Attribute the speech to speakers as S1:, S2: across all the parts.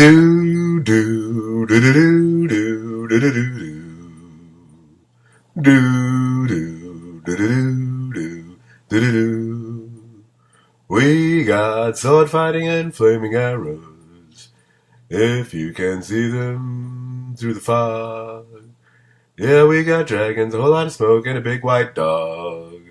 S1: Do do do do do do do do do do do do do do do. We got sword fighting and flaming arrows, if you can see them through the fog. Yeah, we got dragons, a whole lot of smoke, and a big white dog.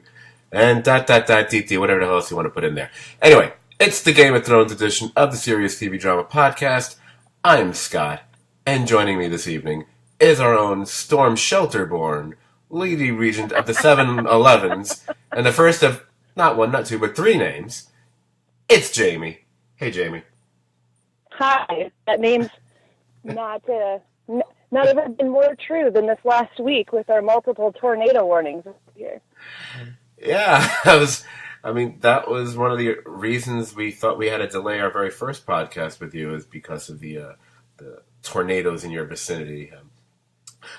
S1: And dot, whatever the hell else you want to put in there. Anyway, it's the Game of Thrones edition of the Serious TV Drama Podcast. I'm Scott, and joining me this evening is our own Storm Shelterborn, Lady Regent of the 7-Elevens, and the first of not one, not two, but three names. It's Jamie. Hey, Jamie.
S2: Hi. That name's not ever been more true than this last week with our multiple tornado warnings here.
S1: Yeah, that was one of the reasons we thought we had to delay our very first podcast with you, is because of the tornadoes in your vicinity,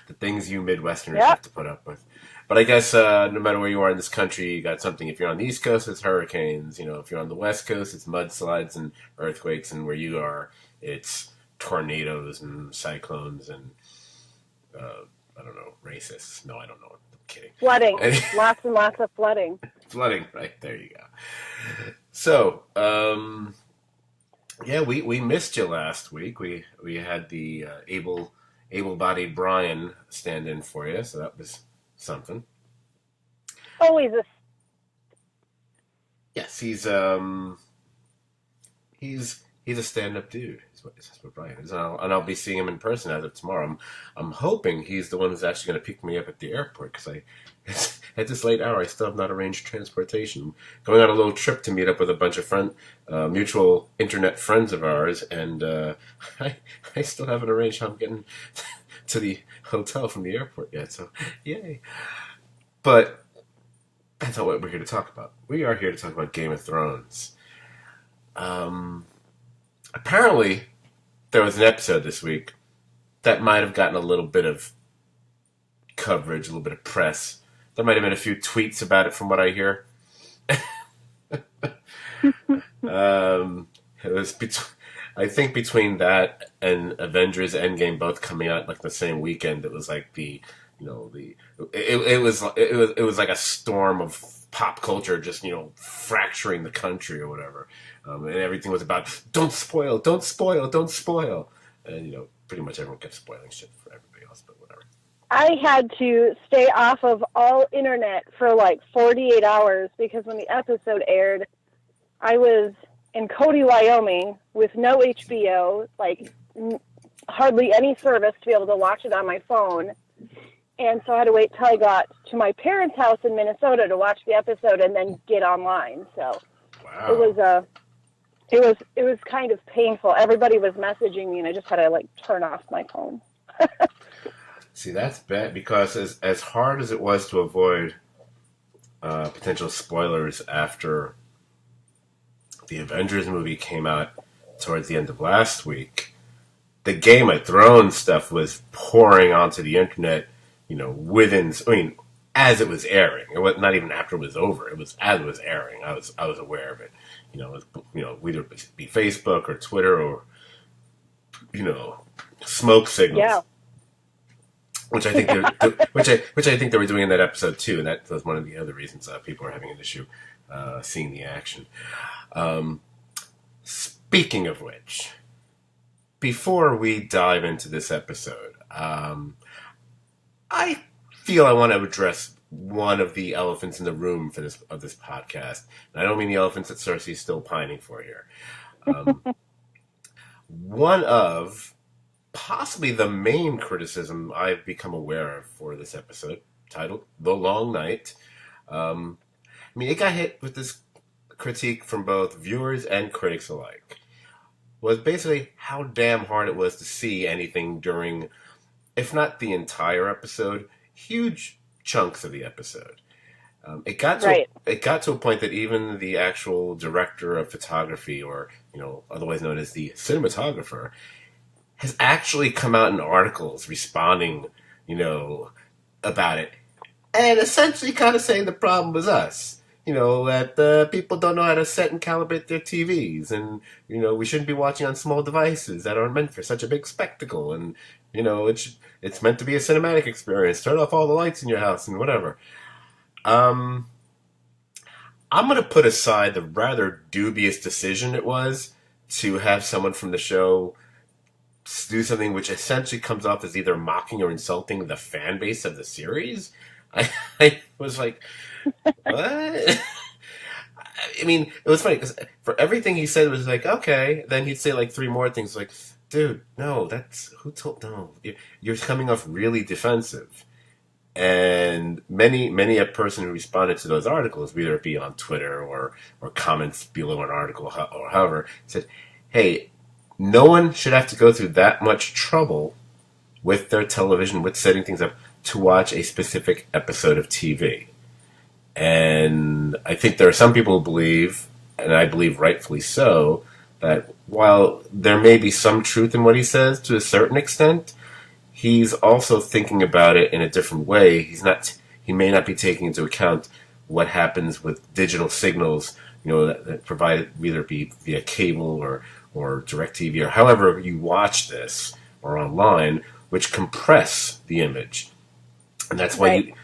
S1: the things you Midwesterners have to put up with. But I guess no matter where you are in this country, you got something. If you're on the East Coast, it's hurricanes. You know, if you're on the West Coast, it's mudslides and earthquakes. And where you are, it's tornadoes and cyclones and, I don't know, racists. No, I don't know. I'm kidding.
S2: Flooding. Lots and lots of flooding.
S1: Flooding, right. There you go. So, we missed you last week. We had the able-bodied Brian stand in for you, so that was something.
S2: Always
S1: Yes, he's a stand-up dude. That's what Brian is, and I'll be seeing him in person as of tomorrow. I'm hoping he's the one who's actually going to pick me up at the airport, because at this late hour I still have not arranged transportation. I'm going on a little trip to meet up with a bunch of mutual internet friends of ours, and I still haven't arranged how I'm getting to the hotel from the airport yet. So yay! But that's not what we're here to talk about. We are here to talk about Game of Thrones. Apparently, there was an episode this week that might have gotten a little bit of coverage, a little bit of press. There might have been a few tweets about it from what I hear. It was I think between that and Avengers Endgame both coming out like the same weekend, it was like it was like a storm of pop culture just, fracturing the country or whatever. And everything was about, don't spoil. And, pretty much everyone kept spoiling shit for everybody else, but whatever.
S2: I had to stay off of all internet for like 48 hours because when the episode aired, I was in Cody, Wyoming with no HBO, like hardly any service to be able to watch it on my phone. And so I had to wait till I got to my parents' house in Minnesota to watch the episode and then get online. So wow. It was kind of painful. Everybody was messaging me, and I just had to turn off my phone.
S1: See, that's bad, because as hard as it was to avoid potential spoilers after the Avengers movie came out towards the end of last week, the Game of Thrones stuff was pouring onto the internet. As it was airing. It was not even after it was over. It was as it was airing. I was aware of it. Whether it be Facebook or Twitter or, smoke signals.
S2: Yeah.
S1: Which I think they were doing in that episode too, and that was one of the other reasons people were having an issue seeing the action. Speaking of which, before we dive into this episode, I feel I want to address one of the elephants in the room for this podcast. And I don't mean the elephants that Cersei's still pining for here. One of possibly the main criticism I've become aware of for this episode, titled The Long Night. It got hit with this critique from both viewers and critics alike. Was basically how damn hard it was to see anything during, if not the entire episode, huge chunks of the episode. It got to a point that even the actual director of photography, or otherwise known as the cinematographer, has actually come out in articles responding, about it, and essentially kind of saying the problem was us. that people don't know how to set and calibrate their TVs, and we shouldn't be watching on small devices that aren't meant for such a big spectacle, and it's meant to be a cinematic experience. Turn off all the lights in your house and whatever. I'm going to put aside the rather dubious decision it was to have someone from the show do something which essentially comes off as either mocking or insulting the fan base of the series. I was like, what? I mean, it was funny because for everything he said, it was like, okay. Then he'd say like three more things like, dude, no, you're coming off really defensive. And many a person who responded to those articles, whether it be on Twitter or comments below an article or however, said, hey, no one should have to go through that much trouble with their television, with setting things up to watch a specific episode of TV. And I think there are some people who believe, and I believe rightfully so, that while there may be some truth in what he says to a certain extent, he's also thinking about it in a different way. He may not be taking into account what happens with digital signals, that provided whether it be via cable or DirecTV or however you watch this or online, which compress the image. And that's why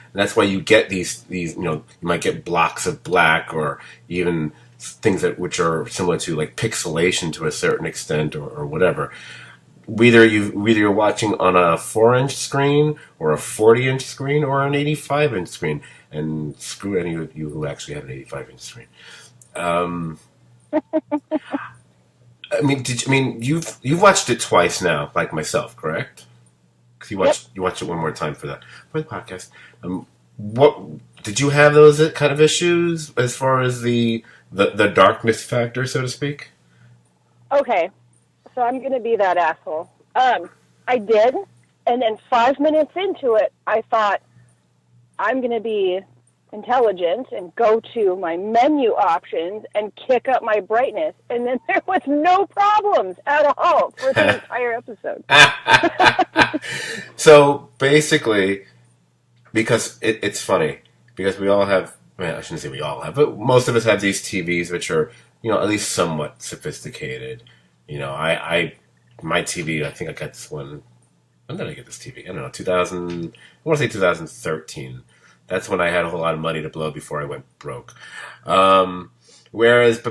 S1: you get these you might get blocks of black or even things which are similar to like pixelation to a certain extent or whatever. Whether you're watching on a 4-inch screen or a 40-inch screen or an 85-inch screen, and screw any of you who actually have an 85-inch screen. You've watched it twice now, like myself, correct? Because you watched it one more time for the podcast. What did you have those kind of issues as far as the darkness factor, so to speak?
S2: Okay, so I'm going to be that asshole. I did, and then 5 minutes into it, I thought I'm going to be intelligent and go to my menu options and kick up my brightness, and then there was no problems at all for the entire episode.
S1: So basically, because it's funny, because we all have, I shouldn't say we all have, but most of us have these TVs which are, at least somewhat sophisticated. My TV, I think I got this one, when did I get this TV? I don't know, I want to say 2013. That's when I had a whole lot of money to blow before I went broke. But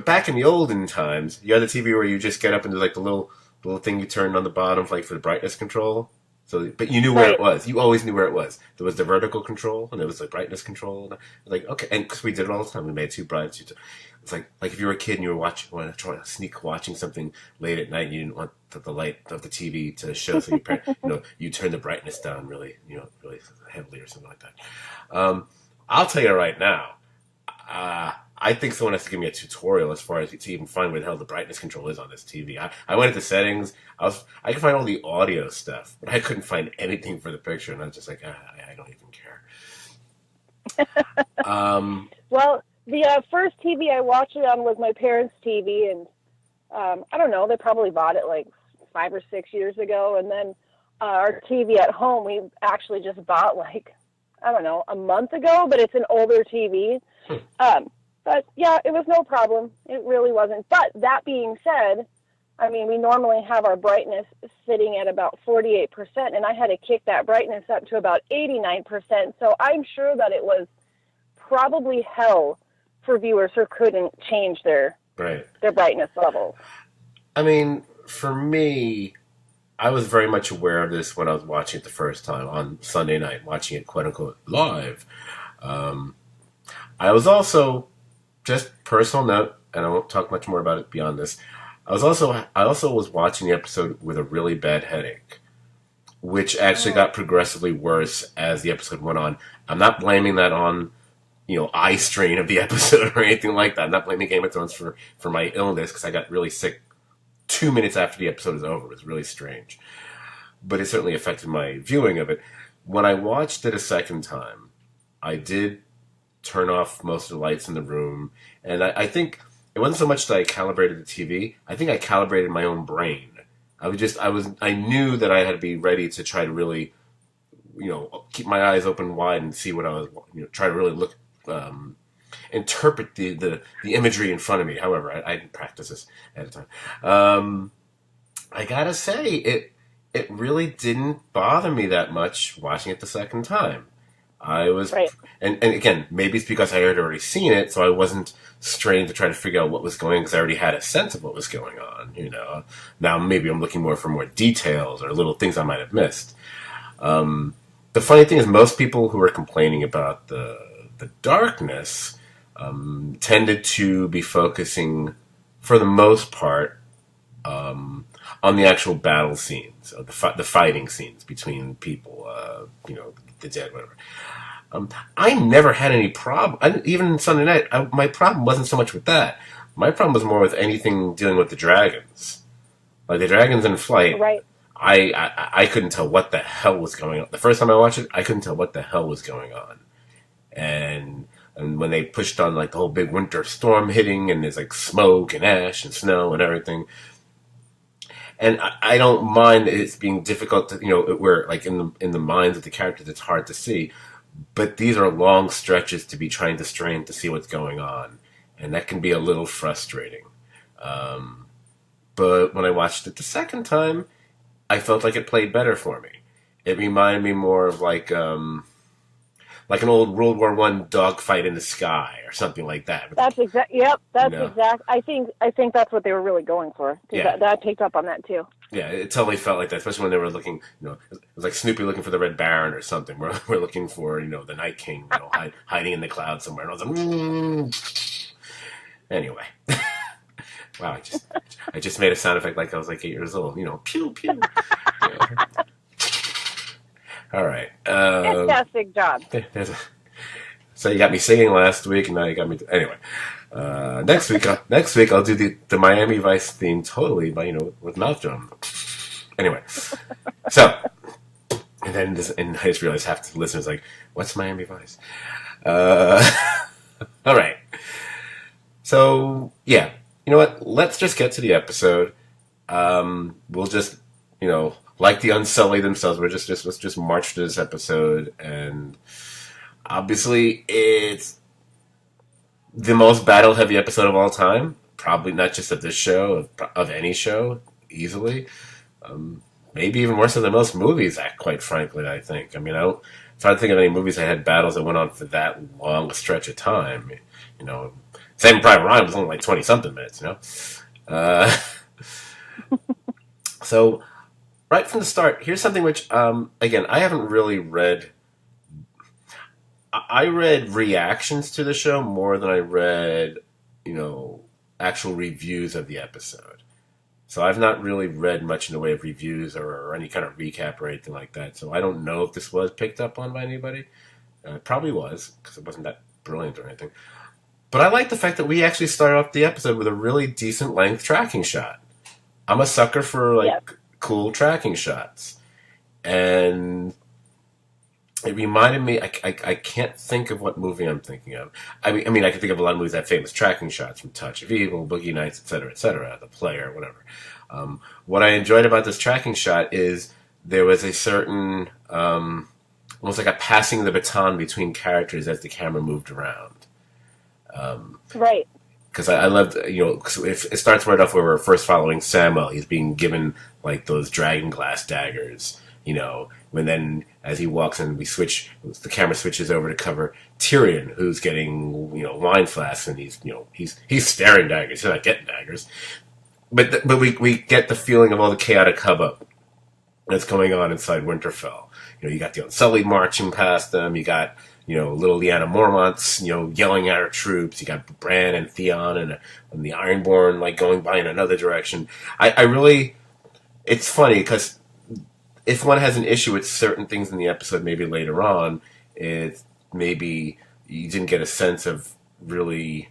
S1: back in the olden times, you had a TV where you just get up and do like the little thing you turn on the bottom, like for the brightness control. So, but you knew where it was. You always knew where it was. There was the vertical control, and there was the brightness control. Like, okay, and because we did it all the time, we made two brights. It's like if you were a kid and you were trying to sneak watching something late at night, and you didn't want the light of the TV to show, so you turn the brightness down really heavily or something like that. I'll tell you right now, I think someone has to give me a tutorial as far as to even find where the hell the brightness control is on this TV. I went into settings. I could find all the audio stuff, but I couldn't find anything for the picture, and I was just like, I don't even care.
S2: Well, the first TV I watched it on was my parents' TV, and I don't know, they probably bought it like 5 or 6 years ago, and then our TV at home we actually just bought like, I don't know, a month ago, but it's an older TV. But yeah, it was no problem. It really wasn't. But that being said, we normally have our brightness sitting at about 48%, and I had to kick that brightness up to about 89%. So I'm sure that it was probably hell for viewers who couldn't change their brightness level.
S1: For me, I was very much aware of this when I was watching it the first time on Sunday night, watching it quote-unquote live. I was also, just personal note, and I won't talk much more about it beyond this, I also was watching the episode with a really bad headache, which actually got progressively worse as the episode went on. I'm not blaming that on, eye strain of the episode or anything like that. I'm not blaming Game of Thrones for my illness, because I got really sick 2 minutes after the episode was over. It was really strange. But it certainly affected my viewing of it. When I watched it a second time, I did turn off most of the lights in the room. And I think it wasn't so much that I calibrated the TV. I think I calibrated my own brain. I knew that I had to be ready to try to really, keep my eyes open wide and see what I was, try to really look. interpret the imagery in front of me. However, I didn't practice this ahead of time. I gotta say, it really didn't bother me that much watching it the second time. I was,
S2: Right.
S1: and again, maybe it's because I had already seen it, so I wasn't strained to try to figure out what was going on because I already had a sense of what was going on. Now maybe I'm looking more for more details or little things I might have missed. The funny thing is, most people who are complaining about the darkness tended to be focusing, for the most part, on the actual battle scenes, the fighting scenes between people, the dead, whatever. I never had any problem. Even Sunday night, my problem wasn't so much with that. My problem was more with anything dealing with the dragons. Like the dragons in flight,
S2: Right.
S1: I couldn't tell what the hell was going on. The first time I watched it, I couldn't tell what the hell was going on. And when they pushed on like the whole big winter storm hitting, and there's like smoke and ash and snow and everything. And I don't mind it's being difficult to, where like in the minds of the characters, it's hard to see. But these are long stretches to be trying to strain to see what's going on. And that can be a little frustrating. But when I watched it the second time, I felt like it played better for me. It reminded me more of like an old World War I dogfight in the sky or something like that.
S2: That's exact. Yep, that's exact. I think that's what they were really going for.
S1: Yeah.
S2: That picked up on that too.
S1: Yeah, it totally felt like that, especially when they were looking. It was like Snoopy looking for the Red Baron or something. We're looking for the Night King, hiding in the clouds somewhere. And I was like, Anyway, wow! I just made a sound effect like I was like 8 years old. Pew pew. All right.
S2: Fantastic job.
S1: So you got me singing last week, and now you got me. Anyway, next week I'll do the Miami Vice theme totally, by with mouth drum. Anyway, so and then I just realized half the listeners like, what's Miami Vice? All right. So yeah, you know what? Let's just get to the episode. We'll just like the Unsullied themselves, let's just march to this episode, and obviously it's the most battle-heavy episode of all time. Probably not just of this show, of any show, easily. Maybe even more so than most movies, quite frankly, I think. I mean, I'm trying to think of any movies that had battles that went on for that long a stretch of time. Saving Private Ryan was only like 20-something minutes, So, right from the start, here's something which, again, I haven't really read. I read reactions to the show more than I read, actual reviews of the episode. So I've not really read much in the way of reviews or any kind of recap or anything like that. So I don't know if this was picked up on by anybody. It probably was, because it wasn't that brilliant or anything. But I like the fact that we actually started off the episode with a really decent length tracking shot. I'm a sucker for cool tracking shots, and it reminded me. I can't think of what movie I'm thinking of. I mean, I can think of a lot of movies that have famous tracking shots, from Touch of Evil, Boogie Nights, etc., The Player, whatever. What I enjoyed about this tracking shot is there was a certain, almost like a passing the baton between characters as the camera moved around.
S2: Right.
S1: Because I loved, cause it starts right off where we're first following Samuel. He's being given like those dragon glass daggers, when then as he walks in, the camera switches over to cover Tyrion, who's getting, wine flasks, and he's staring daggers. He's not getting daggers. But we get the feeling of all the chaotic hubbub that's going on inside Winterfell. You got the Unsullied marching past them. You got, little Lyanna Mormont's, yelling at her troops. You got Bran and Theon and the Ironborn, going by in another direction. I really, it's funny because if one has an issue with certain things in the episode, maybe later on, it's maybe you didn't get a sense of really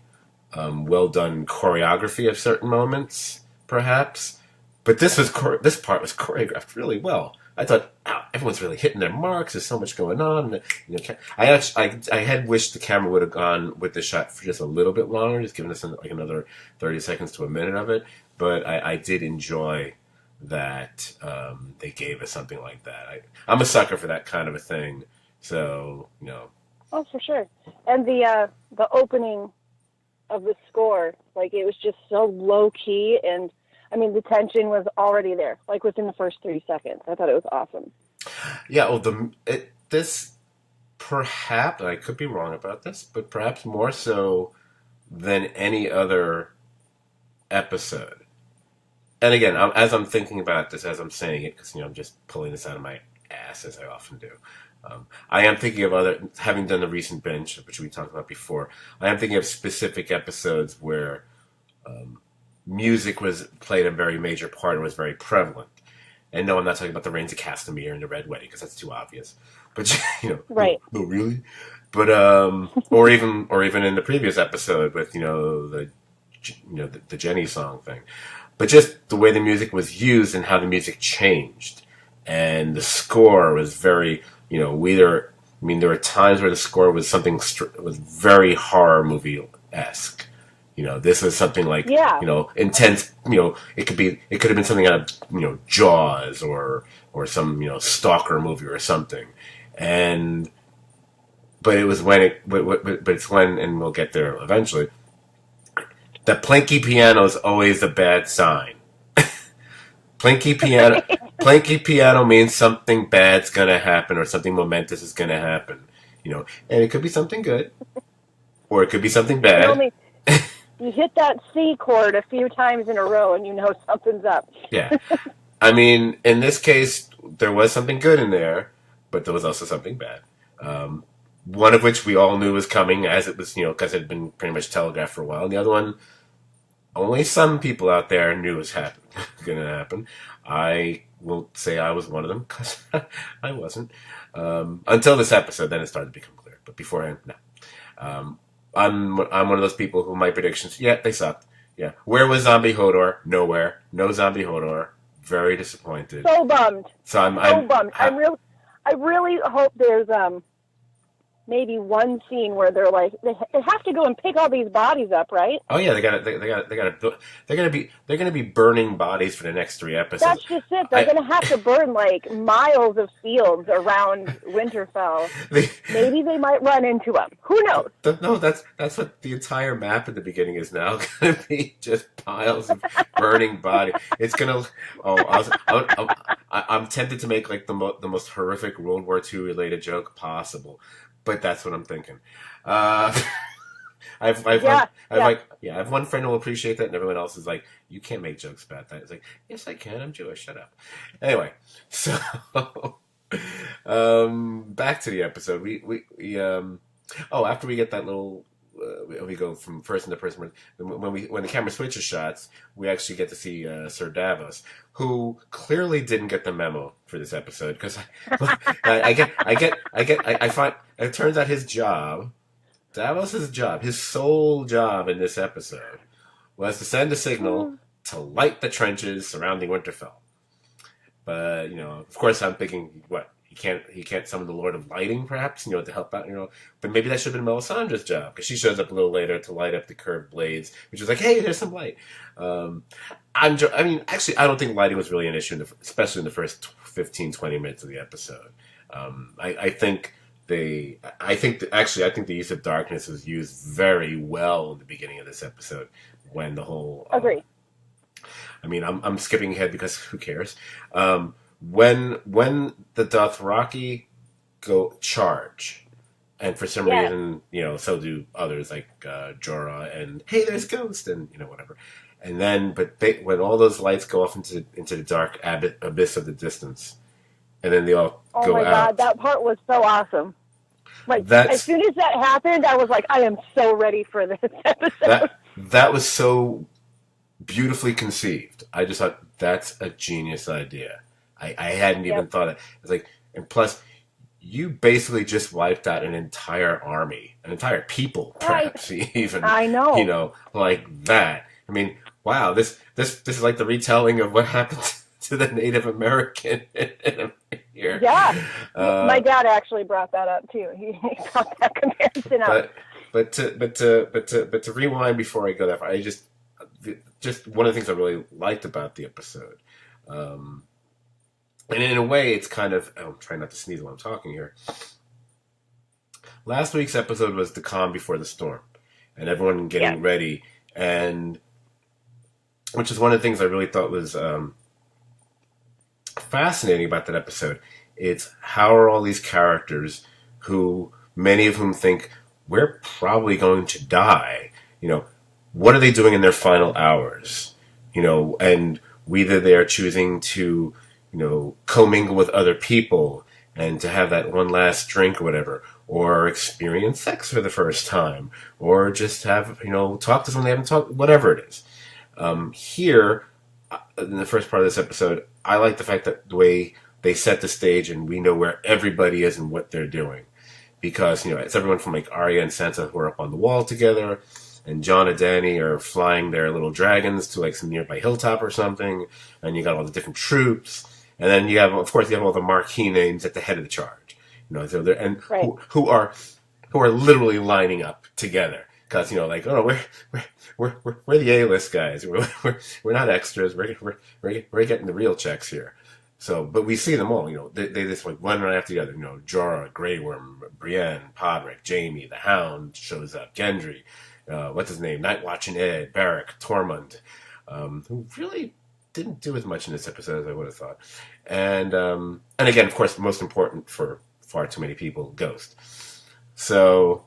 S1: well done choreography of certain moments, perhaps. But this part was choreographed really well. I thought, wow, everyone's really hitting their marks. There's so much going on. I had wished the camera would have gone with the shot for just a little bit longer, just giving us another 30 seconds to a minute of it. But I did enjoy that they gave us something like that. I'm a sucker for that kind of a thing. So,
S2: Well, Oh, for sure. And the opening of the score, like it was just so low key, and I mean the tension was already there, like within the first 3 seconds. I thought it was awesome.
S1: Yeah. Well, this perhaps I could be wrong about this, but perhaps more so than any other episode. And again, as I'm thinking about this, as I'm saying it, because I'm just pulling this out of my ass as I often do. I am thinking of having done the recent binge, which we talked about before. I am thinking of specific episodes where music was played a very major part and was very prevalent. And no, I'm not talking about the Rains of Castamere and the Red Wedding because that's too obvious. But
S2: Right?
S1: no, really. But or even in the previous episode with the Jenny song thing. But just the way the music was used and how the music changed. And the score was very, there were times where the score was something, was very horror movie-esque. This was something like, intense, it could have been something out of, Jaws or some, Stalker movie or something. But it was but it's when, and we'll get there eventually, the plinky piano is always a bad sign. Plinky piano means something bad's gonna happen or something momentous is gonna happen. And it could be something good, or it could be something bad.
S2: You hit that C chord a few times in a row, and you know something's up.
S1: Yeah, I mean, in this case, there was something good in there, but there was also something bad. One of which we all knew was coming, as it was, because it had been pretty much telegraphed for a while. And the other one, only some people out there knew was going to happen. I will say I was one of them, because I wasn't. Until this episode, then it started to become clear. But beforehand, no. I'm one of those people who my predictions, they sucked. Yeah. Where was Zombie Hodor? Nowhere. No Zombie Hodor. Very disappointed.
S2: So bummed.
S1: I'm
S2: bummed. I really hope there's maybe one scene where they're like they have to go and pick all these bodies up, right?
S1: Oh yeah, they're gonna be burning bodies for the next 3 episodes.
S2: That's just it. They're gonna have to burn like miles of fields around Winterfell. Maybe they might run into them. Who knows?
S1: No, that's what the entire map at the beginning is now gonna be, just piles of burning bodies. It's gonna. I'm tempted to make like the most horrific World War II related joke possible. But that's what I'm thinking. I have one friend who will appreciate that, and everyone else is like, "You can't make jokes about that." It's like, "Yes, I can. I'm Jewish. Shut up." Anyway, so back to the episode. After we get that little, we go from person to person. When the camera switches shots, we actually get to see Sir Davos, who clearly didn't get the memo for this episode, because I find it turns out his job, Davos's job, his sole job in this episode was to send a signal to light the trenches surrounding Winterfell. But of course, I'm thinking, what? He can't summon the Lord of Lighting, perhaps, to help out, But maybe that should have been Melisandre's job, because she shows up a little later to light up the curved blades, which is like, hey, there's some light. Actually, I don't think lighting was really an issue, especially in the first 15, 20 minutes of the episode. I think the use of darkness was used very well in the beginning of this episode, when the whole.
S2: Agree.
S1: I'm skipping ahead because who cares? When the Dothraki go charge, and for some reason, so do others like Jorah, and hey, there's Ghost, and whatever. And then, when all those lights go off into the dark abyss of the distance, and then they all go out. Oh my God,
S2: that part was so awesome! Like as soon as that happened, I was like, I am so ready for this episode.
S1: That was so beautifully conceived. I just thought that's a genius idea. I hadn't even thought it. It's like, and plus, you basically just wiped out an entire army, an entire people, perhaps even.
S2: I know.
S1: Like that. Wow. This is like the retelling of what happened to the Native American here.
S2: Yeah. My dad actually brought that up too. He brought that comparison up.
S1: But to rewind before I go that far, just one of the things I really liked about the episode. And in a way, it's kind of... I'm trying not to sneeze while I'm talking here. last week's episode was the calm before the storm, and everyone getting ready, and which is one of the things I really thought was fascinating about that episode. It's how are all these characters, who many of whom think we're probably going to die, what are they doing in their final hours? And whether they are choosing to, commingle with other people and to have that one last drink or whatever, or experience sex for the first time, or just have, talk to someone they haven't talked, whatever it is. Here, in the first part of this episode, I like the fact that the way they set the stage and we know where everybody is and what they're doing. Because, it's everyone from like Arya and Sansa who are up on the wall together, and Jon and Dany are flying their little dragons to like some nearby hilltop or something, and you got all the different troops, and then you have all the marquee names at the head of the charge, so they're, and right. who are literally lining up together, because we're the A-list guys, we're not extras, we're getting the real checks here. So, but we see them all, they just like one right after the other, Jorah, Grey Worm, Brienne, Podrick, Jaime, the Hound shows up, Gendry, what's his name, Nightwatch and Ed, Beric, Tormund, who really didn't do as much in this episode as I would have thought. And again, of course, most important for far too many people, Ghost. So,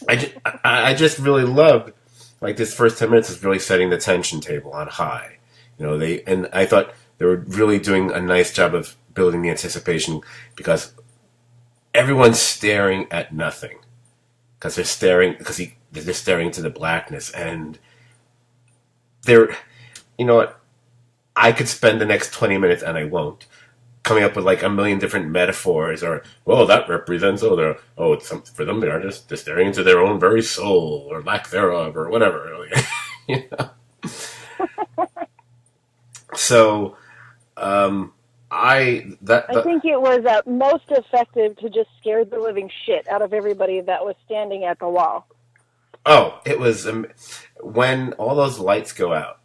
S1: I just really loved, like, this first 10 minutes is really setting the tension table on high. And I thought they were really doing a nice job of building the anticipation, because everyone's staring at nothing. Because they're staring into the blackness, and they're, what, I could spend the next 20 minutes, and I won't, coming up with like a million different metaphors, or, well, that represents, it's something for them, they're staring into their own very soul, or lack thereof, or whatever. So, I
S2: think it was most effective to just scare the living shit out of everybody that was standing at the wall.
S1: Oh, it was when all those lights go out,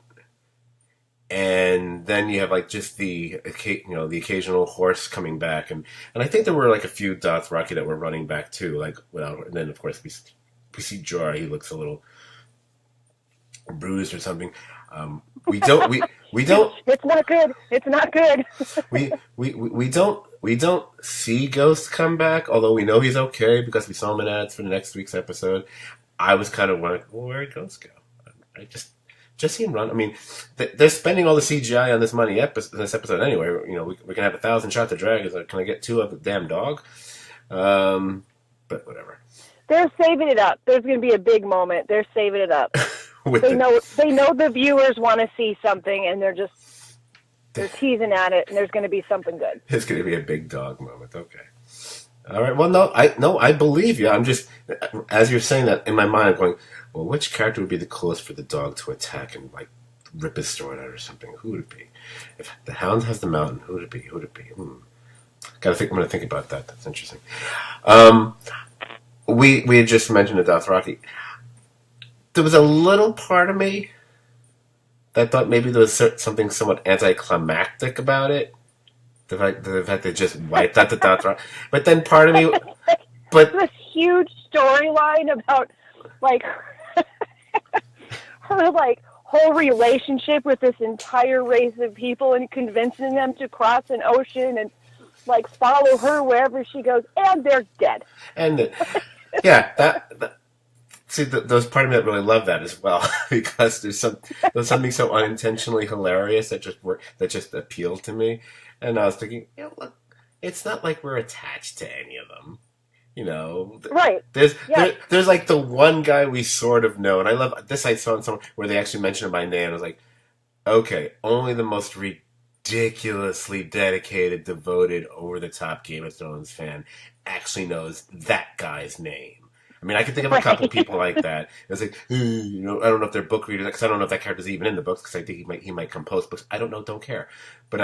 S1: and then you have like just the occasional horse coming back, and I think there were like a few Dothraki that were running back too. Like, well, and then of course we see Jorah. He looks a little bruised or something. We don't.
S2: It's not good. It's not good.
S1: we don't see Ghost come back, although we know he's okay because we saw him in ads for the next week's episode. I was kind of like, well, where'd Ghost go? I just see him run. I mean, they're spending all the CGI on this this episode anyway. We can have 1,000 shots of dragons. Can I get 2 of the damn dog? But whatever.
S2: They're saving it up. There's going to be a big moment. They're saving it up. They know the viewers want to see something, and they're teasing at it, and there's going to be something good.
S1: It's going to be a big dog moment. Okay. All right. Well, I believe you. I'm just, as you're saying that, in my mind, I'm going, well, which character would be the coolest for the dog to attack and like rip his throat out or something? Who would it be? If the Hound has the mountain, who would it be? I'm going to think about that. That's interesting. We had just mentioned the Dothraki. There was a little part of me that thought maybe there was something somewhat anticlimactic about it. The fact they just wiped out the Dothraki. But then part of me...
S2: this huge storyline about, like, her, like, whole relationship with this entire race of people and convincing them to cross an ocean and, like, follow her wherever she goes, and they're dead.
S1: And, yeah, see, those part of me that really love that as well, because there's something so unintentionally hilarious that just appealed to me. And I was thinking, look, it's not like we're attached to any of them, Right. There's like the one guy we sort of know, and I love this. I saw in somewhere where they actually mentioned my name. I was like, okay, only the most ridiculously dedicated, devoted, over-the-top Game of Thrones fan actually knows that guy's name. I mean, I can think of a couple people like that. It's like, I don't know if they're book readers, because I don't know if that character's even in the books, because I think he might compose books. I don't know, don't care. But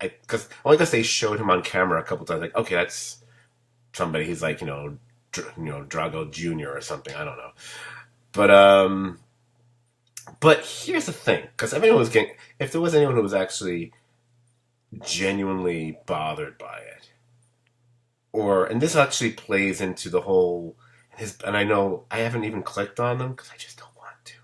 S1: because they showed him on camera a couple times, like, okay, that's somebody. He's like, Drago Jr. or something. I don't know. But here's the thing, because if there was anyone who was actually genuinely bothered by it, and this actually plays into the whole, and I know I haven't even clicked on them because I just don't want to,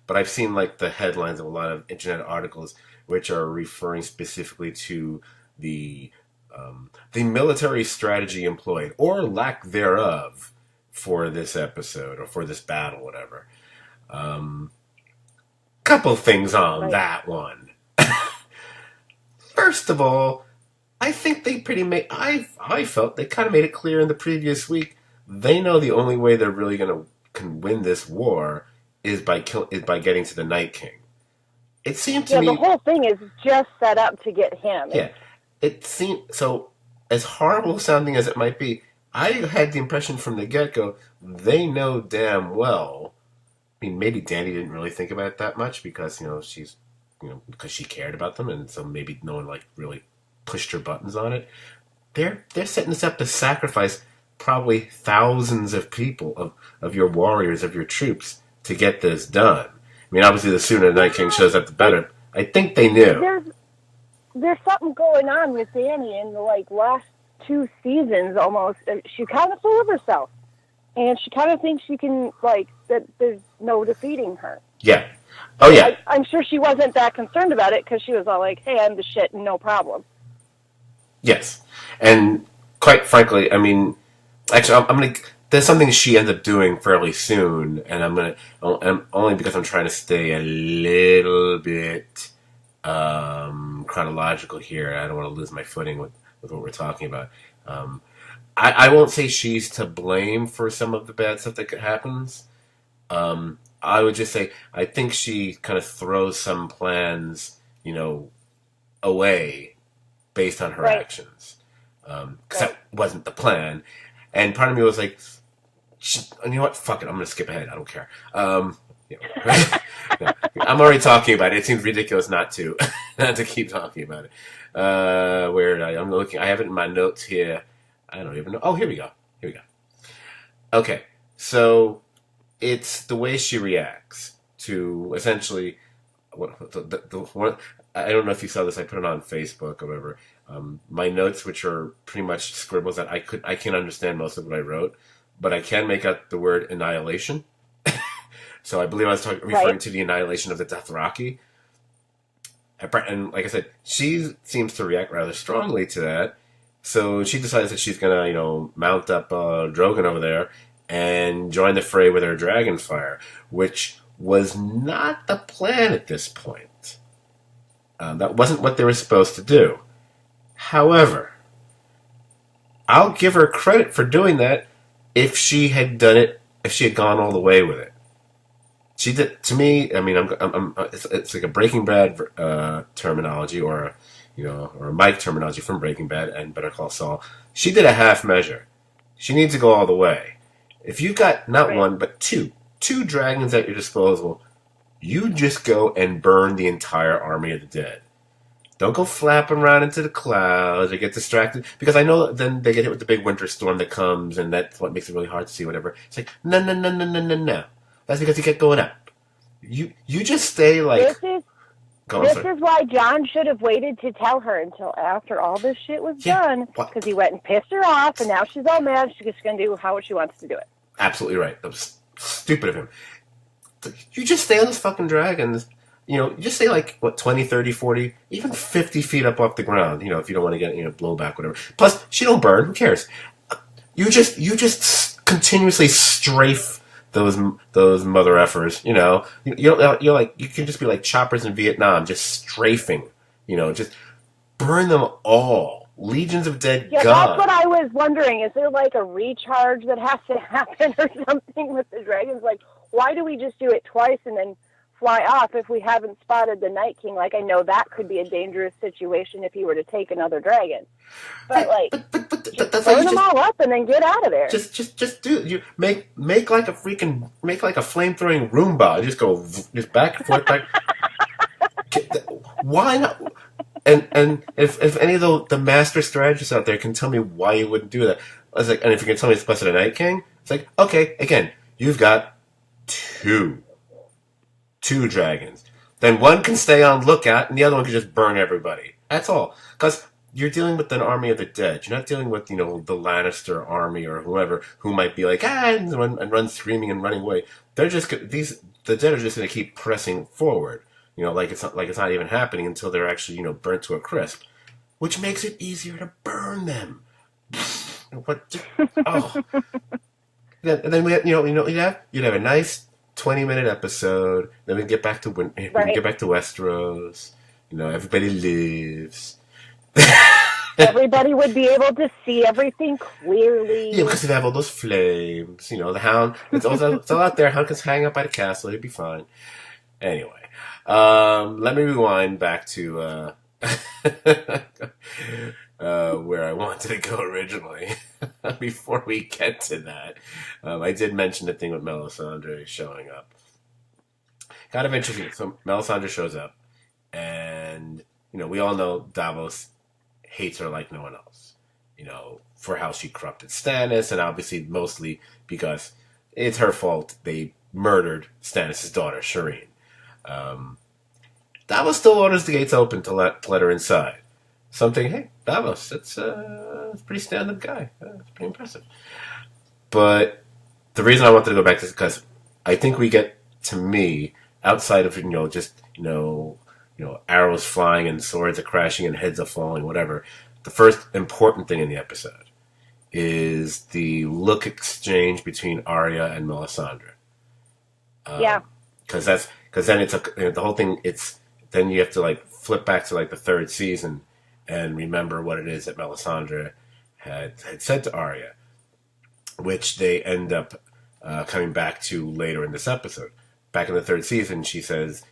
S1: but I've seen like the headlines of a lot of internet articles which are referring specifically to the the military strategy employed or lack thereof for this episode or for this battle, whatever. Couple things on that one. First of all, I think they I felt they kind of made it clear in the previous week. They know the only way they're really can win this war is by getting to the Night King. It seemed to me
S2: the whole thing is just set up to get him.
S1: Yeah, it seemed so. As horrible sounding as it might be, I had the impression from the get-go they know damn well. I mean, maybe Danny didn't really think about it that much because because she cared about them, and so maybe no one like really pushed her buttons on it. They're setting this up to sacrifice probably thousands of people of your warriors, of your troops to get this done. I mean, obviously, the sooner the Night King shows up, the better. I think they knew.
S2: There's something going on with Danny in the last 2 seasons almost. She's kind of full of herself, and she kind of thinks she can that. There's no defeating her.
S1: Yeah. Oh yeah.
S2: I'm sure she wasn't that concerned about it because she was all like, "Hey, I'm the shit, and no problem."
S1: Yes, and quite frankly, I mean, actually, I'm gonna. There's something she ends up doing fairly soon, and I'm only because I'm trying to stay a little bit chronological here. I don't want to lose my footing with what we're talking about. I won't say she's to blame for some of the bad stuff that happens. I would just say I think she kind of throws some plans, away based on her actions. Because that wasn't the plan. And part of me was like, you know what? Fuck it. I'm going to skip ahead. I don't care. I'm already talking about it. It seems ridiculous not to keep talking about it. Where I'm looking. I have it in my notes here. I don't even know. Oh, here we go. Okay. So it's the way she reacts to essentially one. I don't know if you saw this. I put it on Facebook or whatever. My notes, which are pretty much scribbles that I can't understand most of what I wrote, but I can make out the word annihilation. So I believe I was referring to the annihilation of the Dothraki. And like I said, she seems to react rather strongly to that. So she decides that she's gonna, mount up Drogon over there and join the fray with her dragonfire, which was not the plan at this point. That wasn't what they were supposed to do. However, I'll give her credit for doing that if she had gone all the way with it. She did, to me. I mean, it's like a Breaking Bad terminology, or a Mike terminology from Breaking Bad and Better Call Saul. She did a half measure. She needs to go all the way. If you got not one but two dragons at your disposal, you just go and burn the entire army of the dead. Don't go flapping around into the clouds or get distracted, because I know then they get hit with the big winter storm that comes, and that's what makes it really hard to see whatever. It's like, no. That's because you get going up. You just stay like...
S2: This is why John should have waited to tell her until after all this shit was done, because he went and pissed her off, and now she's all mad. She's just going to do how she wants to do it.
S1: Absolutely right. That was stupid of him. You just stay on this fucking dragon. You just stay 20, 30, 40, even 50 feet up off the ground, if you don't want to get, blowback, whatever. Plus, she don't burn. Who cares? You just continuously strafe those mother effers, you can just be like choppers in Vietnam, just strafing, just burn them all. Legions of dead gone.
S2: That's what I was wondering. Is there a recharge that has to happen or something with the dragons? Why do we just do it twice and then fly off if we haven't spotted the Night King? I know that could be a dangerous situation if he were to take another dragon. But burn them all up and then get out of there.
S1: Just do you make like a flamethrowing Roomba. Just go back and forth back. Why not? And if any of the master strategists out there can tell me why you wouldn't do that, I was like, and if you can tell me it's plus of the Night King, it's like, okay, again, you've got two dragons. Then one can stay on lookout, and the other one can just burn everybody. That's all. Because you're dealing with an army of the dead. You're not dealing with, the Lannister army or whoever who might be like, and run screaming and running away. They're just the dead are just going to keep pressing forward. Like it's not even happening until they're actually, burnt to a crisp, which makes it easier to burn them. What? Oh, and then you'd have a nice 20-minute episode. Then we get back to Westeros. Everybody lives.
S2: Everybody would be able to see everything clearly.
S1: Yeah, because they have all those flames. The Hound. It's all out there. Hound can hang up by the castle. He'd be fine. Anyway, let me rewind back to where I wanted to go originally. Before we get to that, I did mention the thing with Melisandre showing up. Kind of interesting. So Melisandre shows up, and we all know Davos hates her like no one else. For how she corrupted Stannis, and obviously mostly because it's her fault they murdered Stannis' daughter, Shireen. Davos still orders the gates open to let her inside. Something, hey, Davos, that's a pretty stand-up guy. That's pretty impressive. But the reason I wanted to go back to this is because I think we get, to me, outside of, just, arrows flying and swords are crashing and heads are falling, whatever, the first important thing in the episode is the look exchange between Arya and Melisandre.
S2: Yeah.
S1: Because then it's the whole thing, then you have to, flip back to, the third season and remember what it is that Melisandre had said to Arya, which they end up coming back to later in this episode. Back in the third season, she says,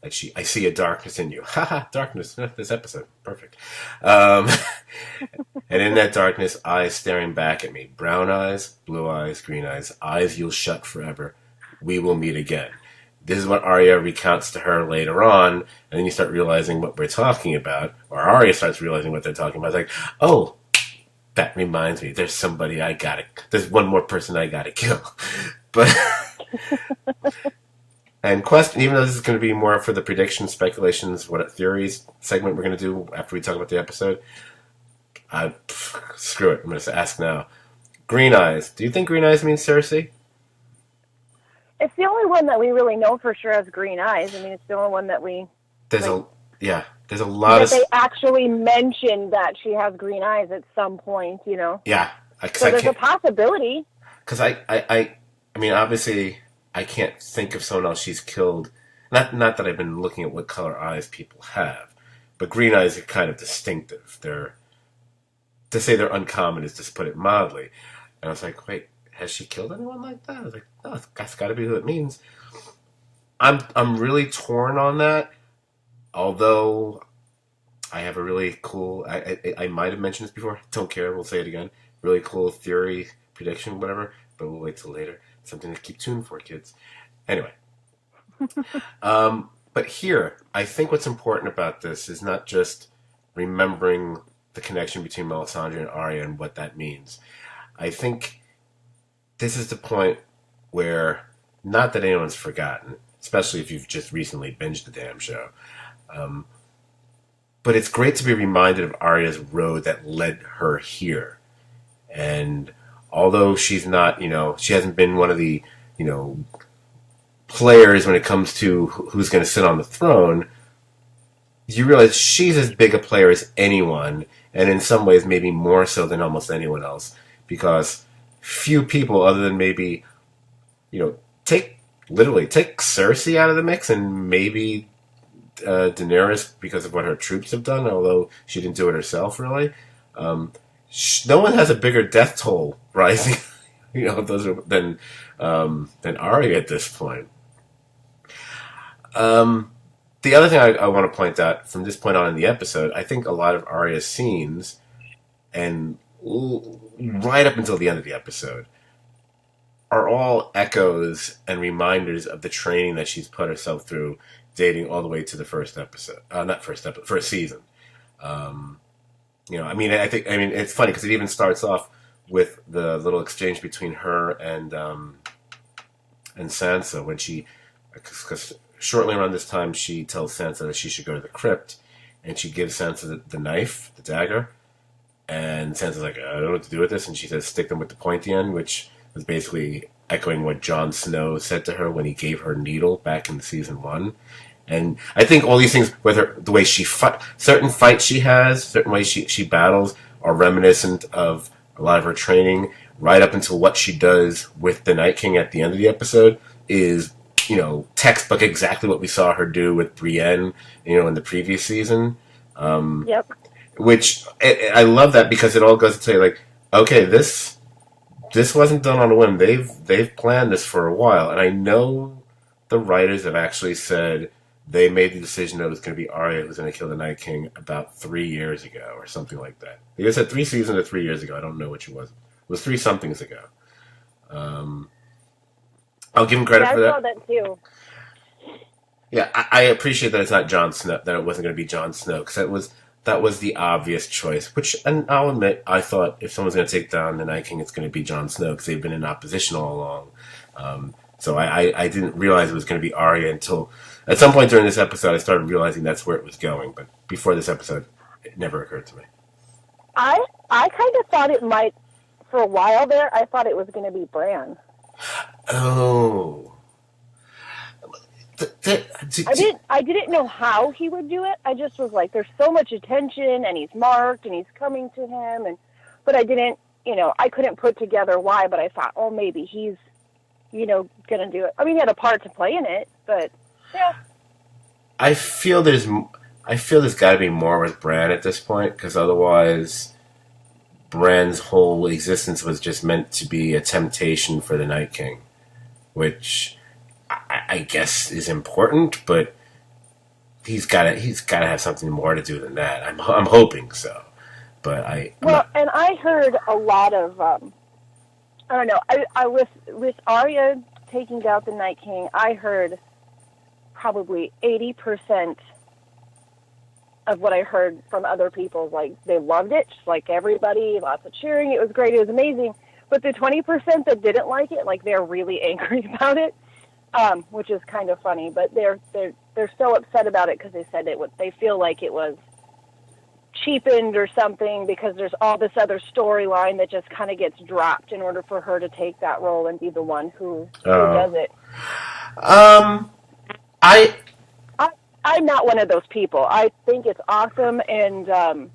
S1: I see a darkness in you. Haha, darkness, this episode. Perfect. And in that darkness, eyes staring back at me. Brown eyes, blue eyes, green eyes you'll shut forever. We will meet again. This is what Arya recounts to her later on, and then you start realizing what we're talking about, or Arya starts realizing what they're talking about. It's like, oh, that reminds me, there's one more person I gotta kill. But, and even though this is going to be more for the predictions, speculations, theories segment we're going to do after we talk about the episode, screw it, I'm going to ask now. Green eyes. Do you think green eyes means Cersei?
S2: It's the only one that we really know for sure has green eyes. I mean, it's the only one that
S1: there's a lot of...
S2: They actually mentioned that she has green eyes at some point,
S1: Yeah.
S2: So there's a possibility.
S1: Because I mean, obviously, I can't think of someone else she's killed. Not that I've been looking at what color eyes people have, but green eyes are kind of distinctive. To say they're uncommon is to put it mildly. And I was like, wait, has she killed anyone like that? I was like, no, that's got to be who it means. I'm really torn on that. Although I have a really cool, I might have mentioned this before. Don't care. We'll say it again. Really cool theory, prediction, whatever. But we'll wait till later. Something to keep tuned for, kids. Anyway. But here, I think what's important about this is not just remembering the connection between Melisandre and Arya and what that means. I think this is the point where, not that anyone's forgotten, especially if you've just recently binged the damn show, but it's great to be reminded of Arya's road that led her here. And although she's not, she hasn't been one of the, players when it comes to who's going to sit on the throne, you realize she's as big a player as anyone, and in some ways maybe more so than almost anyone else, because few people other than maybe, take Cersei out of the mix and maybe Daenerys because of what her troops have done, although she didn't do it herself really. No one has a bigger death toll rising, than Arya at this point. The other thing I want to point out from this point on in the episode, I think a lot of Arya's scenes, and right up until the end of the episode, are all echoes and reminders of the training that she's put herself through, dating all the way to the first season. It's funny because it even starts off with the little exchange between her and Sansa when because shortly around this time she tells Sansa that she should go to the crypt, and she gives Sansa the knife, the dagger, and Sansa's like, I don't know what to do with this, and she says, stick them with the pointy end, which was basically echoing what Jon Snow said to her when he gave her needle back in season 1. And I think all these things, whether the way she certain fights she has, certain ways she battles, are reminiscent of a lot of her training, right up until what she does with the Night King at the end of the episode is, textbook exactly what we saw her do with Brienne, in the previous season.
S2: Yep.
S1: Which I love that because it all goes to say, like, okay, this wasn't done on a whim. They've planned this for a while, and I know the writers have actually said they made the decision that it was going to be Arya who's going to kill the Night King about 3 years ago or something like that. They said 3 seasons or 3 years ago. I don't know which it was. It was 3 somethings ago. I'll give him credit for that.
S2: I saw that too.
S1: Yeah, I appreciate that it's not Jon Snow, that it wasn't going to be Jon Snow, because that was the obvious choice. Which, and I'll admit, I thought if someone's going to take down the Night King, it's going to be Jon Snow, because they've been in opposition all along. So I didn't realize it was going to be Arya until at some point during this episode I started realizing that's where it was going. But before this episode, it never occurred to me.
S2: I kind of thought it might, for a while there, I thought it was going to be Bran.
S1: Oh.
S2: I didn't know how he would do it. I just was like, there's so much attention, and he's marked, and he's coming to him, but I didn't, I couldn't put together why, but I thought, oh, maybe he's, gonna do it. I mean, he had a part to play in it, but, yeah.
S1: I feel there's got to be more with Bran at this point, because otherwise Bran's whole existence was just meant to be a temptation for the Night King, which I guess is important, but he's got to have something more to do than that. I'm hoping so, but
S2: and I heard a lot of I don't know. I with Arya taking down the Night King, I heard probably 80% of what I heard from other people. Like, they loved it, just like everybody, lots of cheering. It was great. It was amazing. But the 20% that didn't like it, like, they're really angry about it. Which is kind of funny, but they're so upset about it because they said they feel like it was cheapened or something because there's all this other storyline that just kind of gets dropped in order for her to take that role and be the one who does it. I'm not one of those people. I think it's awesome, and I'm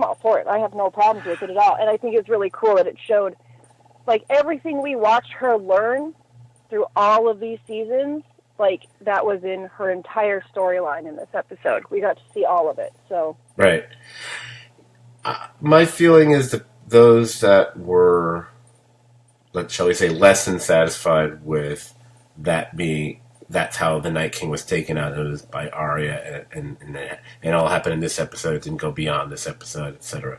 S2: all for it. I have no problems with it at all, and I think it's really cool that it showed, like, everything we watched her learn through all of these seasons, like, that was in her entire storyline in this episode. We got to see all of it, so.
S1: Right. My feeling is that those that were, shall we say, less than satisfied with that's how the Night King was taken out. It was by Arya, and it all happened in this episode. It didn't go beyond this episode, etc.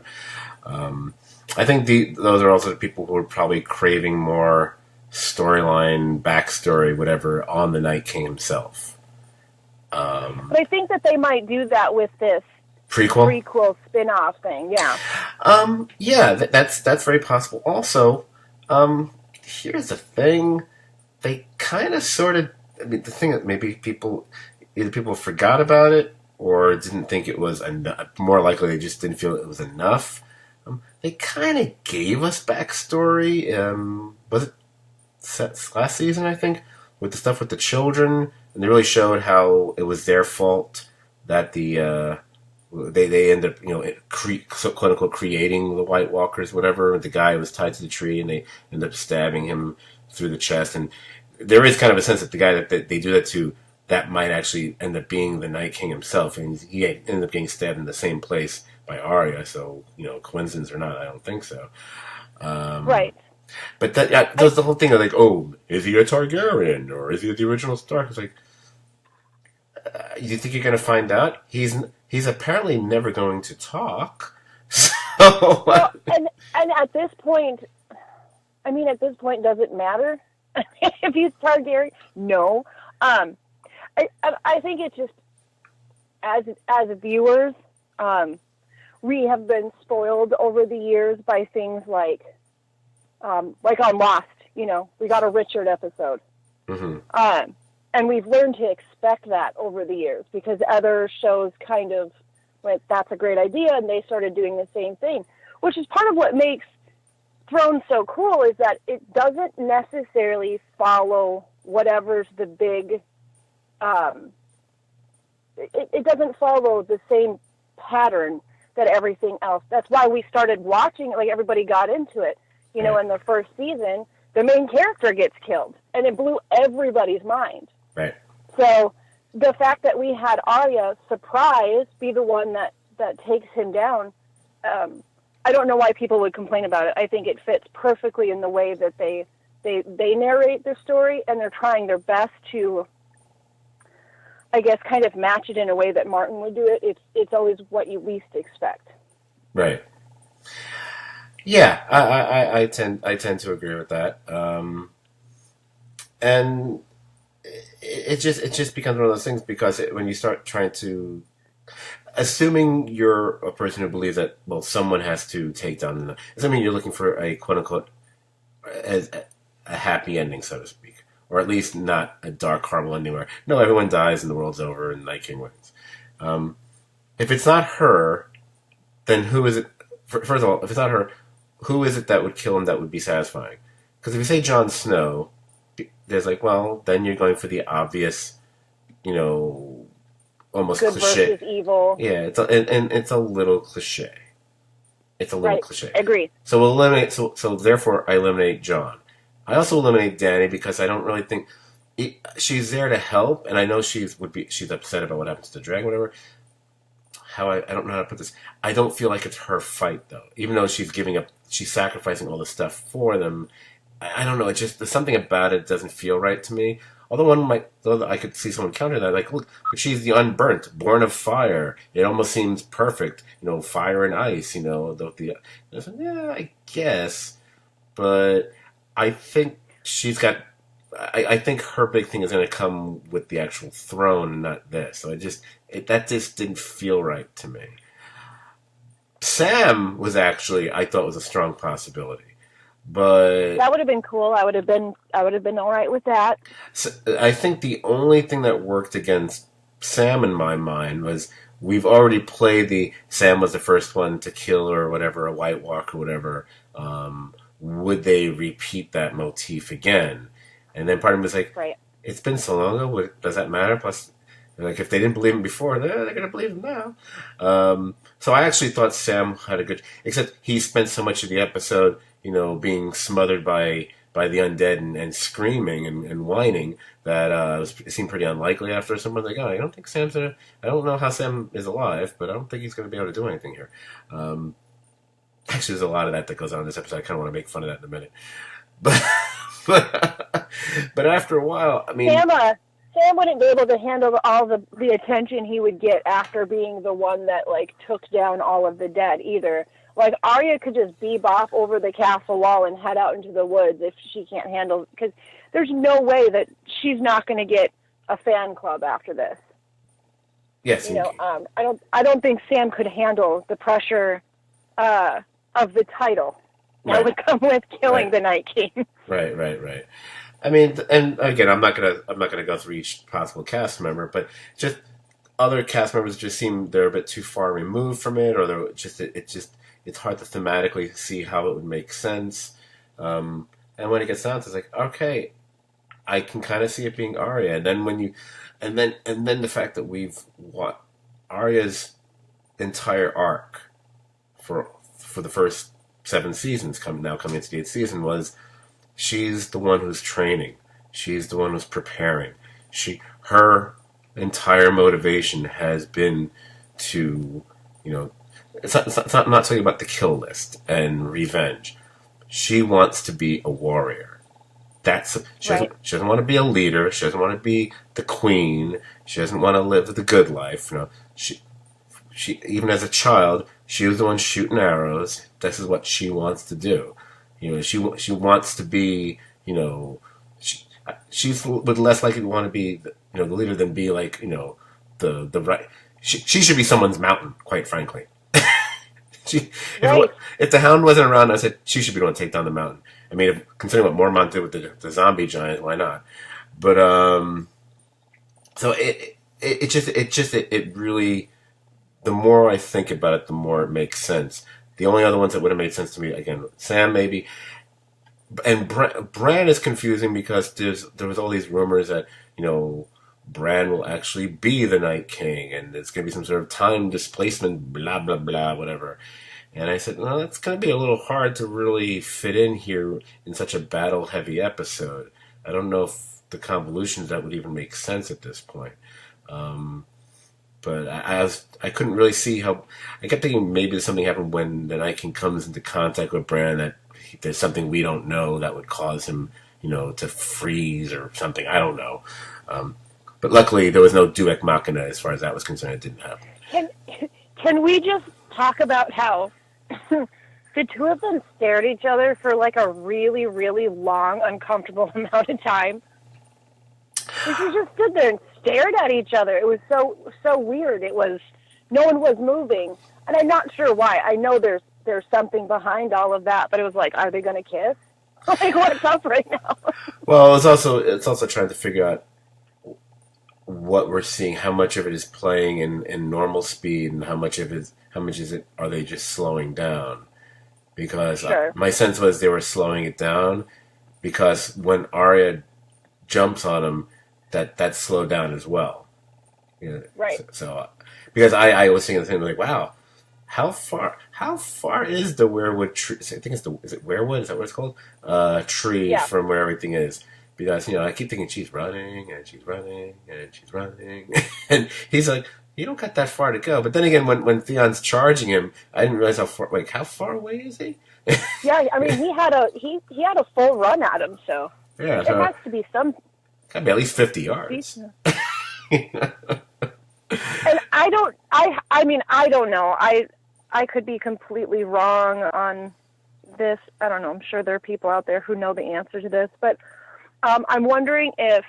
S1: I think those are also the people who are probably craving more storyline, backstory, whatever, on the Night King himself.
S2: But I think that they might do that with this prequel spin-off thing, yeah.
S1: Yeah, that's very possible. Also, here's the thing. They kind of sort of, I mean, the thing that maybe either people forgot about it or didn't think it was enough. More likely they just didn't feel it was enough. They kind of gave us backstory. Was it last season, I think, with the stuff with the children, and they really showed how it was their fault that they end up, quote unquote, creating the White Walkers, whatever. The guy was tied to the tree, and they end up stabbing him through the chest. And there is kind of a sense that the guy that they do that to, that might actually end up being the Night King himself, and he ended up getting stabbed in the same place by Arya. So, coincidence or not, I don't think so.
S2: Right.
S1: But that was the whole thing of, like, oh, is he a Targaryen or is he the original Stark? It's like, you think you're going to find out? He's apparently never going to talk. So,
S2: well, and at this point, does it matter if he's Targaryen? No. I think it's just as viewers, we have been spoiled over the years by things like on Lost, we got a Richard episode.
S1: Mm-hmm.
S2: And we've learned to expect that over the years because other shows kind of went, that's a great idea, and they started doing the same thing, which is part of what makes Thrones so cool is that it doesn't necessarily follow whatever's the big, it doesn't follow the same pattern that everything else. That's why we started watching it, like everybody got into it. You know, in the first season, the main character gets killed, and it blew everybody's mind.
S1: Right.
S2: So the fact that we had Arya surprise be the one that takes him down, I don't know why people would complain about it. I think it fits perfectly in the way that they narrate the story, and they're trying their best to, I guess, kind of match it in a way that Martin would do it. It's always what you least expect.
S1: Right. Yeah, I tend to agree with that. And it just becomes one of those things because when you start trying to, assuming you're a person who believes that, well, someone has to take down, assuming you're looking for a quote unquote as a happy ending, so to speak, or at least not a dark, horrible ending where no, everyone dies and the world's over and Night King wins. If it's not her, then who is it? First of all, if it's not her, who is it that would kill him that would be satisfying? Because if you say Jon Snow, there's like, well, then you're going for the obvious, you know, almost
S2: good
S1: cliche.
S2: Versus evil.
S1: Yeah, it's a little cliche. It's a little cliche.
S2: Agree.
S1: So we'll eliminate. So therefore, I eliminate Jon. I also eliminate Dany because I don't really think she's there to help, and I know she's upset about what happens to the dragon, whatever. I don't know how to put this. I don't feel like it's her fight though, even though she's sacrificing all the stuff for them. I don't know. It's just there's something about it that doesn't feel right to me. Although I could see someone counter that, like, look, but she's the unburnt, born of fire. It almost seems perfect, you know, fire and ice. You know, yeah, I guess, but I think she's got. I think her big thing is going to come with the actual throne, and not this. So that just didn't feel right to me. Sam was actually, I thought, was a strong possibility. But
S2: that would have been cool. I would have been all right with that.
S1: So I think the only thing that worked against Sam in my mind was we've already played Sam was the first one to kill or whatever, a White Walker or whatever. Would they repeat that motif again? And then part of me was like, right. It's been so long ago. Does that matter? Plus, like, if they didn't believe him before, they're going to believe him now. So I actually thought Sam had a good, except he spent so much of the episode, you know, being smothered by the undead and screaming and whining that it seemed pretty unlikely after. Someone's like, oh, I don't think Sam's I don't know how Sam is alive, but I don't think he's going to be able to do anything here. Actually, there's a lot of that goes on in this episode. I kind of want to make fun of that in a minute. But after a while, I mean...
S2: Sam wouldn't be able to handle all the attention he would get after being the one that, like, took down all of the dead either. Like, Arya could just bebop over the castle wall and head out into the woods if she can't handle... Because there's no way that she's not going to get a fan club after this.
S1: Yes.
S2: You know, I don't think Sam could handle the pressure of the title that would come with killing the Night King.
S1: Right. I mean, and again, I'm not gonna go through each possible cast member, but just other cast members just seem they're a bit too far removed from it, or it's hard to thematically see how it would make sense. And when it gets down to it's like, okay, I can kind of see it being Arya, and then then the fact that Arya's entire arc for the first 7 seasons coming into the 8th season was. She's the one who's training. She's the one who's preparing. Her entire motivation has been to, you know, I'm not talking about the kill list and revenge. She wants to be a warrior. She doesn't want to be a leader. She doesn't want to be the queen. She doesn't want to live the good life. You know, she even as a child, she was the one shooting arrows. This is what she wants to do. You know, she wants to be, you know, she's would less likely to want to be, you know, the leader than be like, you know, the right. She should be someone's mountain, quite frankly. If the Hound wasn't around, I said she should be the one to take down the mountain. I mean, considering what Mormont did with the zombie giant, why not? But So it really, the more I think about it, the more it makes sense. The only other ones that would have made sense to me, again, Sam maybe, and Bran is confusing because there was all these rumors that Bran will actually be the Night King, and it's going to be some sort of time displacement, blah blah blah, whatever. And I said, well, it's going to be a little hard to really fit in here in such a battle-heavy episode. I don't know if the convolutions that would even make sense at this point. But I couldn't really see how. I kept thinking maybe something happened when the Night King comes into contact with Bran, that there's something we don't know that would cause him, to freeze or something. I don't know. But luckily, there was no Deus Ex Machina as far as that was concerned. It didn't happen.
S2: Can we just talk about how the two of them stared at each other for like a really, really long, uncomfortable amount of time? She just stood there and stared at each other. It was so weird. It was, no one was moving, and I'm not sure why. I know there's something behind all of that, but it was like, are they going to kiss? Like, what's up right now?
S1: Well, it's also trying to figure out what we're seeing, how much of it is playing in normal speed, and how much is it? Are they just slowing down? Because
S2: sure.
S1: My sense was they were slowing it down because when Arya jumps on him, that slowed down as well.
S2: Right.
S1: So because I was thinking the same, like, wow, how far is the weirwood tree? I think is it weirwood? Is that what it's called? Tree from where everything is. Because, I keep thinking she's running, and she's running, and she's running. And he's like, you don't got that far to go. But then again, when Theon's charging him, I didn't realize how far away is he?
S2: Yeah, I mean, he had a full run at him, so
S1: yeah,
S2: it has to be some...
S1: Gotta be at least 50 yards.
S2: And I don't know. I could be completely wrong on this. I don't know. I'm sure there are people out there who know the answer to this, but I'm wondering if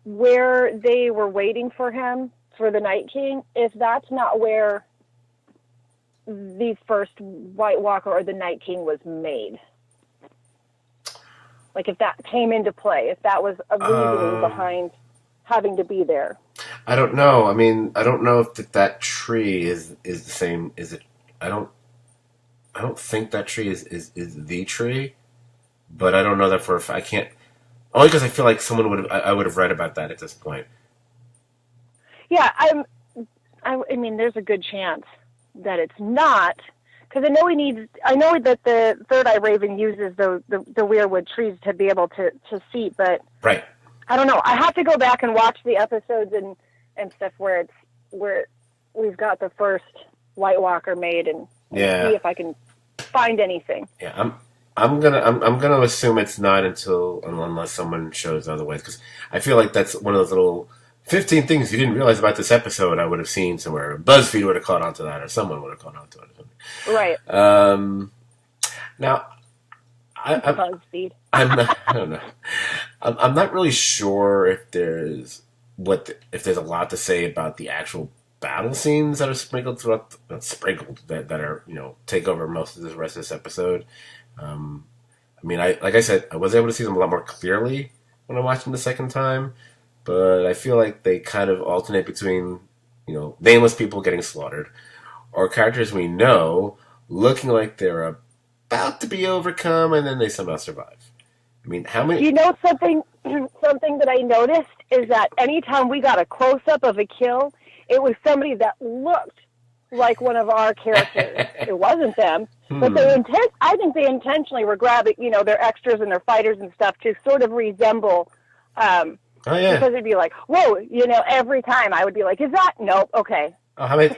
S2: where they were waiting for him for the Night King, if that's not where the first White Walker or the Night King was made. Like if that came into play, if that was a reasoning behind having to be there.
S1: I don't know. I mean, I don't know if that tree is the same. Is it? I don't think that tree is the tree, but I don't know that for a fact. I can't. Only because I feel like I would have read about that at this point.
S2: Yeah, I mean, there's a good chance that it's not, because I know that the Third Eye Raven uses the weirwood trees to be able to see, but
S1: right.
S2: I don't know. I have to go back and watch the episodes and stuff where we've got the first White Walker made and see if I can find anything.
S1: Yeah, I'm gonna assume it's not unless someone shows otherwise, because I feel like that's one of those little 15 things you didn't realize about this episode. I would have seen somewhere. BuzzFeed would have caught on to that, or someone would have caught on to it. Or something.
S2: Right.
S1: Now,
S2: BuzzFeed.
S1: I don't know. I'm not really sure if there's a lot to say about the actual battle scenes that are sprinkled throughout, that are take over most of the rest of this episode. I mean, like I said, I was able to see them a lot more clearly when I watched them the second time, but I feel like they kind of alternate between nameless people getting slaughtered, or characters we know looking like they're about to be overcome, and then they somehow survive. I mean, how many...
S2: something that I noticed is that anytime we got a close-up of a kill, it was somebody that looked like one of our characters. It wasn't them, but I think they intentionally were grabbing, their extras and their fighters and stuff to sort of resemble... Because it'd be like, whoa, every time I would be like, is that... Nope, okay.
S1: Oh, how many...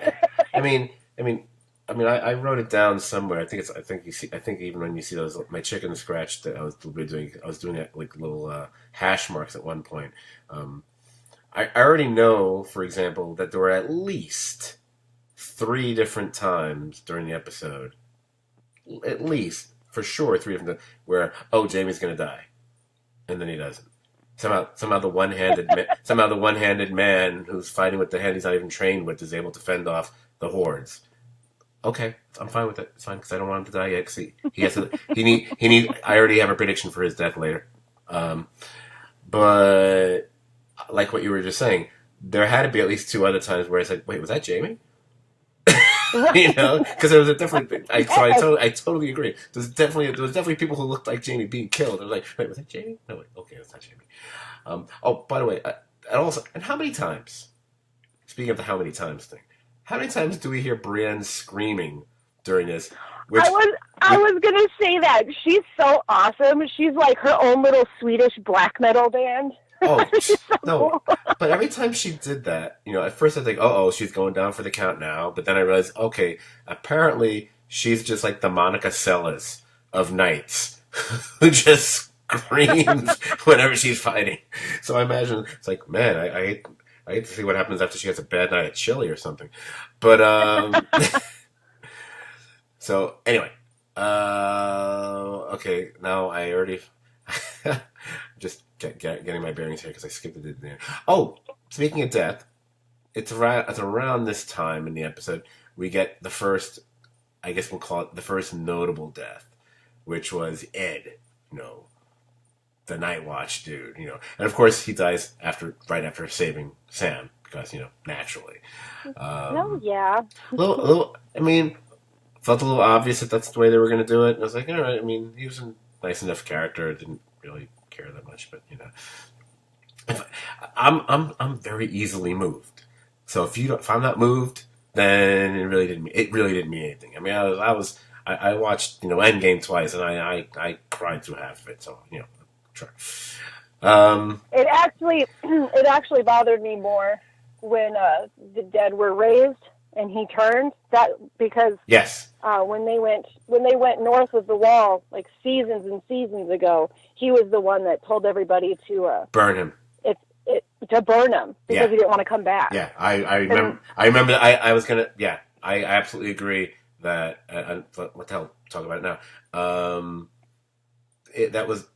S1: I mean, I wrote it down somewhere. I think even when you see those, my chicken scratch that I was doing it like little hash marks at one point. I already know, for example, that there were at least 3 different times during the episode, at least for sure 3 different times, where Jamie's gonna die, and then he doesn't. Somehow the one-handed man who's fighting with the hand he's not even trained with is able to fend off the hordes. Okay, I'm fine with it. It's fine because I don't want him to die yet. Cause he has to. I already have a prediction for his death later. But like what you were just saying, there had to be at least 2 other times where it's like, wait, was that Jamie? You know, because there was a definitely. I totally agree. There was definitely people who looked like Jamie being killed. I was like, wait, was that Jamie? No, wait, okay, it's not Jamie. Oh, by the way, and how many times? Speaking of the how many times thing, how many times do we hear Brienne screaming during this?
S2: I was gonna say that she's so awesome. She's like her own little Swedish black metal band.
S1: Oh,
S2: so
S1: no.
S2: cool.
S1: But every time she did that, you know, at first I think, oh, she's going down for the count now. But then I realized, okay, apparently she's just like the Monica Seles of knights who just screams whenever she's fighting. So I imagine it's like, man, I hate to see what happens after she has a bad night at Chile or something. But, so anyway, okay, now I already just getting my bearings here because I skipped it there. Oh, speaking of death, it's around this time in the episode we get the first, I guess we'll call it the first notable death, which was Ed, you know, the Night Watch dude, you know, and of course he dies right after saving Sam because, you know, naturally.
S2: Oh yeah.
S1: I mean, felt a little obvious that that's the way they were going to do it. And I was like, all right. I mean, he was a nice enough character. Didn't really care that much, but you know, I'm very easily moved. So if I'm not moved, then it really didn't mean anything. I mean, I watched, you know, Endgame twice, and I cried through half of it. So, you know, try.
S2: It actually bothered me more when the dead were raised and he turned, that because
S1: Yes.
S2: when they went north of the wall like seasons and seasons ago, he was the one that told everybody to
S1: Burn him.
S2: To burn him because he didn't want to come back.
S1: Yeah, I remember that. I was gonna. Yeah, I absolutely agree that. What the hell? Talk about it now. That was.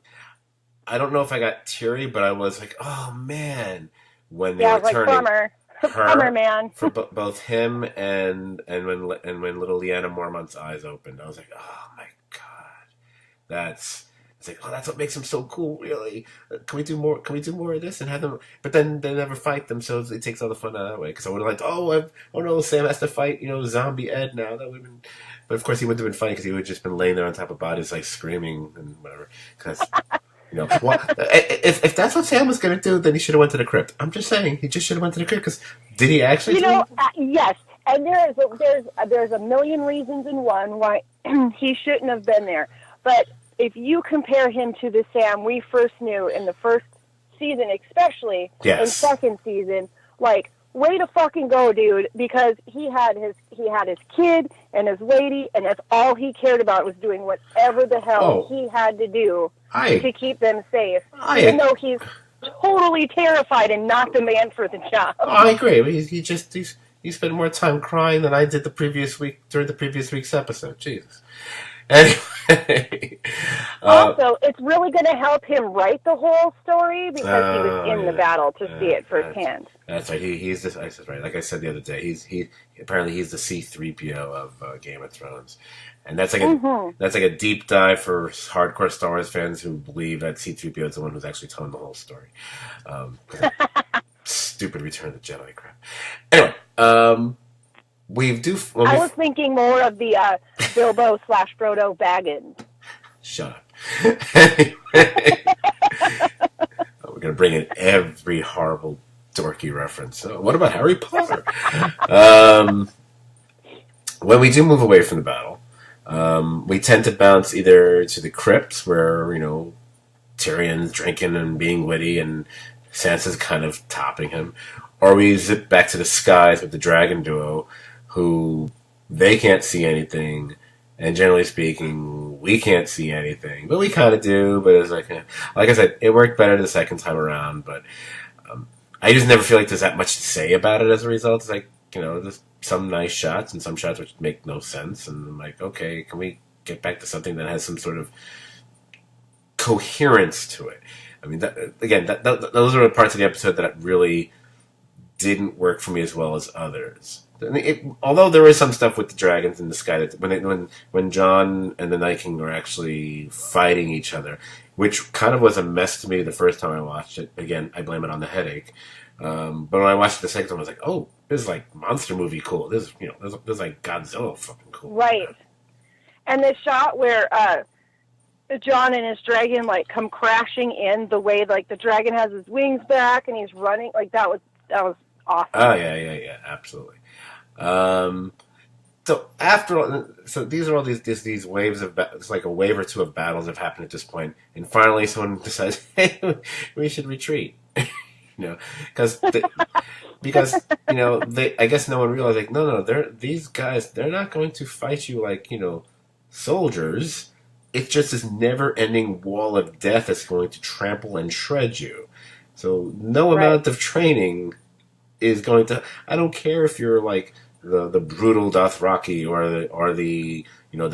S1: I don't know if I got teary, but I was like, oh man, when they were
S2: like
S1: turning.
S2: Bummer, man.
S1: For both him and when little Leanna Mormont's eyes opened, I was like, oh my god, it's like, oh, that's what makes him so cool. Really, can we do more? Can we do more of this and have them? But then they never fight them, so it takes all the fun out of that way. Because I would have liked, oh no, Sam has to fight, you know, zombie Ed now. That would have been, but of course he wouldn't have been funny because he would have just been laying there on top of bodies like screaming and whatever. Because. You know, well, if that's what Sam was going to do, then he should have went to the crypt. I'm just saying, he just should have went to the crypt. Because did he actually?
S2: Yes, and there's a million reasons in one why he shouldn't have been there. But if you compare him to the Sam we first knew in the first season, especially in second season, like, way to fucking go, dude! Because he had his kid and his lady, and that's all he cared about was doing whatever the hell he had to do to keep them safe. Even though he's totally terrified and not the man for the job.
S1: Oh, I agree. He spent more time crying than I did during the previous week's episode. Jesus. Anyway.
S2: Also, it's really going to help him write the whole story because he was in the battle to see it firsthand.
S1: That's right. He's this. That's right. Like I said the other day, apparently he's the C-3PO of Game of Thrones, and that's like a deep dive for hardcore Star Wars fans who believe that C-3PO is the one who's actually telling the whole story. Stupid Return of the Jedi crap. Anyway, I
S2: was thinking more of the Bilbo / Frodo Baggins.
S1: Shut up. Anyway, we're going to bring in every horrible, dorky reference. So what about Harry Potter? When we do move away from the battle, we tend to bounce either to the crypts where, you know, Tyrion's drinking and being witty and Sansa's kind of topping him, or we zip back to the skies with the dragon duo, who they can't see anything, and generally speaking, we can't see anything, but we kind of do. But it's like I said, it worked better the second time around. But I just never feel like there's that much to say about it as a result. It's like, you know, there's some nice shots and some shots which make no sense, and I'm like, okay, can we get back to something that has some sort of coherence to it? I mean, those are the parts of the episode that really didn't work for me as well as others. although there is some stuff with the dragons in the sky that when John and the Night King are actually fighting each other, which kind of was a mess to me the first time I watched it. Again, I blame it on the headache. But when I watched it the second time, I was like, "Oh, this is like monster movie cool. This is like Godzilla fucking cool."
S2: Right. And the shot where John and his dragon like come crashing in, the way like the dragon has his wings back and he's running, like that was awesome.
S1: Oh yeah, absolutely. So these are all these waves of it's like a wave or two of battles have happened at this point, and finally someone decides, hey, we should retreat. Because I guess no one realized, like, no, these guys, they're not going to fight you like soldiers. It's just this never-ending wall of death that's going to trample and shred you. So no amount of training is going to. I don't care if you're like the brutal Dothraki or the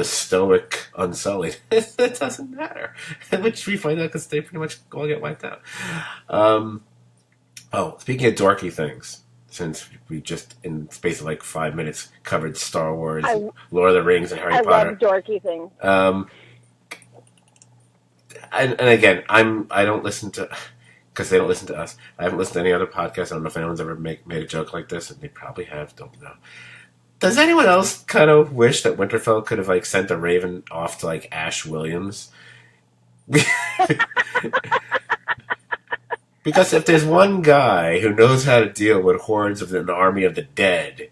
S1: stoic Unsullied. It doesn't matter. Which we find out because they pretty much all get wiped out. Speaking of dorky things, since we just in the space of like 5 minutes covered Star Wars, Lord of the Rings, and Harry Potter.
S2: I love dorky things.
S1: And again, I don't listen to, because they don't listen to us. I haven't listened to any other podcast. I don't know if anyone's ever made a joke like this, and they probably have. Don't know. Does anyone else kind of wish that Winterfell could have like sent a raven off to like Ash Williams? Because if there's one guy who knows how to deal with hordes of an army of the dead,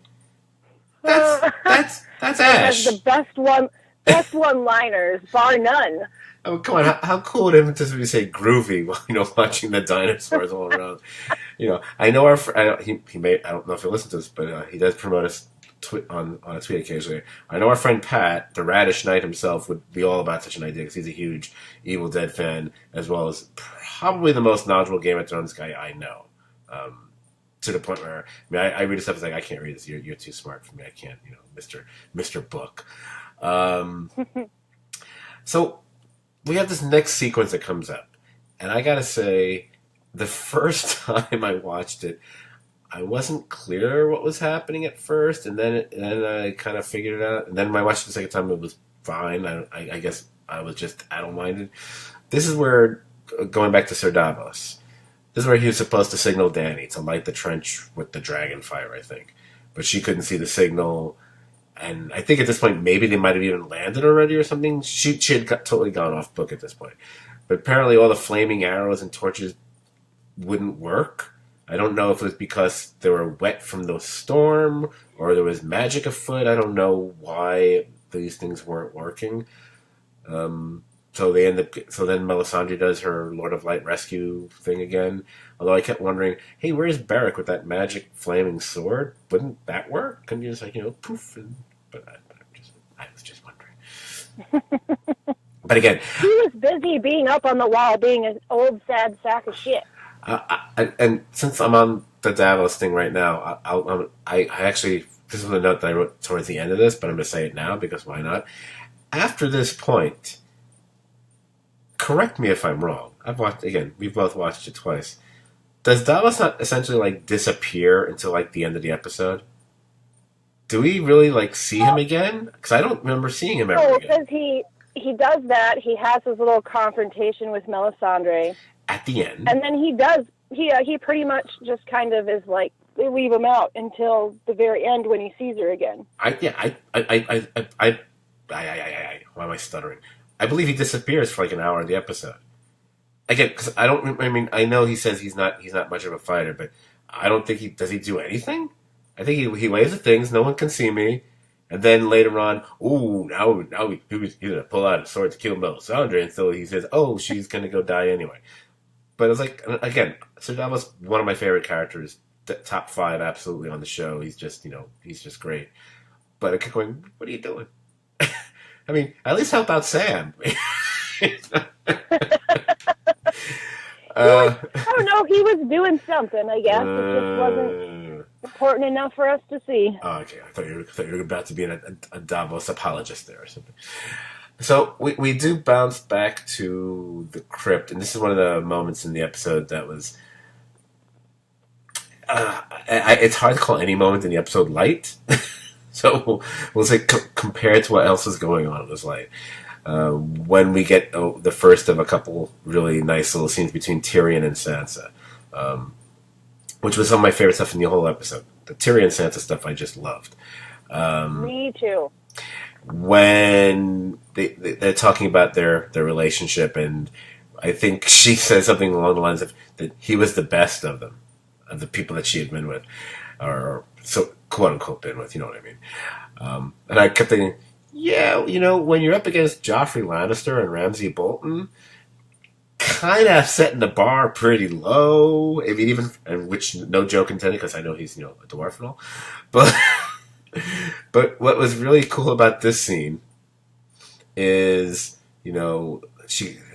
S1: that's Ash.
S2: That's the best one-liners, bar none.
S1: Oh, come on! How cool would it be to say groovy while watching the dinosaurs all around? I know he may. I don't know if he'll listen to this, but he does promote us on a tweet occasionally. I know our friend Pat, the Radish Knight himself, would be all about such an idea because he's a huge Evil Dead fan, as well as probably the most knowledgeable Game of Thrones guy I know. To the point where I read his stuff, it's like, I can't read this. You're too smart for me. I can't. Mr. Book. So we have this next sequence that comes up, and I gotta say, the first time I watched it, I wasn't clear what was happening at first, and then I kind of figured it out. And then when I watched it the second time, it was fine. I guess I was just addle-minded. This is where, going back to Sir Davos, this is where he was supposed to signal Dany to light the trench with the dragon fire, I think. But she couldn't see the signal, and I think at this point, maybe they might have even landed already or something. She had totally gone off book at this point. But apparently all the flaming arrows and torches wouldn't work. I don't know if it was because they were wet from the storm or there was magic afoot. I don't know why these things weren't working. So they end up. So then Melisandre does her Lord of Light rescue thing again. Although I kept wondering, hey, where's Beric with that magic flaming sword? Wouldn't that work? Couldn't you just poof? But I was just wondering. But again,
S2: he was busy being up on the wall, being an old sad sack of shit.
S1: And since I'm on the Davos thing right now, I actually, this was a note that I wrote towards the end of this, but I'm going to say it now because why not? After this point, correct me if I'm wrong. We've both watched it twice. Does Davos not essentially like disappear until like the end of the episode? Do we really like see him again? Because I don't remember seeing him ever again.
S2: Because he does that. He has his little confrontation with Melisandre
S1: at the end,
S2: and then he pretty much just kind of is like, they leave him out until the very end when he sees her again.
S1: Why am I stuttering? I believe he disappears for like an hour in the episode. Again, because I know he says he's not much of a fighter, but I don't think does he do anything? I think he waves at things, no one can see me, and then later on, now he's gonna pull out a sword to kill Melisandre, and so he says, she's gonna go die anyway. But it's like, again, Sir Davos, one of my favorite characters, top 5 absolutely on the show. He's just, he's just great. But I kept going, what are you doing? I mean, at least help out Sam.
S2: I don't know. He was doing something, I guess. It just wasn't important enough for us to see.
S1: Oh, okay. I thought you were about to be a Davos apologist there or something. So we do bounce back to the crypt, and this is one of the moments in the episode that was... it's hard to call any moment in the episode light. So we'll say compared to what else is going on, it was light. When we get the first of a couple really nice little scenes between Tyrion and Sansa, which was some of my favorite stuff in the whole episode. The Tyrion and Sansa stuff I just loved.
S2: Me too.
S1: When they're talking about their relationship, and I think she says something along the lines of that he was the best of them, of the people that she had been with, or so quote unquote been with, you know what I mean? And I kept thinking, yeah, when you're up against Joffrey Lannister and Ramsay Bolton, kind of setting the bar pretty low. I mean, and which no joke intended, because I know he's a dwarf and all, but. But what was really cool about this scene is, then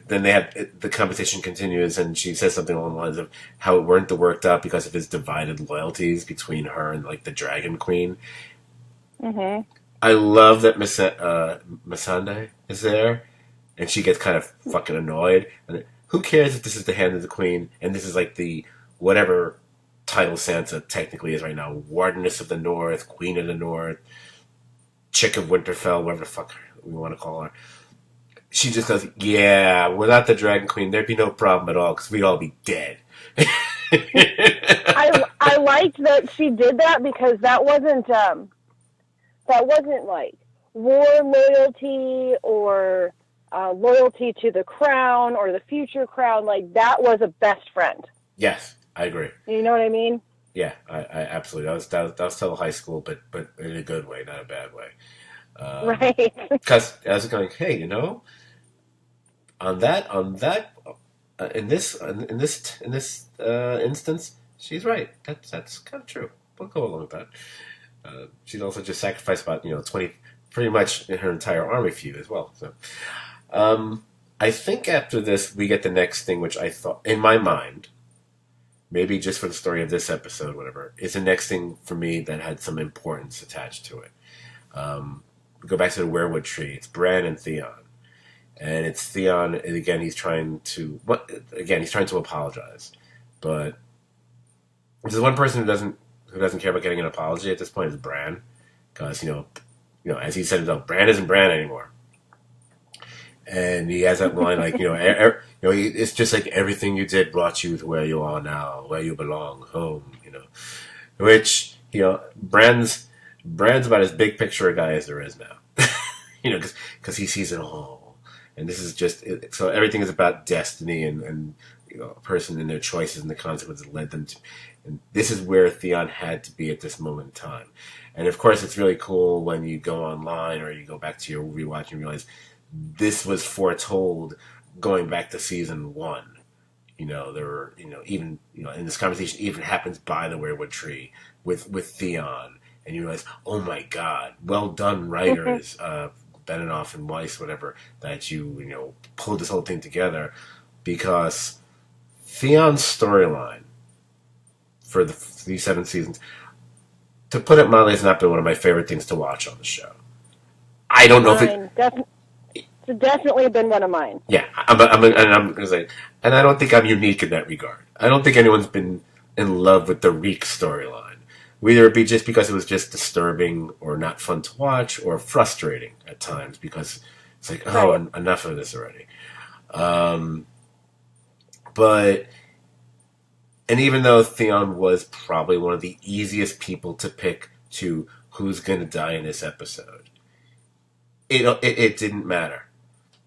S1: they have the conversation continues, and she says something along the lines of how it weren't worked out because of his divided loyalties between her and like the Dragon Queen.
S2: Mm-hmm.
S1: I love that Missandei is there, and she gets kind of fucking annoyed. And who cares if this is the hand of the Queen and this is like the whatever title Sansa technically is right now, Wardeness of the North, Queen of the North, Chick of Winterfell, whatever the fuck we want to call her. She just goes, yeah, without the Dragon Queen, there'd be no problem at all, because we'd all be dead.
S2: I liked that she did that, because that wasn't like war loyalty or loyalty to the crown or the future crown. Like, that was a best friend.
S1: Yes. I agree.
S2: You know what I mean?
S1: Yeah, I absolutely. That was still high school, but in a good way, not a bad way.
S2: Right.
S1: Because I was going, hey, in this instance, she's right. That's kind of true. We'll go along with that. She's also just sacrificed about 20, pretty much in her entire army for you as well. So, I think after this we get the next thing, which I thought in my mind, maybe just for the story of this episode, whatever, is the next thing for me that had some importance attached to it. We go back to the weirwood tree. It's Bran and Theon. And it's Theon, and again, he's trying to apologize. But there's one person who doesn't care about getting an apology at this point is Bran. Because, as he said himself, Bran isn't Bran anymore. And he has that line like, it's just like everything you did brought you to where you are now, where you belong, home, which, Bran's about as big picture a guy as there is now, because he sees it all. And this is just, so everything is about destiny and a person and their choices and the consequences that led them to, and this is where Theon had to be at this moment in time. And of course, it's really cool when you go online or you go back to your rewatch and realize this was foretold going back to season 1. There were, even, and this conversation even happens by the weirwood tree with Theon, and you realize, oh my God, well done, writers, Benioff and Weiss, whatever, that you pulled this whole thing together, because Theon's storyline for these 7 seasons, to put it mildly, has not been one of my favorite things to watch on the show. I don't know if it.
S2: It's definitely been one of mine.
S1: Yeah, I'm going to say, and I don't think I'm unique in that regard. I don't think anyone's been in love with the Reek storyline. Whether it be just because it was just disturbing or not fun to watch or frustrating at times because it's like, oh, enough of this already. But, and even though Theon was probably one of the easiest people to pick to who's going to die in this episode, it didn't matter.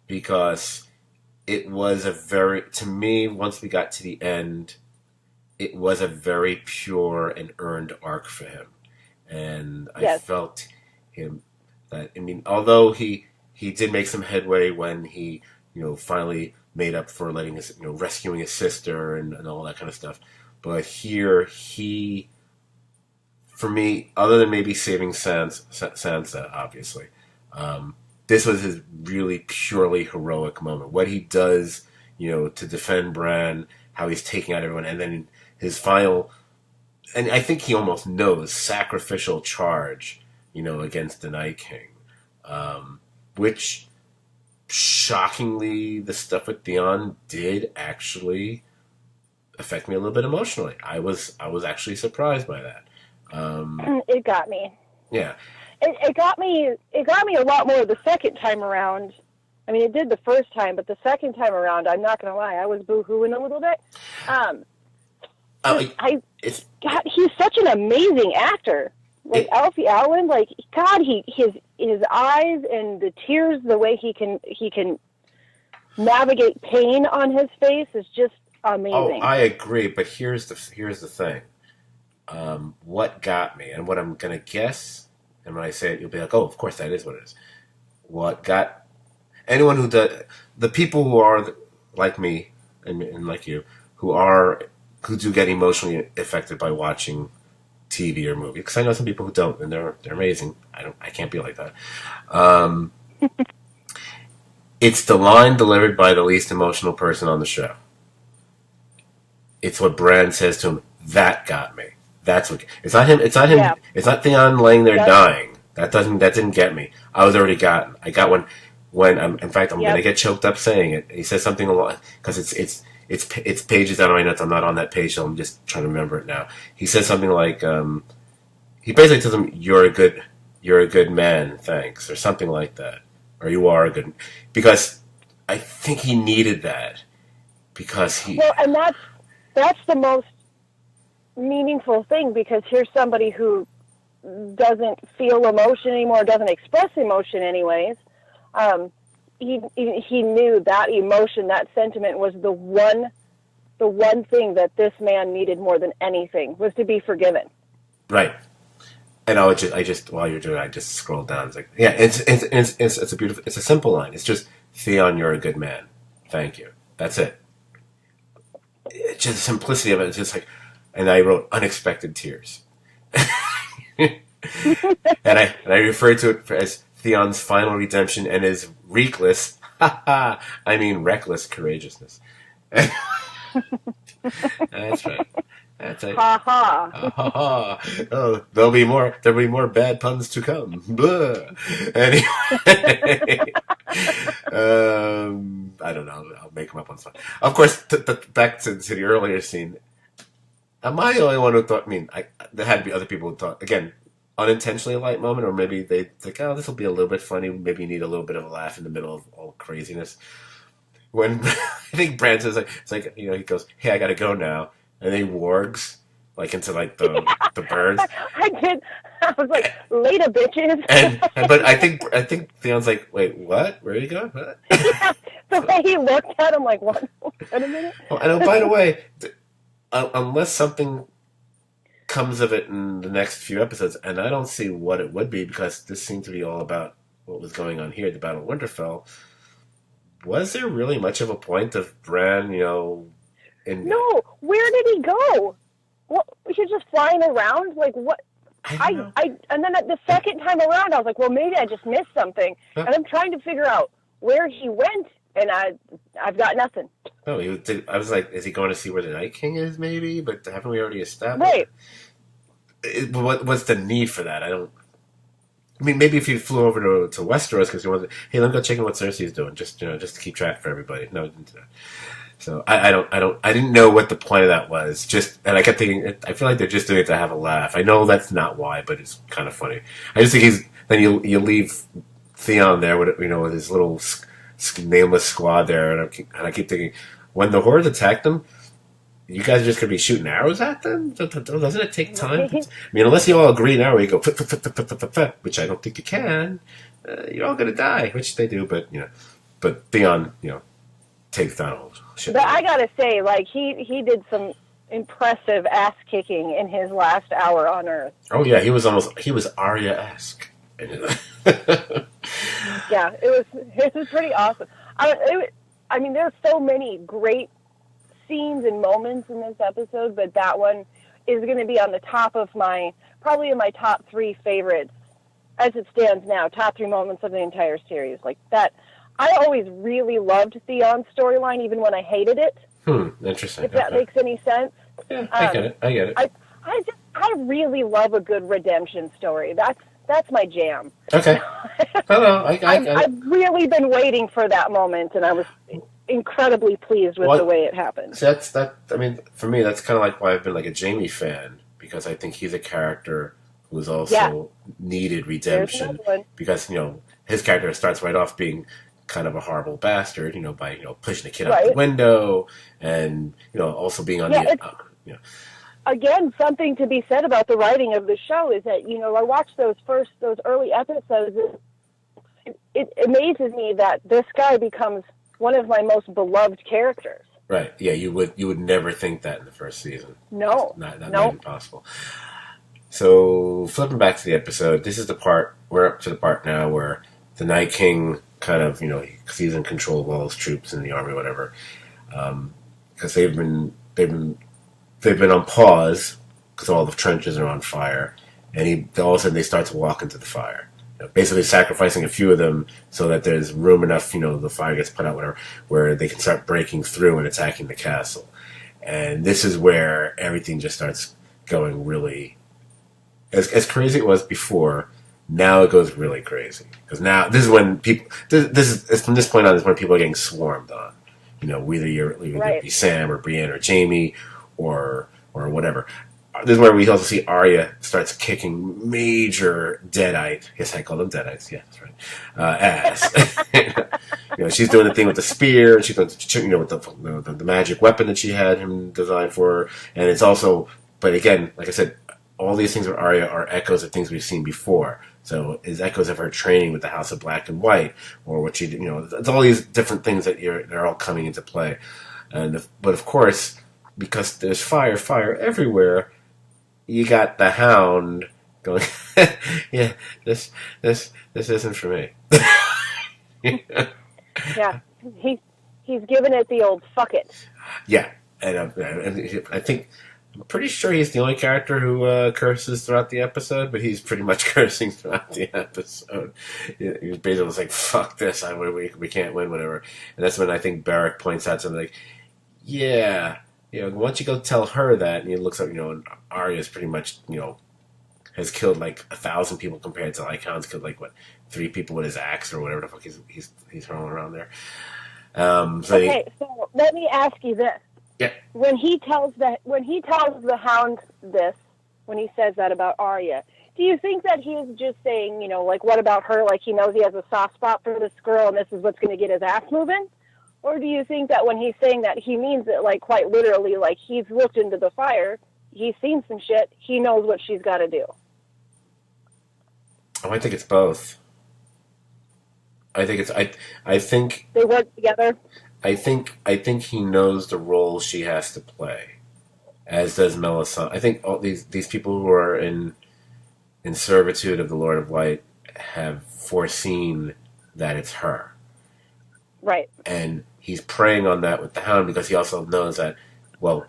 S1: Because it was to me, once we got to the end, it was a very pure and earned arc for him. And I felt him that, although he did make some headway when he, finally made up for letting his, rescuing his sister and all that kind of stuff. But here, for me, other than maybe saving Sansa, obviously, this was his really purely heroic moment. What he does, to defend Bran, how he's taking out everyone, and then his final, and I think he almost knows, sacrificial charge, against the Night King. Which, shockingly, the stuff with Theon did actually affect me a little bit emotionally. I was actually surprised by that.
S2: It got me.
S1: Yeah.
S2: It got me. It got me a lot more the second time around. I mean, it did the first time, but the second time around, I'm not going to lie, I was boo-hooing a little bit. God, he's such an amazing actor. Like Alfie Allen, like God, his eyes and the tears, the way he can navigate pain on his face is just amazing.
S1: Oh, I agree, but here's the thing. What got me, and what I'm gonna guess, and when I say it, you'll be like, "Oh, of course, that is what it is." What got anyone who does, the people who are like me and like you, who do get emotionally affected by watching TV or movie, because I know some people who don't, and they're amazing. I can't be like that. It's the line delivered by the least emotional person on the show. It's what Bran says to him. That got me. That's what. It's not him. It's not him. Yeah. It's not Theon laying there dying. That didn't get me. I was already gotten. I got when I'm. In fact, I'm gonna get choked up saying it. He says something along, because it's pages down my notes. I'm not on that page, so I'm just trying to remember it now. He says something like, he basically tells him, "You're a good man, thanks," or something like that, or "You are a good," because I think he needed that, because he.
S2: Well, and that's the most meaningful thing, because here's somebody who doesn't feel emotion anymore, doesn't express emotion anyways. He knew that emotion, that sentiment was the one thing that this man needed more than anything, was to be forgiven.
S1: Right. And I just while you're doing it, I just scrolled down. It's like, yeah, it's a beautiful, it's a simple line. It's just, "Theon, you're a good man. Thank you." That's it. It's just the simplicity of it. It's just like, and I wrote unexpected tears. and I referred to it as Theon's final redemption and his reckless, reckless courageousness. That's right. That's it.
S2: Ha ha.
S1: Ha ha. Oh, there'll be more bad puns to come. Blah. Anyway. I don't know. I'll make them up on the spot. Of course, back to the earlier scene. Am I the only one who thought? I mean, there had to be other people who thought, again, unintentionally a light moment, or maybe they think, "Oh, this will be a little bit funny. Maybe you need a little bit of a laugh in the middle of all craziness." When I think Bran says, it's like, he goes, "Hey, I gotta go now," and then he wargs like into like the birds.
S2: I did. I was like, "Later, bitches."
S1: But I think Theon's like, "Wait, what? Where are you going?" What?
S2: Yeah, the way he looked at him, like, "What? Wait a minute."
S1: Oh, and by the way, unless something comes of it in the next few episodes, and I don't see what it would be, because this seemed to be all about what was going on here at the Battle of Winterfell. Was there really much of a point of Bran, No,
S2: where did he go? What, he's just flying around? Like, what? And then at the second time around, I was like, well, maybe I just missed something. Huh? And I'm trying to figure out where he went, and I've got nothing.
S1: Oh, I was like, is he going to see where the Night King is, maybe? But haven't we already established? Right. What's the need for that? I mean, maybe if you flew over to Westeros because you wanted, hey, let me go check in what Cersei's doing, just to keep track for everybody. No, so I didn't know what the point of that was. And I kept thinking, I feel like they're just doing it to have a laugh. I know that's not why, but it's kind of funny. I just think then you leave Theon there with his little nameless squad there, and I keep thinking, when the hordes attacked them, you guys are just going to be shooting arrows at them? Doesn't it take time? I mean, unless you all agree now where you go, which I don't think you can, you're all going to die, which they do, but Theon, takes down.
S2: But I got to say, like, he did some impressive ass kicking in his last hour on Earth.
S1: Oh, yeah, he was Arya-esque.
S2: Yeah, it was pretty awesome. I mean, there's so many great scenes and moments in this episode, but that one is going to be on the top of probably in my top 3 favorites as it stands now, top 3 moments of the entire series. Like that, I always really loved Theon's storyline, even when I hated it.
S1: Interesting.
S2: If that makes any sense.
S1: Yeah, I get it.
S2: I really love a good redemption story. That's my jam.
S1: Okay. Hello. I've
S2: really been waiting for that moment, and I was incredibly pleased with the way it happened.
S1: So I mean, for me, that's kind of like why I've been like a Jamie fan, because I think he's a character who's also needed redemption, because, you know, his character starts right off being kind of a horrible bastard, you know, by, you know, pushing the kid out the window, and, you know, also being on you know.
S2: Again, something to be said about the writing of the show is that, you know, I watched those early episodes. It amazes me that this guy becomes one of my most beloved characters.
S1: Right. Yeah, you would never think that in the first season.
S2: No.
S1: Not even possible. So, flipping back to the episode, we're up to the part now where the Night King kind of, you know, because he's in control of all his troops in the army, whatever, because they've been on pause because all the trenches are on fire, and all of a sudden they start to walk into the fire, you know, basically sacrificing a few of them so that there's room enough, you know, the fire gets put out, whatever, where they can start breaking through and attacking the castle. And this is where everything just starts going really, as crazy it was before. Now it goes really crazy, because now this is when people. This is from this point on is when people are getting swarmed on. You know, whether you're be Sam or Brienne or Jamie or whatever. This is where we also see Arya starts kicking major deadites. Yes, I call them deadites. Yeah, that's right. Ass. You know, she's doing the thing with the spear, and she's doing, you know, with the magic weapon that she had him designed for her. And it's also, but again, like I said, all these things with Arya are echoes of things we've seen before. So it's echoes of her training with the House of Black and White, or what she, you know, it's all these different things that they're all coming into play. But of course, because there's fire everywhere, you got the Hound going, yeah, this isn't for me.
S2: Yeah, he's giving it the old fuck it.
S1: Yeah, and I think. I'm pretty sure he's the only character who curses throughout the episode, but he's pretty much cursing throughout the episode. He was basically like, fuck this, we can't win, whatever. And that's when I think Barrack points out something like, yeah, you know, once you go tell her that, and he looks up, you know, and Arya's pretty much, you know, has killed like 1,000 people compared to like Hound's killed like, what, 3 people with his axe or whatever the fuck he's throwing around there.
S2: So let me ask you this.
S1: Yeah.
S2: When he tells the Hound this, when he says that about Arya, do you think that he is just saying, you know, like, what about her? Like, he knows he has a soft spot for this girl, and this is what's going to get his ass moving? Or do you think that when he's saying that, he means it, like, quite literally, like, he's looked into the fire, he's seen some shit, he knows what she's got to do?
S1: Oh, I think it's both. I think
S2: they work together.
S1: I think he knows the role she has to play, as does Melisandre. I think all these people who are in servitude of the Lord of Light have foreseen that it's her.
S2: Right.
S1: And he's preying on that with the Hound because he also knows that, well,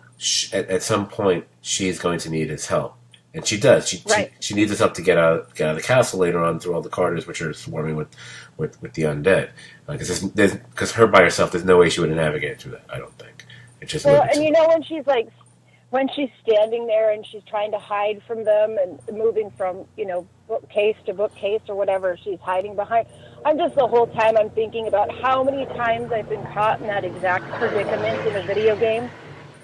S1: at some point she's going to need his help. And she does. She needs his help to get out of the castle later on through all the corridors, which are swarming with the undead. Because her by herself, there's no way she would have navigated through that. I don't think. It's just
S2: and you know, when she's standing there and she's trying to hide from them and moving from, you know, bookcase to bookcase or whatever she's hiding behind. I'm just the whole time I'm thinking about how many times I've been caught in that exact predicament in a video game.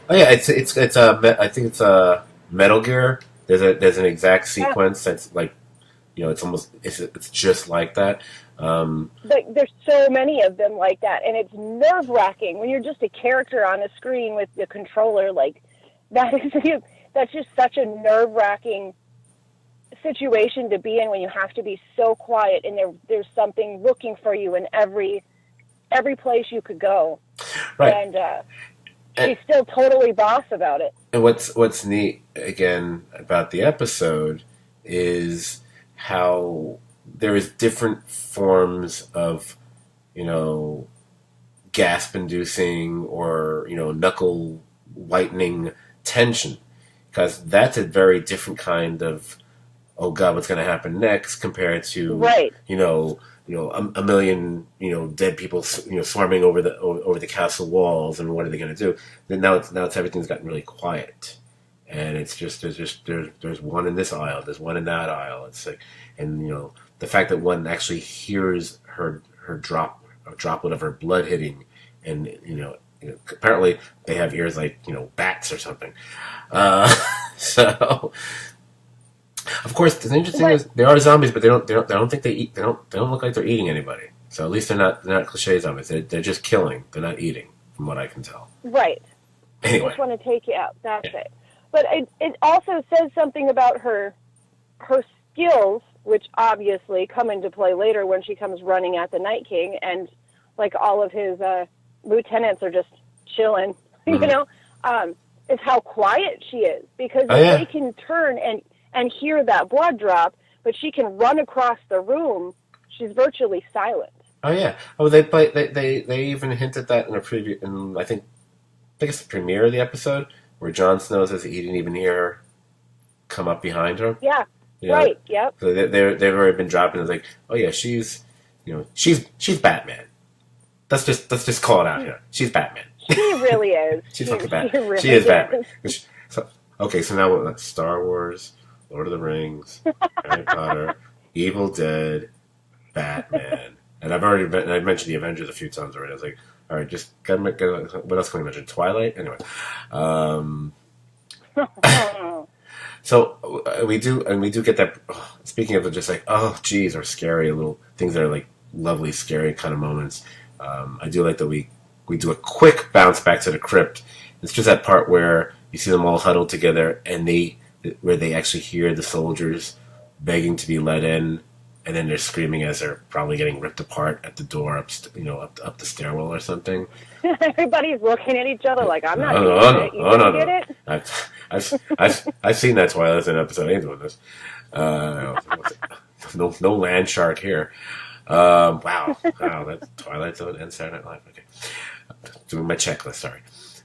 S1: Oh yeah, I think it's Metal Gear. There's an exact sequence that's like, you know, it's just like that.
S2: But there's so many of them like that, and it's nerve-wracking when you're just a character on a screen with the controller. Like that's just such a nerve-wracking situation to be in when you have to be so quiet and there's something looking for you in every place you could go.
S1: Right.
S2: And she's still totally boss about it.
S1: And what's neat, again, about the episode is how there is different forms of, you know, gasp-inducing or, you know, knuckle-whitening tension. Because that's a very different kind of, oh God, what's going to happen next compared to,
S2: right.
S1: you know, a million, you know, dead people, you know, swarming over the castle walls, and what are they going to do? Then now it's everything's gotten really quiet, and it's just there's one in this aisle, there's one in that aisle. It's like, and you know, the fact that one actually hears her drop a droplet of her blood hitting, and apparently they have ears like bats or something. So of course the interesting thing is they are zombies, but I don't think they eat. They don't look like they're eating anybody. So at least they're not cliche zombies. They're just killing. They're not eating, from what I can tell.
S2: Right.
S1: Anyway.
S2: They just want to take you out. That's it. But it also says something about her skills, which obviously come into play later when she comes running at the Night King, and like all of his lieutenants are just chilling.
S1: Mm-hmm.
S2: Is how quiet she is, because they can turn and hear that blood drop, but she can run across the room. She's virtually silent.
S1: Oh yeah. Oh, they even hinted that in a preview, in I think it's the premiere of the episode, where Jon Snow says he didn't even hear her come up behind her.
S2: Yeah. Right. Yep.
S1: So they've already been dropping. It's like, oh yeah, she's Batman. Let's just call it out here. She's Batman.
S2: She really is.
S1: She's fucking Batman.
S2: She really
S1: she is Batman. So now that's Star Wars, Lord of the Rings, Harry Potter, Evil Dead, Batman, and I mentioned the Avengers a few times already. I was like, all right, just what else can we mention? Twilight, anyway. So we do get that. Speaking of just like, oh geez, or scary little things that are like lovely, scary kind of moments. I do like that we do a quick bounce back to the crypt. It's just that part where you see them all huddled together, and where they actually hear the soldiers begging to be let in, and then they're screaming as they're probably getting ripped apart at the door up the stairwell or something.
S2: Everybody's looking at each other like, I'm not doing it. You don't get
S1: it? I've seen that Twilight episode. I ain't doing this. No land shark here. Wow, that's Twilight Zone and Saturday Night Live. Okay, doing my checklist. Sorry.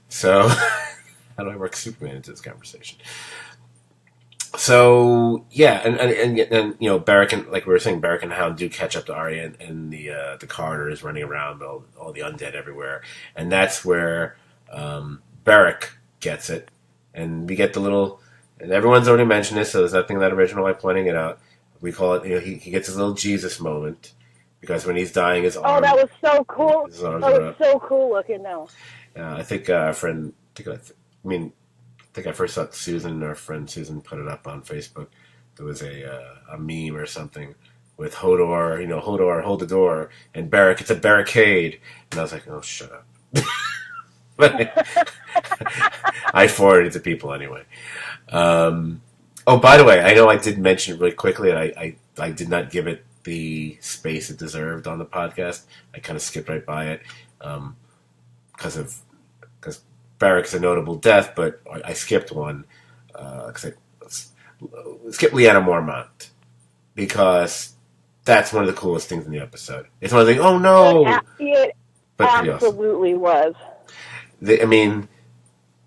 S1: So, how do I work Superman into this conversation? So yeah, and Barrack and, like we were saying, Barrack and Hound do catch up to Arya, and the corridors running around, all the undead everywhere, and that's where Barrack gets it, and we get the little. And everyone's already mentioned this, so there's nothing that original by pointing it out. We call it, he gets his little Jesus moment, because when he's dying, his arm.
S2: Oh, that was so cool. That was so cool looking, though.
S1: I think our friend. I think I first saw Susan, our friend Susan, put it up on Facebook. There was a meme or something with Hodor, Hodor, hold the door, and Barrack, it's a barricade. And I was like, oh, shut up. But I forwarded it to people anyway. Oh, by the way, I know I did mention it really quickly, and I did not give it the space it deserved on the podcast. I kind of skipped right by it because Barrack's a notable death, but I skipped one because I skipped Lyanna Mormont, because that's one of the coolest things in the episode. It's one of the things, oh no!
S2: It absolutely was.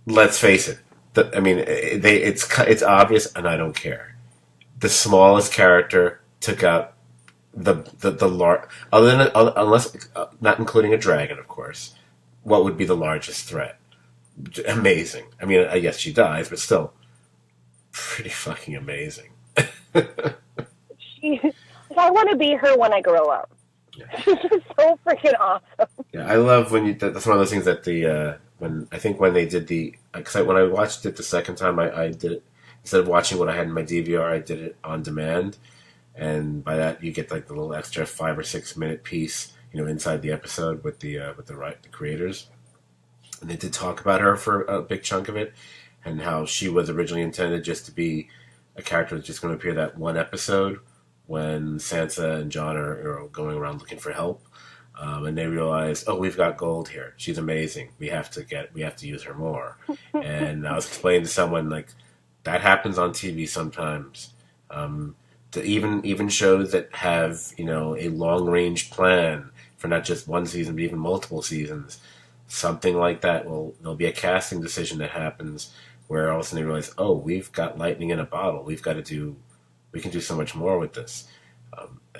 S1: Let's face it. It's obvious, and I don't care. The smallest character took out the large, unless not including a dragon, of course. What would be the largest threat? Amazing. I guess she dies, but still, pretty fucking amazing.
S2: I want to be her when I grow up. Yeah. She's just so freaking awesome.
S1: Yeah, I love when that's one of those things that when they did when I watched it the second time, I did it instead of watching what I had in my DVR, I did it on demand, and by that you get like the little extra 5 or 6 minute piece, inside the episode with the creators. And they did talk about her for a big chunk of it, and how she was originally intended just to be a character that's just going to appear that one episode when Sansa and Jon are going around looking for help, and they realize, oh, we've got gold here. She's amazing. We have to use her more. And I was explaining to someone, like, that happens on TV sometimes. To even shows that have a long range plan for not just one season but even multiple seasons. Something like that there'll be a casting decision that happens where all of a sudden they realize, oh, we've got lightning in a bottle. We can do so much more with this.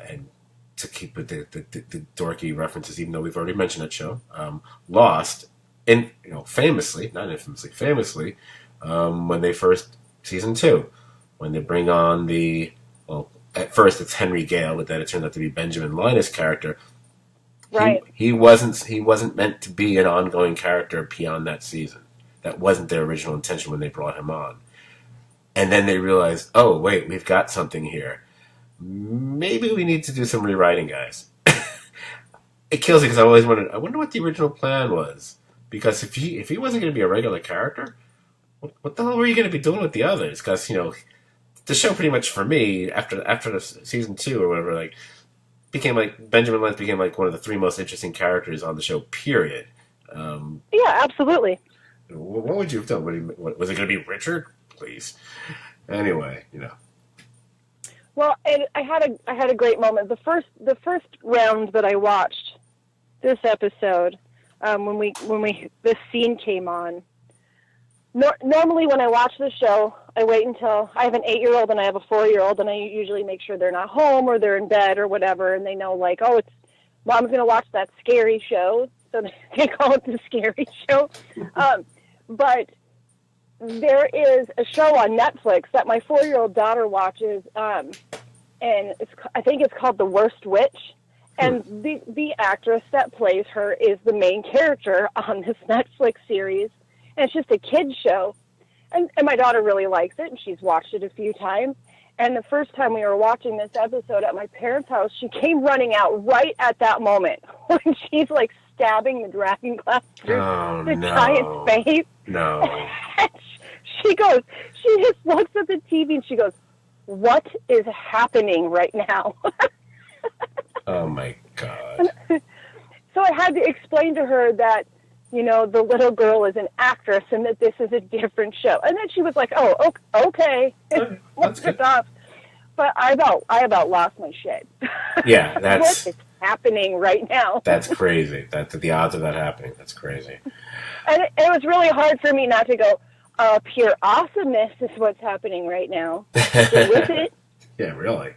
S1: And to keep with the dorky references, even though we've already mentioned that show, Lost, famously, not infamously, famously, when they first, season 2, when they bring on at first it's Henry Gale, but then it turned out to be Benjamin Linus' character,
S2: Right.
S1: He wasn't meant to be an ongoing character beyond that season. That wasn't their original intention when they brought him on. And then they realized, oh wait, we've got something here. Maybe we need to do some rewriting, guys. It kills me because I always wondered. I wonder what the original plan was. Because if he wasn't going to be a regular character, what the hell were you going to be doing with the others? Because the show pretty much for me after the season 2 or whatever, like became like Benjamin Lent became like one of the 3 most interesting characters on the show. Period.
S2: Yeah, absolutely.
S1: What would you have done? Was it going to be Richard? Please. Anyway,
S2: Well, and I had a great moment. The first round that I watched this episode, when this scene came on. Normally, when I watch the show, I wait until I have an 8-year-old and I have a 4-year-old, and I usually make sure they're not home or they're in bed or whatever, and they know like, oh, it's Mom's going to watch that scary show, so they call it the scary show. But there is a show on Netflix that my 4-year-old daughter watches, and I think it's called The Worst Witch. And the actress that plays her is the main character on this Netflix series. And it's just a kid's show. And my daughter really likes it, and she's watched it a few times. And the first time we were watching this episode at my parents' house, she came running out right at that moment when she's like stabbing the dragon glass through giant's face.
S1: No.
S2: And she just looks at the TV and she goes, "What is happening right now?"
S1: Oh my God.
S2: So I had to explain to her that, the little girl is an actress and that this is a different show. And then she was like, "Oh, okay."
S1: That's good.
S2: Off. But I about lost my shit.
S1: Yeah, that's...
S2: What is happening right now?
S1: That's crazy. That's the odds of that happening. That's crazy.
S2: And it was really hard for me not to go, pure awesomeness is what's happening right now. Get with it.
S1: Yeah, really.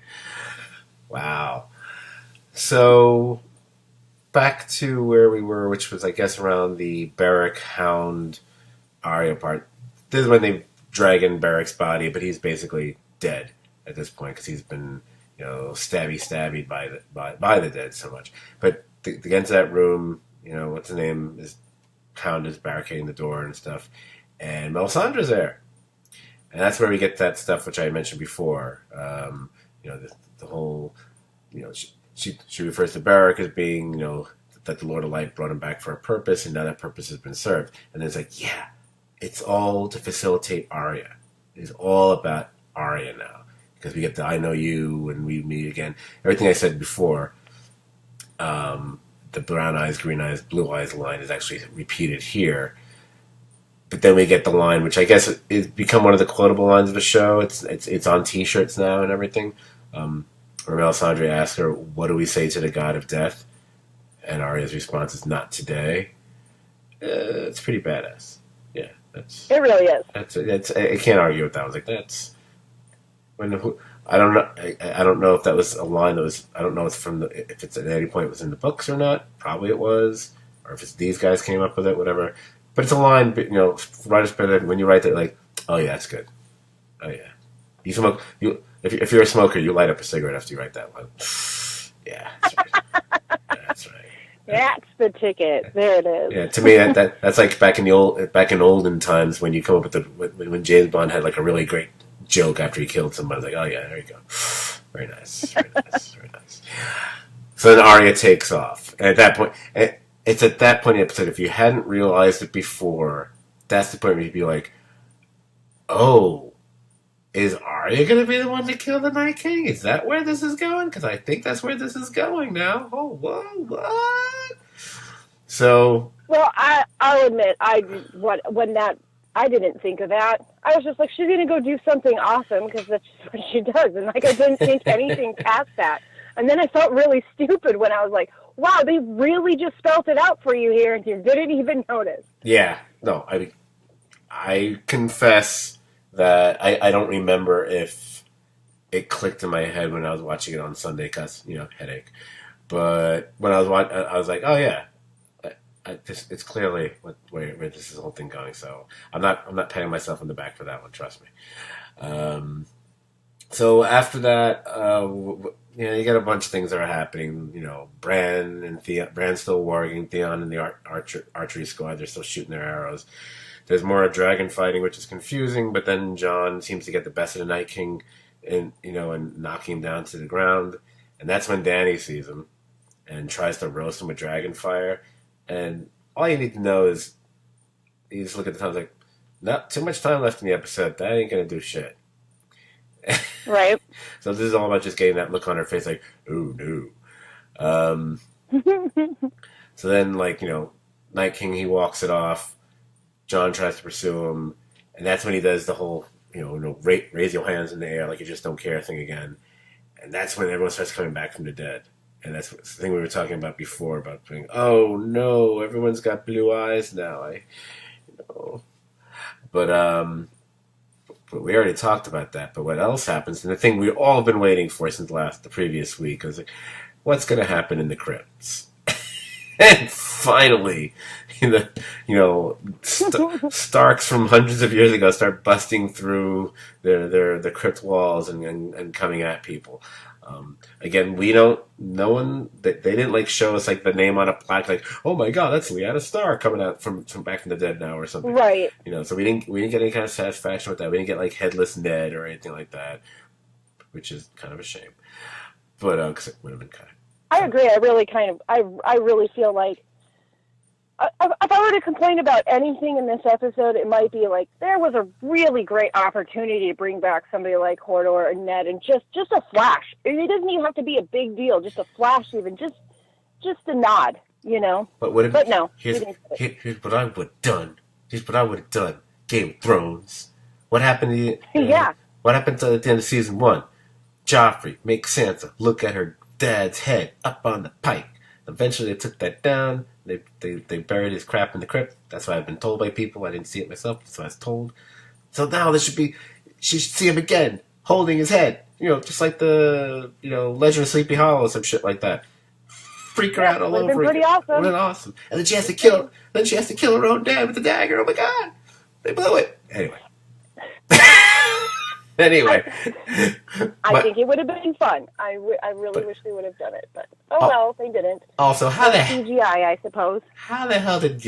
S1: Wow. So, back to where we were, which was, I guess, around the Beric Hound Arya part. This is when they drag in Beric's body, but he's basically dead at this point because he's been, stabby by the dead so much. But to get into that room, what's the name? Is Hound is barricading the door and stuff, and Melisandre's there, and that's where we get that stuff which I mentioned before. The whole, She refers to Beric as being, that the Lord of Light brought him back for a purpose, and now that purpose has been served. And it's like, yeah, it's all to facilitate Arya. It's all about Arya now. Because we get the I know you, and we meet again. Everything I said before, the brown eyes, green eyes, blue eyes line is actually repeated here. But then we get the line, which I guess is become one of the quotable lines of the show. It's on T-shirts now and everything. Where Melisandre asks her, "What do we say to the god of death?" And Arya's response is, "Not today." It's pretty badass. Yeah,
S2: it really is.
S1: I can't argue with that. I was like, that's I don't know. I don't know if that was a line that was. I don't know if it's at any point it was in the books or not. Probably it was, or if it's these guys came up with it, whatever. But it's a line. Writers better when you write that, like, oh yeah, that's good. Oh yeah, you smoke you. If you're a smoker, you light up a cigarette after you write that one. Yeah, that's right. That's right.
S2: That's the ticket. There it is.
S1: Yeah, to me that's like back in olden times when you come up with when James Bond had like a really great joke after he killed somebody. Like, oh yeah, there you go. Very nice. Very nice. Very nice. So then Arya takes off, and at that point, it's at that point in the episode. If you hadn't realized it before, that's the point where you'd be like, oh. Is Arya going to be the one to kill the Night King? Is that where this is going? Because I think that's where this is going now. Oh, what? So... Well,
S2: I'll admit, I didn't think of that. I was just like, she's going to go do something awesome because that's just what she does. And I didn't think anything past that. And then I felt really stupid when I was like, wow, they really just spelled it out for you here and you didn't even notice.
S1: Yeah. No, I confess... that I don't remember if it clicked in my head when I was watching it on Sunday because, headache. But when I was watching, I was like, oh yeah, it's clearly where this is the whole thing going. So I'm not patting myself on the back for that one. Trust me. So after that, Yeah, you got a bunch of things that are happening. You know, Bran and Bran's still warring. Theon and the archery squad, they're still shooting their arrows. There's more dragon fighting, which is confusing. But then Jon seems to get the best of the Night King, and knocking him down to the ground. And that's when Dany sees him and tries to roast him with dragon fire. And all you need to know is you just look at the time, like, not too much time left in the episode. That ain't gonna do shit.
S2: Right.
S1: So this is all about just getting that look on her face, like, oh no. So then, like, Night King, he walks it off. Jon tries to pursue him, and that's when he does the whole, raise your hands in the air like you just don't care thing again. And that's when everyone starts coming back from the dead. And that's the thing we were talking about before, about being, oh no, everyone's got blue eyes now. But we already talked about that. But what else happens? And the thing we've all been waiting for since the previous week is, like, what's going to happen in the crypts? And finally, Starks from hundreds of years ago start busting through the crypt walls and coming at people. Again, no one, they didn't like show us like the name on a plaque, like, oh my god, that's Lyanna Stark coming out from back from the dead now or something.
S2: Right.
S1: So we didn't get any kind of satisfaction with that. We didn't get like Headless Ned or anything like that, which is kind of a shame. But, because it would have been kind of.
S2: I agree. I really feel like if I were to complain about anything in this episode, it might be like there was a really great opportunity to bring back somebody like Hodor and Ned, and just a flash. It doesn't even have to be a big deal. Just a flash, even just a nod, But no.
S1: Here's what I would have done. Here's what I would have done. Game of Thrones. What happened to you?
S2: Yeah.
S1: What happened at the end of season 1? Joffrey makes Sansa look at her dad's head up on the pike. Eventually, they took that down. They buried his crap in the crypt. That's what I've been told by people. I didn't see it myself. That's what I was told. So now she should see him again, holding his head. Just like the Legend of Sleepy Hollow, some shit like that. Freak her out all over again.
S2: Pretty awesome.
S1: Awesome. And then she has to kill. Then she has to kill her own dad with the dagger. Oh my god! They blew it. Anyway.
S2: I think it would have been fun. I really wish they would have done it, but well, they didn't.
S1: Also,
S2: CGI, I suppose.
S1: How the hell did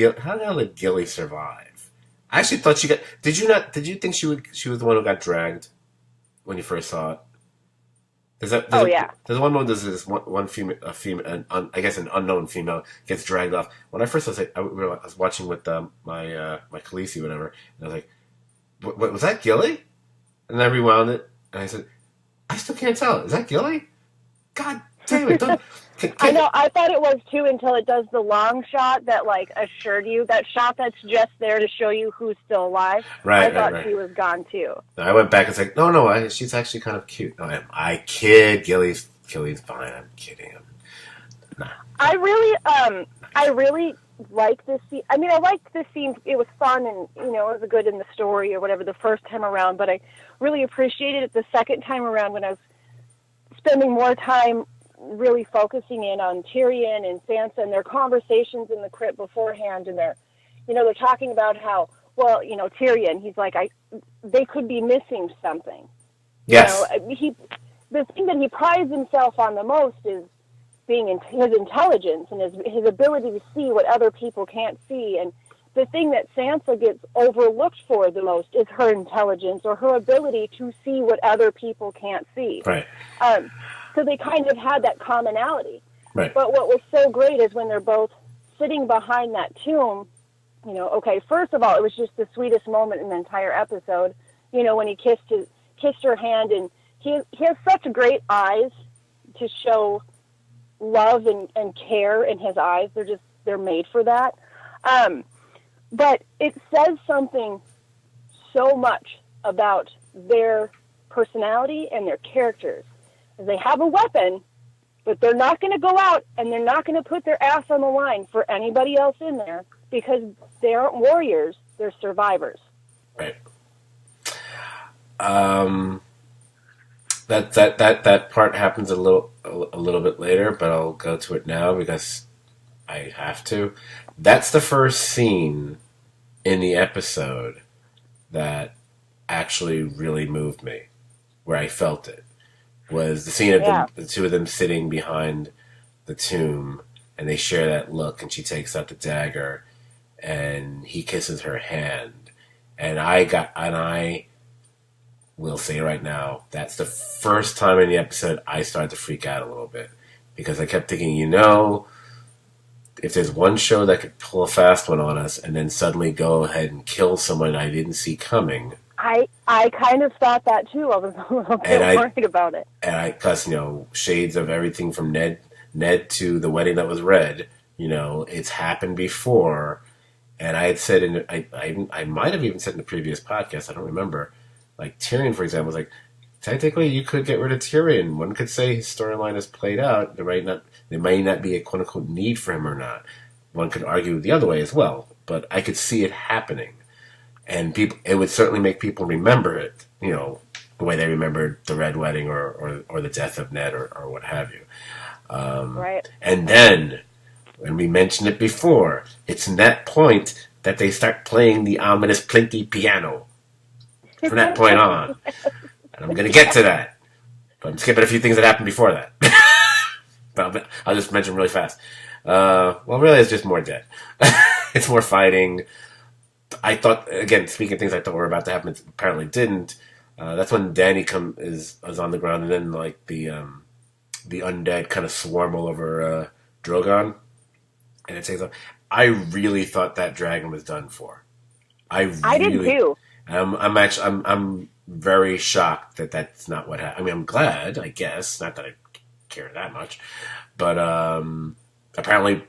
S1: Gilly survive? I actually thought she got. Did you think she was the one who got dragged when you first saw it?
S2: Yeah.
S1: There's one moment. There's this one female, I guess an unknown female gets dragged off. When I first was like, I was watching with my Khaleesi, whatever, and I was like, "What was that, Gilly?" And I rewound it, and I said, I still can't tell. Is that Gilly? God damn it.
S2: I know, I thought it was too until it does the long shot that, like, assured you. That shot that's just there to show you who's still alive.
S1: Right,
S2: I thought she was gone, too.
S1: I went back and said, no, she's actually kind of cute. No, I kid. Gilly's fine. I'm kidding. Nah.
S2: I really like this scene. I mean, I liked this scene. It was fun and, it was good in the story or whatever the first time around, but I really appreciated it the second time around when I was spending more time really focusing in on Tyrion and Sansa and their conversations in the crypt beforehand, and they're talking about how, well, Tyrion, he's like, they could be missing something.
S1: Yes.
S2: The thing that he prides himself on the most is his intelligence and his ability to see what other people can't see. And the thing that Sansa gets overlooked for the most is her intelligence or her ability to see what other people can't see.
S1: Right.
S2: So they kind of had that commonality.
S1: Right.
S2: But what was so great is when they're both sitting behind that tomb, first of all, it was just the sweetest moment in the entire episode, when he kissed her hand, and he has such great eyes to show love and care in his eyes. They're made for that. But it says something so much about their personality and their characters. They have a weapon, but they're not going to go out and they're not going to put their ass on the line for anybody else in there because they aren't warriors, they're survivors.
S1: Right. That part happens a little bit later, but I'll go to it now because I have to. That's the first scene in the episode that actually really moved me, where I felt it. was the scene of
S2: Yeah.
S1: the two of them sitting behind the tomb, and they share that look, and she takes out the dagger, and he kisses her hand, and I will say right now, that's the first time in the episode I started to freak out a little bit, because I kept thinking, if there's one show that could pull a fast one on us and then suddenly go ahead and kill someone I didn't see coming.
S2: I kind of thought that too. I was a little bit worried about it.
S1: And because, shades of everything from Ned to The Wedding That Was Red, it's happened before. And I had said, I might have even said in the previous podcast, I don't remember, like Tyrion, for example, was like, technically you could get rid of Tyrion. One could say his storyline is played out. There may not be a quote-unquote need for him or not. One could argue the other way as well. But I could see it happening. And it would certainly make people remember it, the way they remembered the Red Wedding or the death of Ned or what have you.
S2: Right.
S1: And then, when we mentioned it before, it's in that point that they start playing the ominous plinky piano. From that point on. And I'm going to get to that. But I'm skipping a few things that happened before that. But I'll just mention really fast. Really, it's just more dead. It's more fighting. I thought, again, speaking of things I thought were about to happen, it apparently didn't. That's when Dany is on the ground, and then like the undead kind of swarm all over Drogon, and it takes off. I really thought that dragon was done for. I did too. I'm very shocked that that's not what happened. I mean, I'm glad, I guess, not that I care that much, but apparently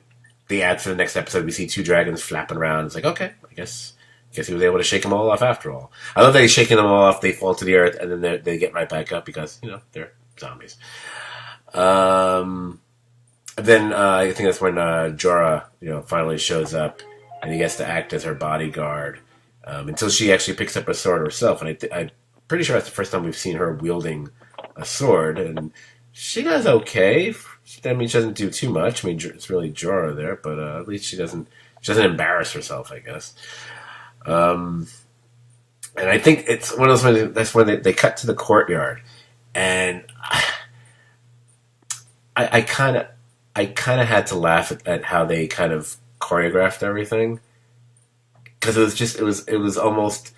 S1: the ad for the next episode, we see two dragons flapping around. It's like, okay, I guess he was able to shake them all off after all. I love that he's shaking them all off. They fall to the earth, and then they get right back up because they're zombies. Then I think that's when Jorah finally shows up, and he gets to act as her bodyguard until she actually picks up a sword herself. And I'm pretty sure that's the first time we've seen her wielding a sword, and she does okay. I mean, she doesn't do too much. I mean, it's really Jorah there, but at least she doesn't embarrass herself, I guess. And I think it's one of those. That's when they cut to the courtyard, and I kind of had to laugh at how they kind of choreographed everything, because it was almost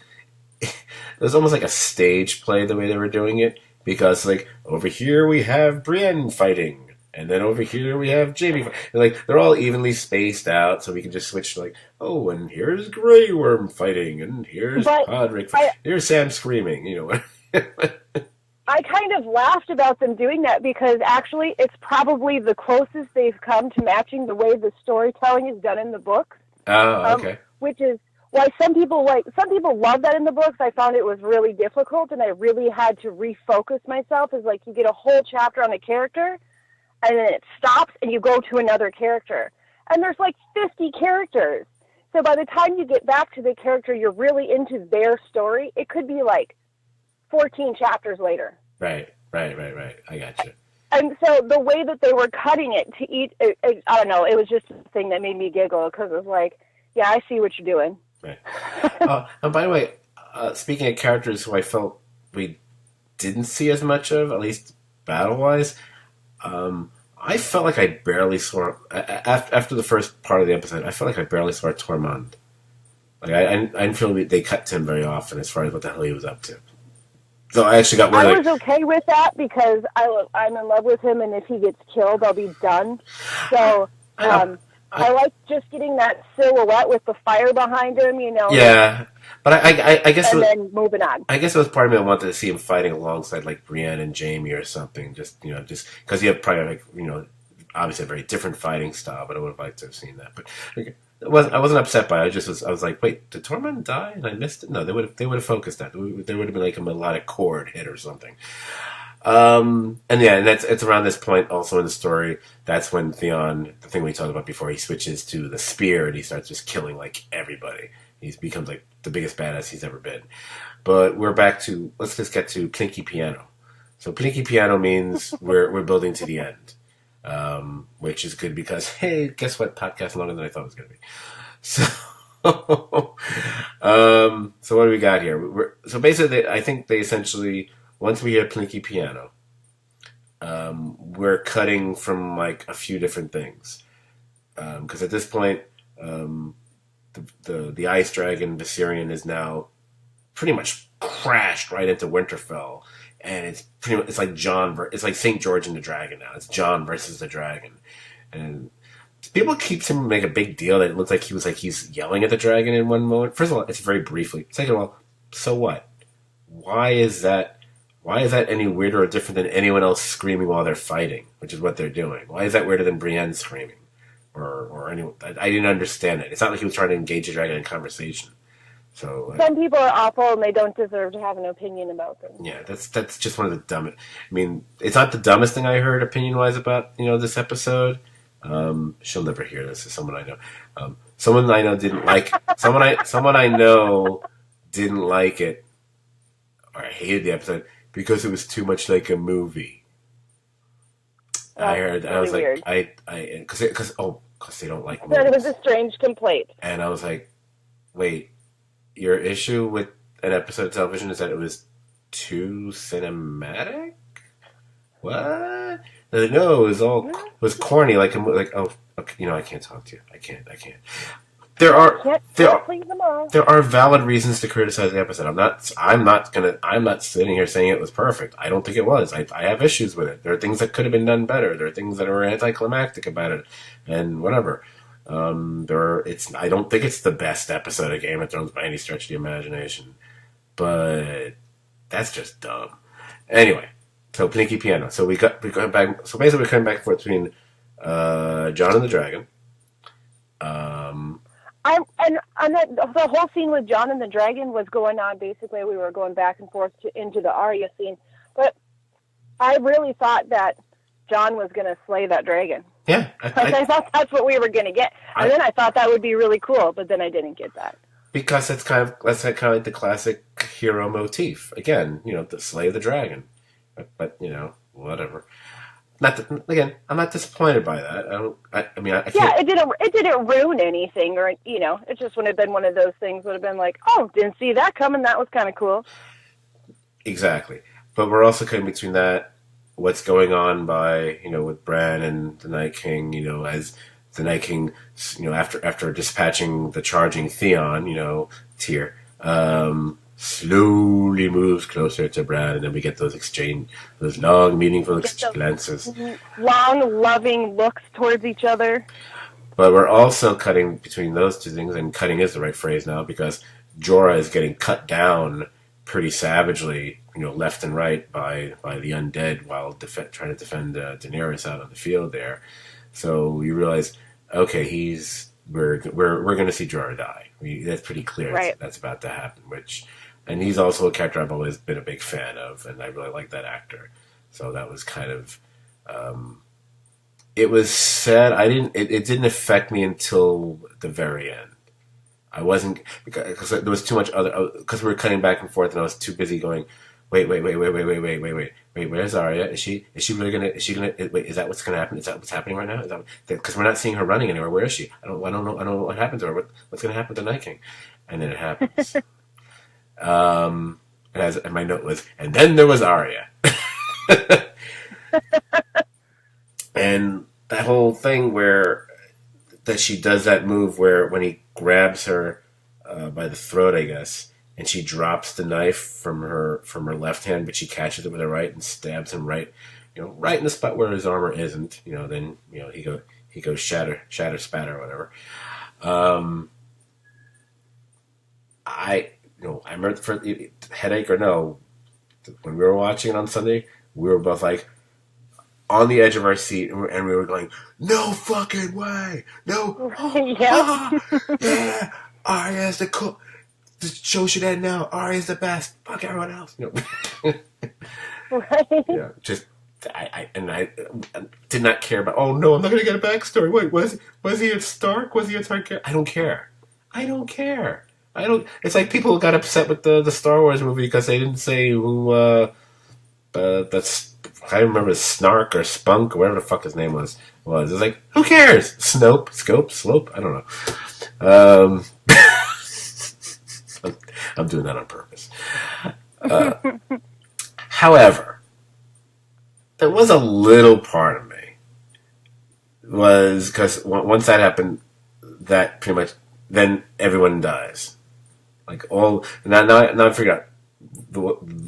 S1: like a stage play the way they were doing it. Because like over here we have Brienne fighting, and then over here we have Jamie fighting. Like they're all evenly spaced out, so we can just switch to like, oh, and here's Grey Worm fighting, and here's Podrick fighting. Here's Sam screaming.
S2: I kind of laughed about them doing that because actually it's probably the closest they've come to matching the way the storytelling is done in the books.
S1: Oh, okay.
S2: Which is why some people love that in the books. I found it was really difficult, and I really had to refocus myself. Is like you get a whole chapter on a character, and then it stops, and you go to another character. And there's like 50 characters. So by the time you get back to the character you're really into their story, it could be like 14 chapters later.
S1: Right. I got you.
S2: And so the way that they were cutting it to eat, I don't know, it was just a thing that made me giggle because it was like, yeah, I see what you're doing.
S1: Right. And by the way, speaking of characters who I felt we didn't see as much of, at least battle-wise, I felt like I barely saw, after the first part of the episode, I felt like I barely saw Tormund. Like I didn't feel they cut to him very often as far as what the hell he was up to. So I actually got worried.
S2: I was okay with that because I'm in love with him, and if he gets killed, I'll be done. So I like just getting that silhouette with the fire behind him,
S1: Yeah, but I guess.
S2: And then moving on.
S1: I guess it was part of me that wanted to see him fighting alongside like Brienne and Jamie or something. Just because you have probably obviously a very different fighting style, but I would have liked to have seen that. But I wasn't upset by it. I was like, wait, did Tormund die and I missed it? No, they would have focused that. There would have been like a melodic chord hit or something. And it's around this point also in the story. That's when Theon, the thing we talked about before, he switches to the spear and he starts just killing like everybody. He becomes like the biggest badass he's ever been. But we're back to, let's just get to Plinky Piano. So Plinky Piano means we're building to the end. Which is good because, hey, guess what? Podcast longer than I thought it was going to be. So what do we got here? So basically, I think they essentially, once we hear Plinky Piano, we're cutting from like a few different things. Because at this point, the ice dragon Viserion is now pretty much crashed right into Winterfell, and it's pretty much, it's like it's like St. George and the Dragon now. It's Jon versus the dragon, and people keep him make a big deal that it looks like he's yelling at the dragon in one moment. First of all, it's very briefly. Second of all, so what? Why is that? Why is that any weirder or different than anyone else screaming while they're fighting, which is what they're doing? Why is that weirder than Brienne screaming? Or anyone? I didn't understand it. It's not like he was trying to engage the dragon in conversation. So
S2: some people are awful and they don't deserve to have an opinion about them.
S1: Yeah, that's just one of the dumbest. I mean, it's not the dumbest thing I heard opinion-wise about this episode. She'll never hear this. It's someone I know. Someone I know didn't like. Someone I know didn't like it, or hated the episode because it was too much like a movie. I heard. Really I was weird. Like, because they don't like movies.
S2: It was a strange complaint.
S1: And I was like, wait, your issue with an episode of television is that it was too cinematic? What? No, it was corny. Like okay, I can't talk to you. I can't. There are valid reasons to criticize the episode. I'm not sitting here saying it was perfect. I don't think it was. I have issues with it. There are things that could have been done better. There are things that are anticlimactic about it, and whatever. I don't think it's the best episode of Game of Thrones by any stretch of the imagination, but that's just dumb. Anyway, so Plinky Piano. So we got back. So basically, we're coming back and forth between Jon and the Dragon.
S2: The whole scene with Jon and the Dragon was going on. Basically, we were going back and forth into the Arya scene, but I really thought that Jon was going to slay that dragon.
S1: Yeah,
S2: I thought that's what we were going to get, and then I thought that would be really cool, but then I didn't get that
S1: because that's kind of like the classic hero motif. Again, the slay the dragon, but whatever. I'm not disappointed by that. I mean, I can't.
S2: Yeah, it didn't ruin anything, or it just would have been one of those things. Would have been like, oh, didn't see that coming. That was kind of cool.
S1: Exactly, but we're also cutting between that. What's going on by with Bran and the Night King? As the Night King, after dispatching the charging Theon, Tyr, slowly moves closer to Bran, and then we get those long, meaningful glances.
S2: Long, loving looks towards each other.
S1: But we're also cutting between those two things, and cutting is the right phrase now, because Jorah is getting cut down pretty savagely, left and right by the undead while trying to defend Daenerys out on the field there. So you realize, okay, we're going to see Jorah die. That's pretty clear.
S2: Right.
S1: That's about to happen, and he's also a character I've always been a big fan of, and I really like that actor. So that was kind of, it was said, it didn't affect me until the very end. I wasn't, because there was too much because we were cutting back and forth, and I was too busy going, wait, where's Arya? Is she really gonna, wait, is that what's gonna happen? Is that what's happening right now? Because we're not seeing her running anywhere. Where is she? I don't know what happened to her. What's gonna happen to Night King? And then it happens. And my note was, and then there was Arya. And that whole thing that she does that move where when he grabs her by the throat, I guess, and she drops the knife from her left hand, but she catches it with her right and stabs him right in the spot where his armor isn't. Then he goes shatter, spatter, whatever. I remember for headache or no, when we were watching it on Sunday, we were both like on the edge of our seat, and we were going, "No fucking way! No, yeah, Arya's the cool. The show should end now. Arya's the best. Fuck everyone else."
S2: Right?
S1: Yeah, just I did not care about. Oh no, I'm not gonna get a backstory. Wait, was he a Stark? Was he a Targaryen? I don't care. It's like people got upset with the Star Wars movie because they didn't say who that's. I remember Snark or Spunk or whatever the fuck his name was. It's like, who cares? Slope. I don't know. I'm doing that on purpose. However, There was a little part of me was because once that happened, that pretty much then everyone dies. Like all now I figured out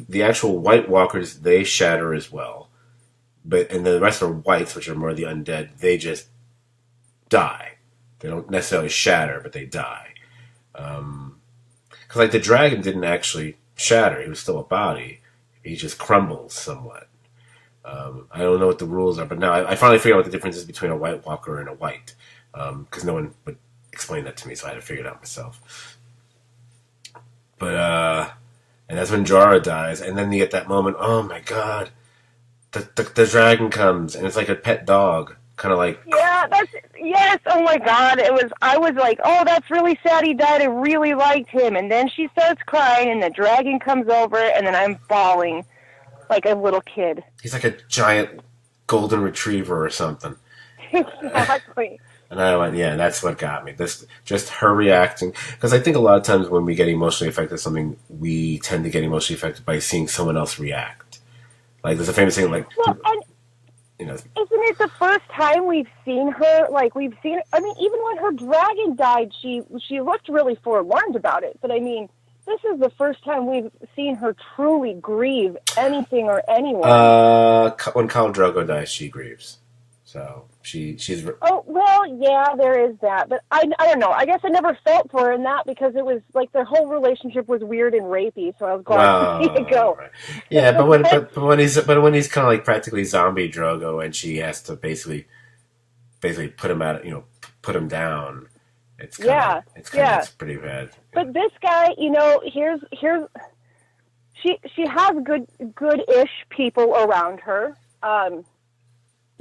S1: the actual White Walkers, they shatter as well, and the rest are whites, which are more the undead. They just die. They don't necessarily shatter, but they die. Because like the dragon didn't actually shatter; he was still a body. He just crumbles somewhat. I don't know what the rules are, but now I finally figured out what the difference is between a White Walker and a white. Because no one would explain that to me, so I had to figure it out myself. But and that's when Jorah dies, and then you get that moment. Oh my god, the dragon comes, and it's like a pet dog, kind of like
S2: yes. Oh my god, I was like, oh, that's really sad. He died. I really liked him, and then she starts crying, and the dragon comes over, and then I'm bawling like a little kid.
S1: He's like a giant golden retriever or something.
S2: Exactly.
S1: And I went, yeah, that's what got me. This just her reacting, because I think a lot of times when we get emotionally affected by something, we tend to get emotionally affected by seeing someone else react. Like there's a famous thing, like
S2: isn't it the first time we've seen her? Like we've seen. I mean, even when her dragon died, she looked really forlorn about it. But I mean, this is the first time we've seen her truly grieve anything or anyone.
S1: When Khal Drogo dies, she grieves. So she's.
S2: Oh well, yeah, there is that, but I don't know. I guess I never felt for her in that because it was like their whole relationship was weird and rapey. So I was glad to see it go.
S1: Right. Yeah, but when he's kind of like practically zombie Drogo, and she has to basically put him out, put him down. It's it's pretty bad.
S2: But this guy, here's she has good-ish people around her.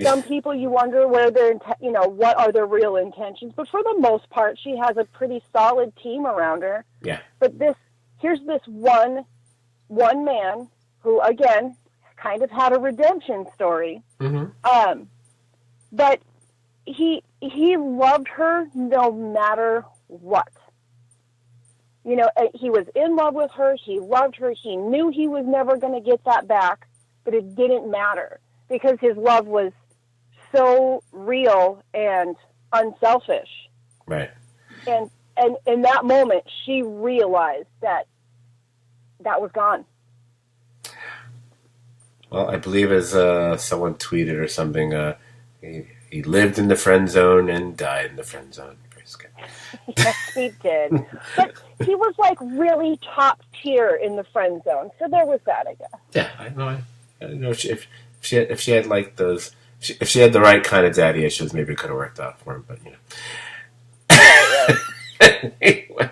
S2: Some people you wonder where what are their real intentions, but for the most part, she has a pretty solid team around her.
S1: Yeah.
S2: But here's this one man who, again, kind of had a redemption story.
S1: Mm-hmm.
S2: But he loved her no matter what. He was in love with her. He loved her. He knew he was never going to get that back, but it didn't matter because his love was so real and unselfish.
S1: Right.
S2: And in that moment, she realized that was gone.
S1: Well, I believe as someone tweeted or something, he lived in the friend zone and died in the friend zone.
S2: Yes, he did. But he was like really top tier in the friend zone, so there was that, I guess.
S1: Yeah, I know. I know if she had like those. If she had the right kind of daddy issues, maybe it could have worked out for him, but Anyway.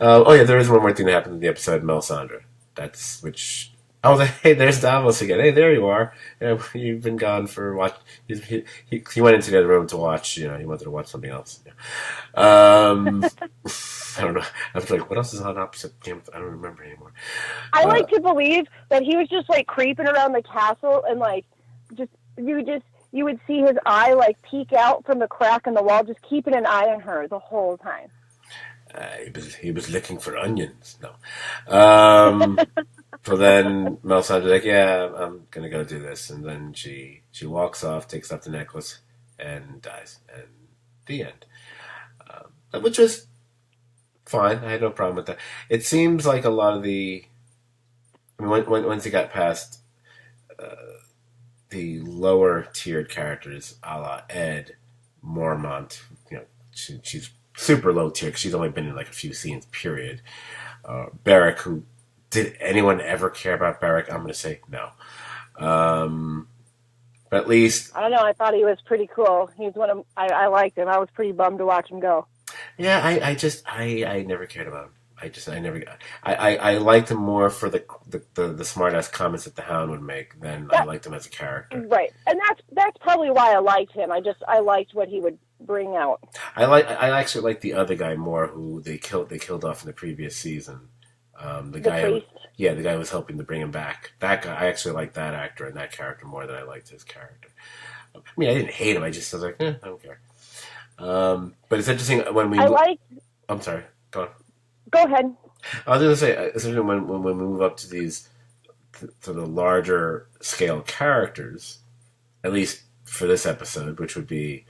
S1: Oh yeah, there is one more thing that happened in the episode, Melisandre. Hey, there's Davos again. Hey, there you are. You've been gone for watch. He went into the other room to watch. He wanted to watch something else. I don't know. I was like, what else is on opposite Game? I don't remember anymore.
S2: I like to believe that he was just like creeping around the castle and like you would see his eye like peek out from the crack in the wall, just keeping an eye on her the whole time.
S1: He was looking for onions. No. So then Melisandre's like, yeah, I'm gonna go do this, and then she walks off, takes off the necklace, and dies. And the end. Which was fine. I had no problem with that. It seems like a lot of once he got past the lower tiered characters, a la Ed, Mormont, she's super low tier because she's only been in like a few scenes, period. Beric, who did anyone ever care about Beric? I'm going to say no. But at least
S2: I don't know. I thought he was pretty cool. He's I liked him. I was pretty bummed to watch him go.
S1: Yeah, I never cared about him. I liked him more for the smart ass comments that the Hound would make than I liked him as a character.
S2: Right, and that's probably why I liked him. I liked what he would bring out.
S1: I actually like the other guy more, who they killed off in the previous season. The guy who was helping to bring him back. That guy, I actually like that actor and that character more than I liked his character. I mean, I didn't hate him. I was like, I don't care. But it's interesting when we. I'm sorry. Go on.
S2: Go ahead.
S1: I was going to say, especially when we move up to these to the larger scale characters, at least for this episode, which would be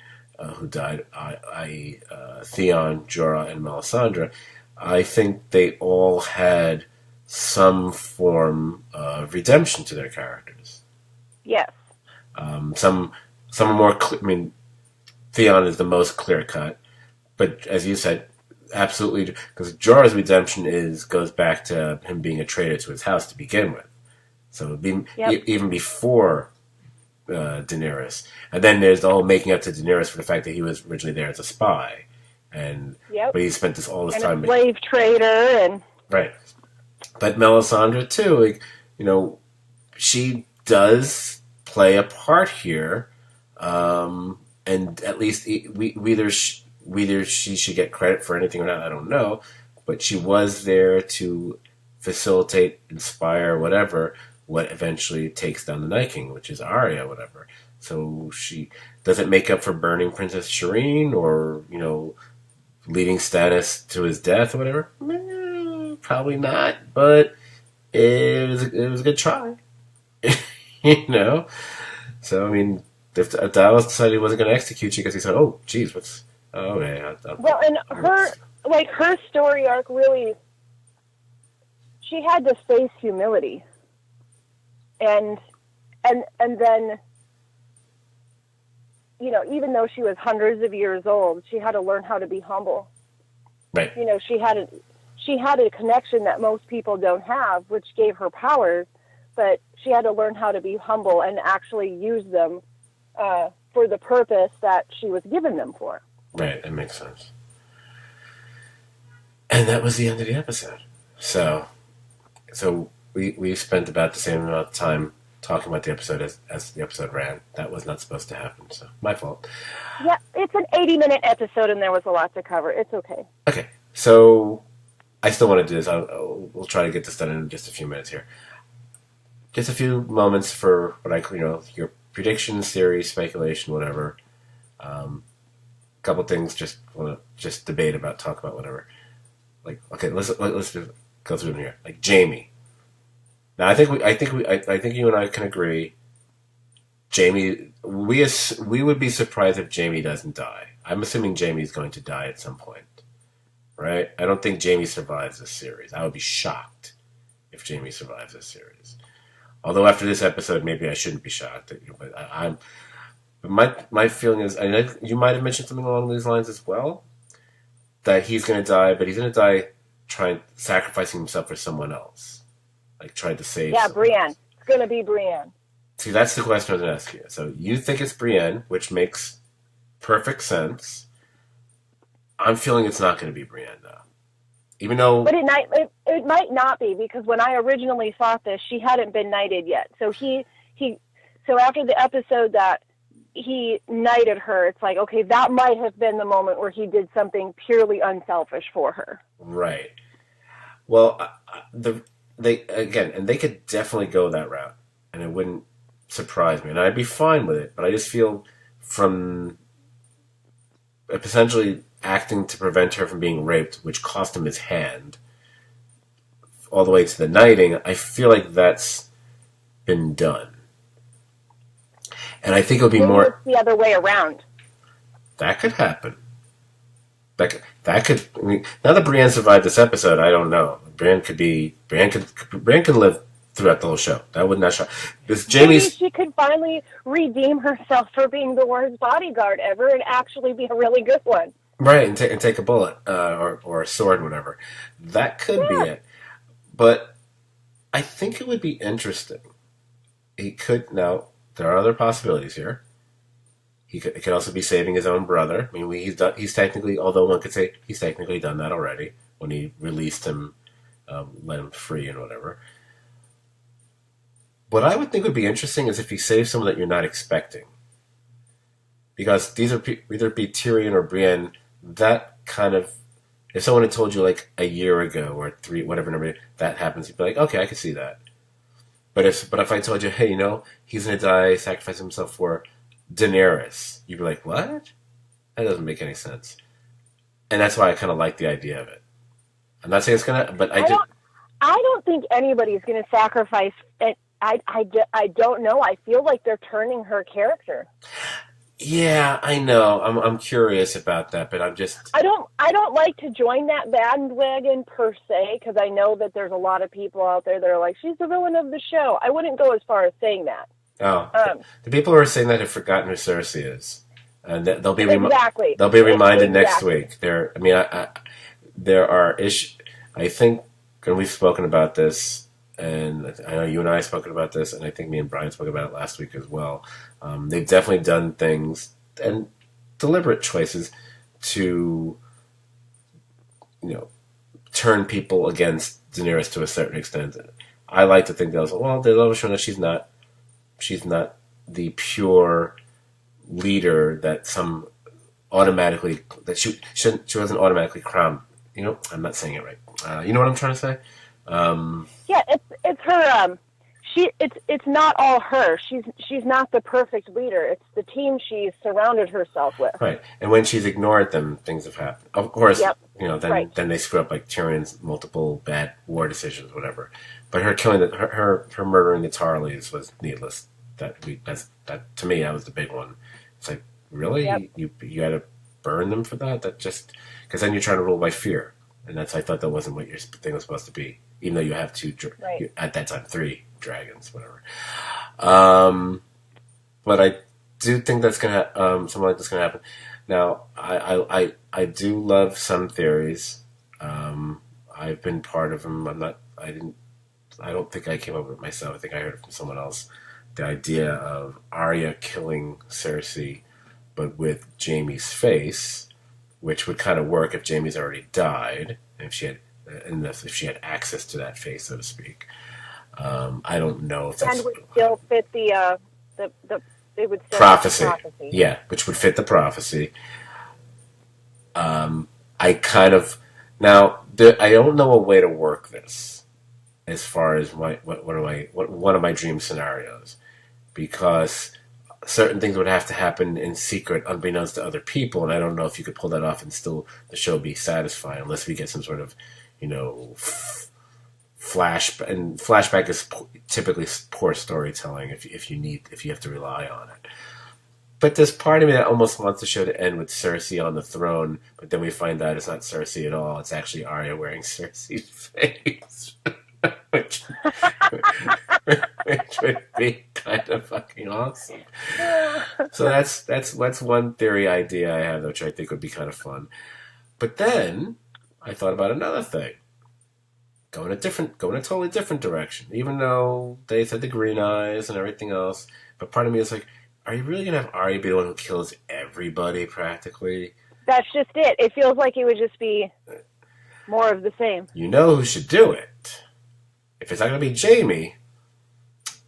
S1: who died, i.e., Theon, Jorah, and Melisandre, I think they all had some form of redemption to their characters.
S2: Yes.
S1: Some are more. I mean, Theon is the most clear cut, but as you said, absolutely, because Jorah's redemption goes back to him being a traitor to his house to begin with. So even before Daenerys, and then there's the whole making up to Daenerys for the fact that he was originally there as a spy, but he spent all this time
S2: a slave trader and
S1: right. But Melisandre too, like, she does play a part here, and at least whether she should get credit for anything or not, I don't know. But she was there to facilitate, inspire, whatever, what eventually takes down the Night King, which is Arya, whatever. So she doesn't make up for burning Princess Shireen or, leading Stannis to his death or whatever. Probably not, but it was a good try. So, I mean, if Davos decided he wasn't going to execute you because he said, oh, geez, what's... Oh, okay.
S2: Well, and her story arc really... She had to face humility. And then, even though she was hundreds of years old, she had to learn how to be humble.
S1: Right.
S2: She had a connection that most people don't have, which gave her powers, but she had to learn how to be humble and actually use them for the purpose that she was given them for.
S1: Right, that makes sense. And that was the end of the episode. So we spent about the same amount of time talking about the episode as the episode ran. That was not supposed to happen, so my fault.
S2: Yeah, it's an 80-minute episode, and there was a lot to cover. It's okay.
S1: Okay, so I still want to do this. We'll try to get this done in just a few minutes here. Just a few moments for what I your predictions, theories, speculation, whatever. Couple things just want to debate about, talk about, whatever. Like, okay, let's just go through them here. Like Jamie. Now, I think you and I can agree. Jamie, we would be surprised if Jamie doesn't die. I'm assuming Jamie's going to die at some point, right? I don't think Jamie survives this series. I would be shocked if Jamie survives this series. Although after this episode, maybe I shouldn't be shocked. But my feeling is, and you might have mentioned something along these lines as well, that he's going to die, but he's going to die sacrificing himself for someone else. Like, trying to save... Yeah,
S2: Brienne. It's going to be Brienne.
S1: See, that's the question I was going to ask you. So, you think it's Brienne, which makes perfect sense. I'm feeling it's not going to be Brienne, though. Even though...
S2: But it might not be, because when I originally thought this, she hadn't been knighted yet. So, so after the episode that he knighted her, it's like, okay, that might have been the moment where he did something purely unselfish for her.
S1: Right. Well, they could definitely go that route, and it wouldn't surprise me, and I'd be fine with it. But I just feel from potentially acting to prevent her from being raped, which cost him his hand, all the way to the knighting, I feel like that's been done. And I think it would be more...
S2: It's the other way around.
S1: That could happen. That could... I mean, now that Brienne survived this episode, I don't know. Brienne could live throughout the whole show. That would not shock.
S2: Maybe she could finally redeem herself for being the worst bodyguard ever and actually be a really good one.
S1: Right, and take a bullet or a sword, whatever. That could be it. But I think it would be interesting. He could... Now, there are other possibilities here. He could also be saving his own brother. I mean, he's technically, although one could say he's technically done that already when he released him, let him free and whatever. What I would think would be interesting is if he saves someone that you're not expecting. Because these are either be Tyrion or Brienne, that kind of... If someone had told you like a year ago or whatever number that happens, you'd be like, okay, I can see that. But if I told you, hey, he's going to die, sacrifice himself for Daenerys, you'd be like, what? That doesn't make any sense. And that's why I kind of like the idea of it. I'm not saying it's going to, but
S2: I don't think anybody's going to sacrifice it. I don't know. I feel like they're turning her character.
S1: Yeah, I know. I'm curious about that, but I'm just.
S2: I don't like to join that bandwagon per se, because I know that there's a lot of people out there that are like, she's the villain of the show. I wouldn't go as far as saying that.
S1: Oh, the people who are saying that have forgotten who Cersei is, and they'll be
S2: exactly.
S1: They'll be reminded next week. There are issues. I think, and we've spoken about this, and I know you and I have spoken about this, and I think me and Brian spoke about it last week as well. They've definitely done things and deliberate choices to, turn people against Daenerys to a certain extent. I like to think they've always shown that she's not the pure leader that she wasn't automatically crowned. I'm not saying it right. You know what I'm trying to say?
S2: Yeah, it's her. It's not all her. She's not the perfect leader. It's the team she's surrounded herself with.
S1: Right, and when she's ignored them, things have happened. Of course,
S2: yep.
S1: Then they screw up, like Tyrion's multiple bad war decisions, whatever. But her killing her murdering the Tarleys was needless. That to me, that was the big one. It's like, really? Yep. You had to burn them for that? That just, because then you're trying to rule by fear, and I thought that wasn't what your thing was supposed to be. Even though you have at that time 3 dragons, whatever. But I do think that's gonna something like this gonna happen. Now, I do love some theories. I've been part of them. I don't think I came up with it myself. I think I heard it from someone else. The idea of Arya killing Cersei, but with Jaime's face, which would kind of work if Jaime's already died, and if she had access to that face, so to speak. I don't know if that's...
S2: And would still fit the it would still
S1: prophecy.
S2: Fit the prophecy.
S1: Yeah, which would fit the prophecy. I kind of... Now, I don't know a way to work this as far as one of my dream scenarios, because certain things would have to happen in secret, unbeknownst to other people, and I don't know if you could pull that off and still the show be satisfying, unless we get some sort of, flashback is typically poor storytelling if you have to rely on it. But there's part of me that almost wants the show to end with Cersei on the throne, but then we find out it's not Cersei at all. It's actually Arya wearing Cersei's face. which would be kind of fucking awesome. So that's one theory idea I have, which I think would be kind of fun. But then I thought about another thing. Go in a totally different direction. Even though they said the green eyes and everything else, but part of me is like, are you really gonna have Arya be the one who kills everybody practically?
S2: That's just it. It feels like it would just be more of the same.
S1: You know who should do it? If it's not gonna be Jaime,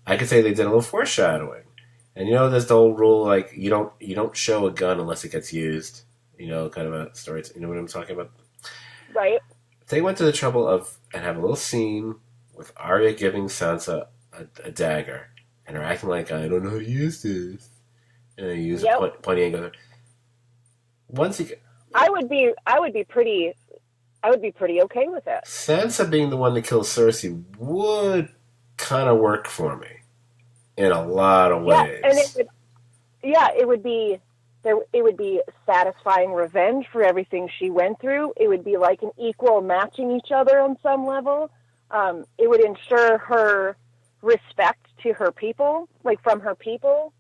S1: I could say they did a little foreshadowing. And there's the old rule, like you don't show a gun unless it gets used. Kind of a story. You know what I'm talking about?
S2: Right.
S1: They went to the trouble of and have a little scene with Arya giving Sansa a dagger, and her acting like, I don't know how to use this, and they use a pointy angle.
S2: I would be pretty okay with that.
S1: Sansa being the one to kill Cersei would kind of work for me in a lot of ways.
S2: And it would be satisfying revenge for everything she went through. It would be like an equal matching each other on some level. It would ensure her respect to her people, like from her people.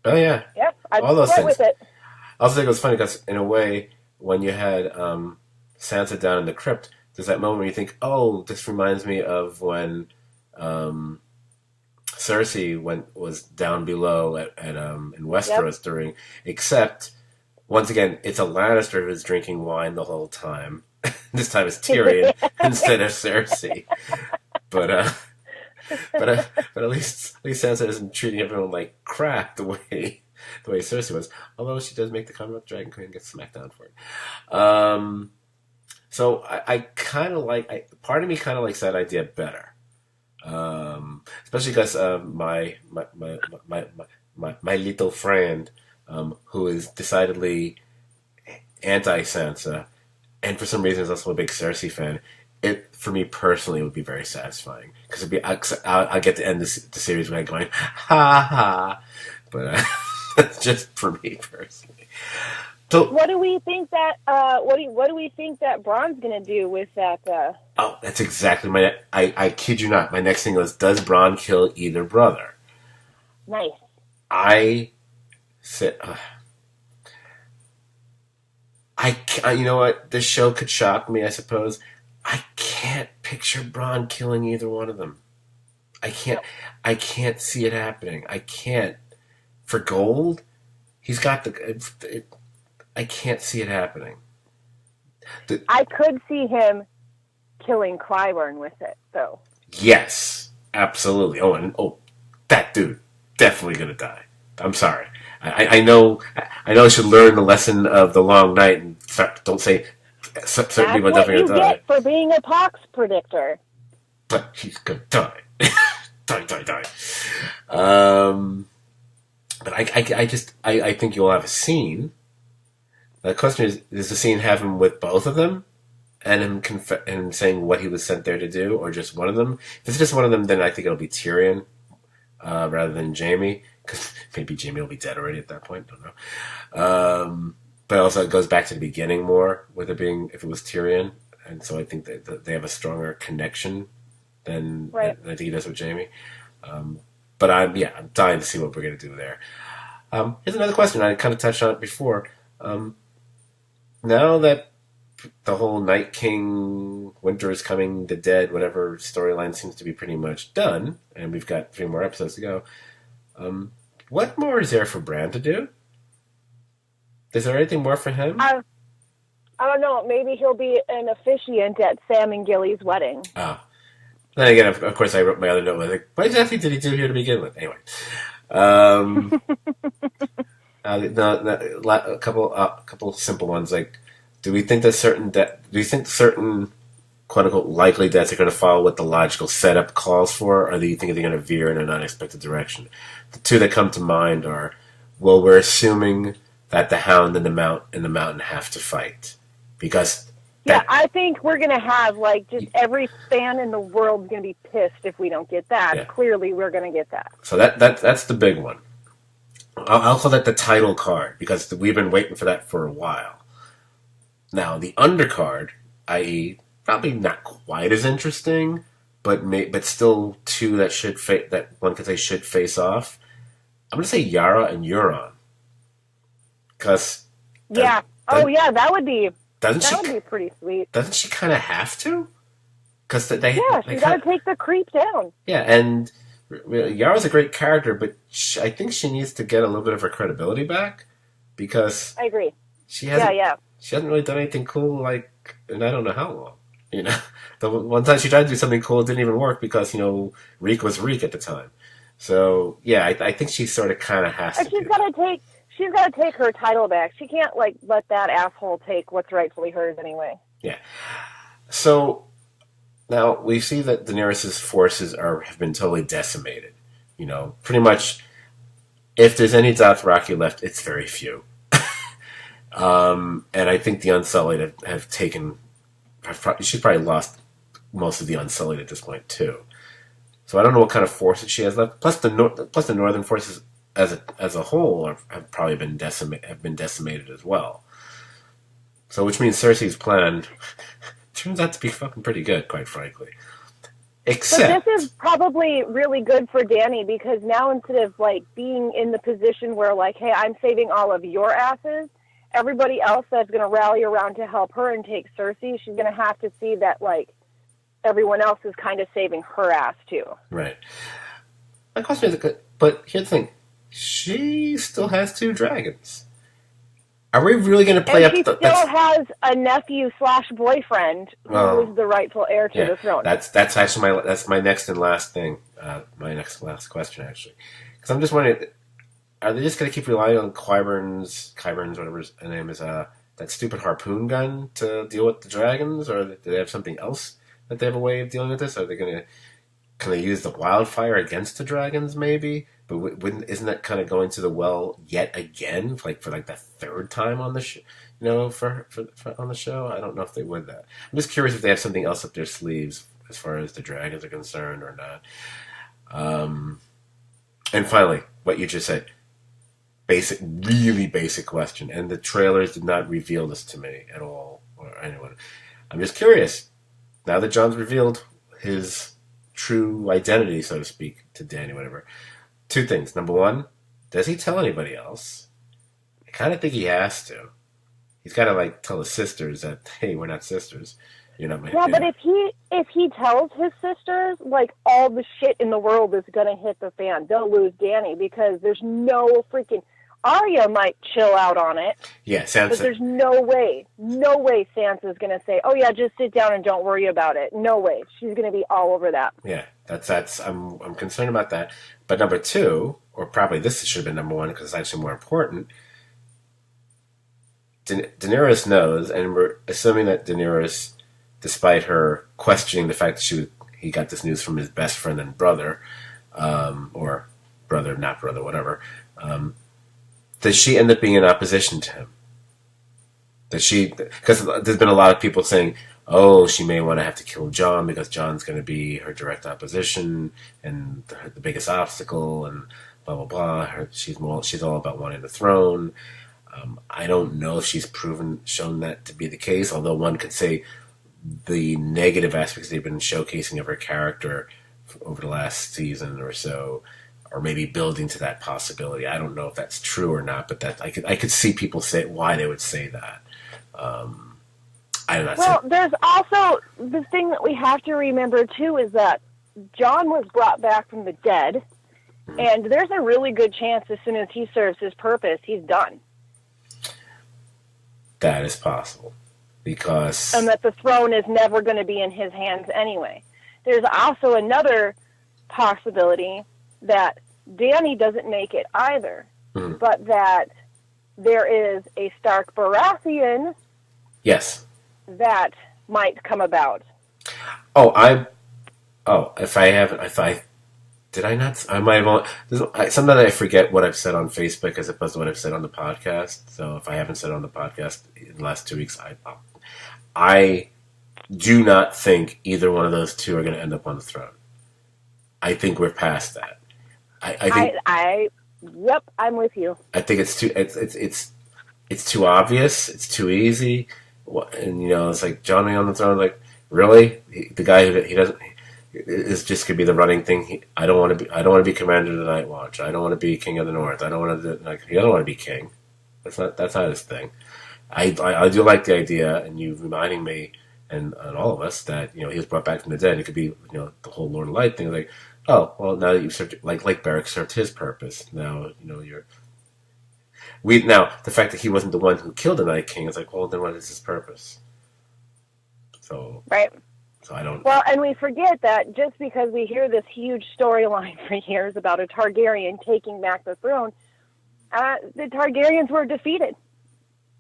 S1: Oh yeah.
S2: Yep.
S1: All those things.
S2: With it.
S1: I also think it was funny because in a way, when you had Sansa down in the crypt, there's that moment where you think, oh, this reminds me of when Cersei was down below in Westeros during, except once again it's a Lannister who's drinking wine the whole time. This time it's Tyrion instead of Cersei. But at least Sansa isn't treating everyone like crap the way Cersei was. Although she does make the comment about Dragon Queen and get smacked down for it. So I kind of part of me kind of likes that idea better. Especially because my little friend, who is decidedly anti-Sansa, and for some reason is also a big Cersei fan, it for me personally would be very satisfying because I get to end the series by going ha ha, but that's just for me personally. So,
S2: what do we think that what do we think that Braun's gonna do with that?
S1: Oh, that's exactly my. I kid you not. My next thing was: does Braun kill either brother?
S2: Nice.
S1: I said, you know what? This show could shock me, I suppose. I can't picture Braun killing either one of them. I can't. I can't see it happening. I can't. For gold, he's got the. I can't see it happening.
S2: I could see him killing Clyburn with it, though.
S1: Yes, absolutely. That dude definitely gonna die. I'm sorry. I know. I should learn the lesson of the long night and don't say certain people are definitely gonna die.
S2: That's what you get for being a pox predictor.
S1: But he's gonna die. die. But I think you'll have a scene. The question is, does the scene have him with both of them? And him saying what he was sent there to do, or just one of them? If it's just one of them, then I think it'll be Tyrion rather than Jamie, because maybe Jamie will be dead already at that point. Don't know. But also, it goes back to the beginning more with it being if it was Tyrion, and so I think that they have a stronger connection than I think he does with Jamie. But I'm dying to see what we're gonna do there. Here's another question. I kind of touched on it before. Now that the whole Night King, Winter is Coming, the Dead, whatever storyline seems to be pretty much done, and we've got 3 more episodes to go, what more is there for Bran to do? Is there anything more for him?
S2: I don't know. Maybe he'll be an officiant at Sam and Gilly's wedding.
S1: Oh. Then again, of course, I wrote my other note with like, what exactly did he do here to begin with? Anyway. A couple simple ones like, do we think that certain quote unquote likely deaths are going to follow what the logical setup calls for, or do you think they're going to veer in an unexpected direction? The two that come to mind are, well, we're assuming that the Hound and the Mountain have to fight because.
S2: I think we're going to have just every fan in the world is going to be pissed if we don't get that. Yeah. Clearly, we're going to get that.
S1: So that's the big one. I'll call that the title card because we've been waiting for that for a while. Now, the undercard, i.e., probably not quite as interesting, but still two that one could say should face off. I'm going to say Yara and Euron. Because
S2: that would be pretty sweet.
S1: Doesn't she kind of have to? Because she's
S2: got to take the creep down.
S1: Yeah, and Yara's a great character, but I think she needs to get a little bit of her credibility back because
S2: I agree.
S1: She hasn't really done anything cool and I don't know how long. You know, the one time she tried to do something cool, it didn't even work because Reek was Reek at the time. So yeah, I think she sort of kind of has to.
S2: She's got to take her title back. She can't let that asshole take what's rightfully hers anyway.
S1: Yeah. So. Now, we see that Daenerys' forces have been totally decimated. Pretty much, if there's any Dothraki left, it's very few. And I think the Unsullied she's probably lost most of the Unsullied at this point, too. So I don't know what kind of forces she has left. Plus the Northern forces as a whole have probably been decimated as well. So which means Cersei's plan turns out to be fucking pretty good, quite frankly. Except... But
S2: this is probably really good for Dany because now instead of being in the position where hey, I'm saving all of your asses, everybody else that's going to rally around to help her and take Cersei, she's going to have to see that everyone else is kind of saving her ass too.
S1: Right. My question is, but here's the thing: she still has 2 dragons. Are we really going to play
S2: and she still has a nephew/boyfriend who is the rightful heir to the throne.
S1: That's actually my next and last thing. My next and last question, actually, because I'm just wondering: are they just going to keep relying on Qyburn's whatever his name is, that stupid harpoon gun to deal with the dragons, or do they have something else that they have a way of dealing with this? Are they going to can they use the wildfire against the dragons? Maybe, but isn't that kind of going to the well yet again, like for like the third time on the show? You know, for on the show, I don't know if they would that. I'm just curious if they have something else up their sleeves as far as the dragons are concerned or not. And finally, what you just said, really basic question, and the trailers did not reveal this to me at all or anyone. I'm just curious. Now that John's revealed his true identity, so to speak, to Danny, whatever. Two things. Number one, does he tell anybody else? I kind of think he has to. He's got to like tell his sisters that, hey, we're not sisters. You're not my.
S2: Yeah, but if he tells his sisters, like all the shit in the world is gonna hit the fan. They'll lose Danny because there's no freaking. Arya might chill out on it.
S1: Yeah, Sansa.
S2: But there's no way Sansa's going to say, oh, yeah, just sit down and don't worry about it. No way. She's going to be all over that.
S1: Yeah, that's I'm concerned about that. But number two, or probably this should have been number one because it's actually more important, Daenerys knows, and we're assuming that Daenerys, despite her questioning the fact that he got this news from his best friend and brother, or brother, not brother, whatever, does she end up being in opposition to him? Because there's been a lot of people saying, oh, she may want to have to kill Jon because Jon's going to be her direct opposition and the biggest obstacle and blah, blah, blah. She's all about wanting the throne. I don't know if she's shown that to be the case, although one could say the negative aspects they've been showcasing of her character over the last season or so, or maybe building to that possibility. I don't know if that's true or not, but that I could see people say why they would say that. I don't know.
S2: Well, there's also the thing that we have to remember too is that Jon was brought back from the dead, and there's a really good chance as soon as he serves his purpose, he's done.
S1: That is possible, because
S2: and that the throne is never going to be in his hands anyway. There's also another possibility that Danny doesn't make it either, but that there is a Stark Baratheon
S1: yes,
S2: that might come about.
S1: Did I not? I might have. Sometimes I forget what I've said on Facebook as opposed to what I've said on the podcast. So if I haven't said it on the podcast in the last 2 weeks, I do not think either one of those two are going to end up on the throne. I think we're past that.
S2: Yep, I'm with you.
S1: I think it's too obvious. It's too easy, and it's like Jon being on the throne. Like, really, the guy who doesn't is just gonna be the running thing. I don't want to be commander of the Night Watch. I don't want to be king of the North. I don't want to he doesn't want to be king. That's not his thing. I do like the idea, and you reminding me and all of us that he was brought back from the dead. It could be the whole Lord of Light thing. Like, oh, well, now that you've served, like Beric served his purpose. Now, now, the fact that he wasn't the one who killed the Night King is like, well, then what is his purpose? So,
S2: right.
S1: So I don't...
S2: Well, and we forget that just because we hear this huge storyline for years about a Targaryen taking back the throne, the Targaryens were defeated.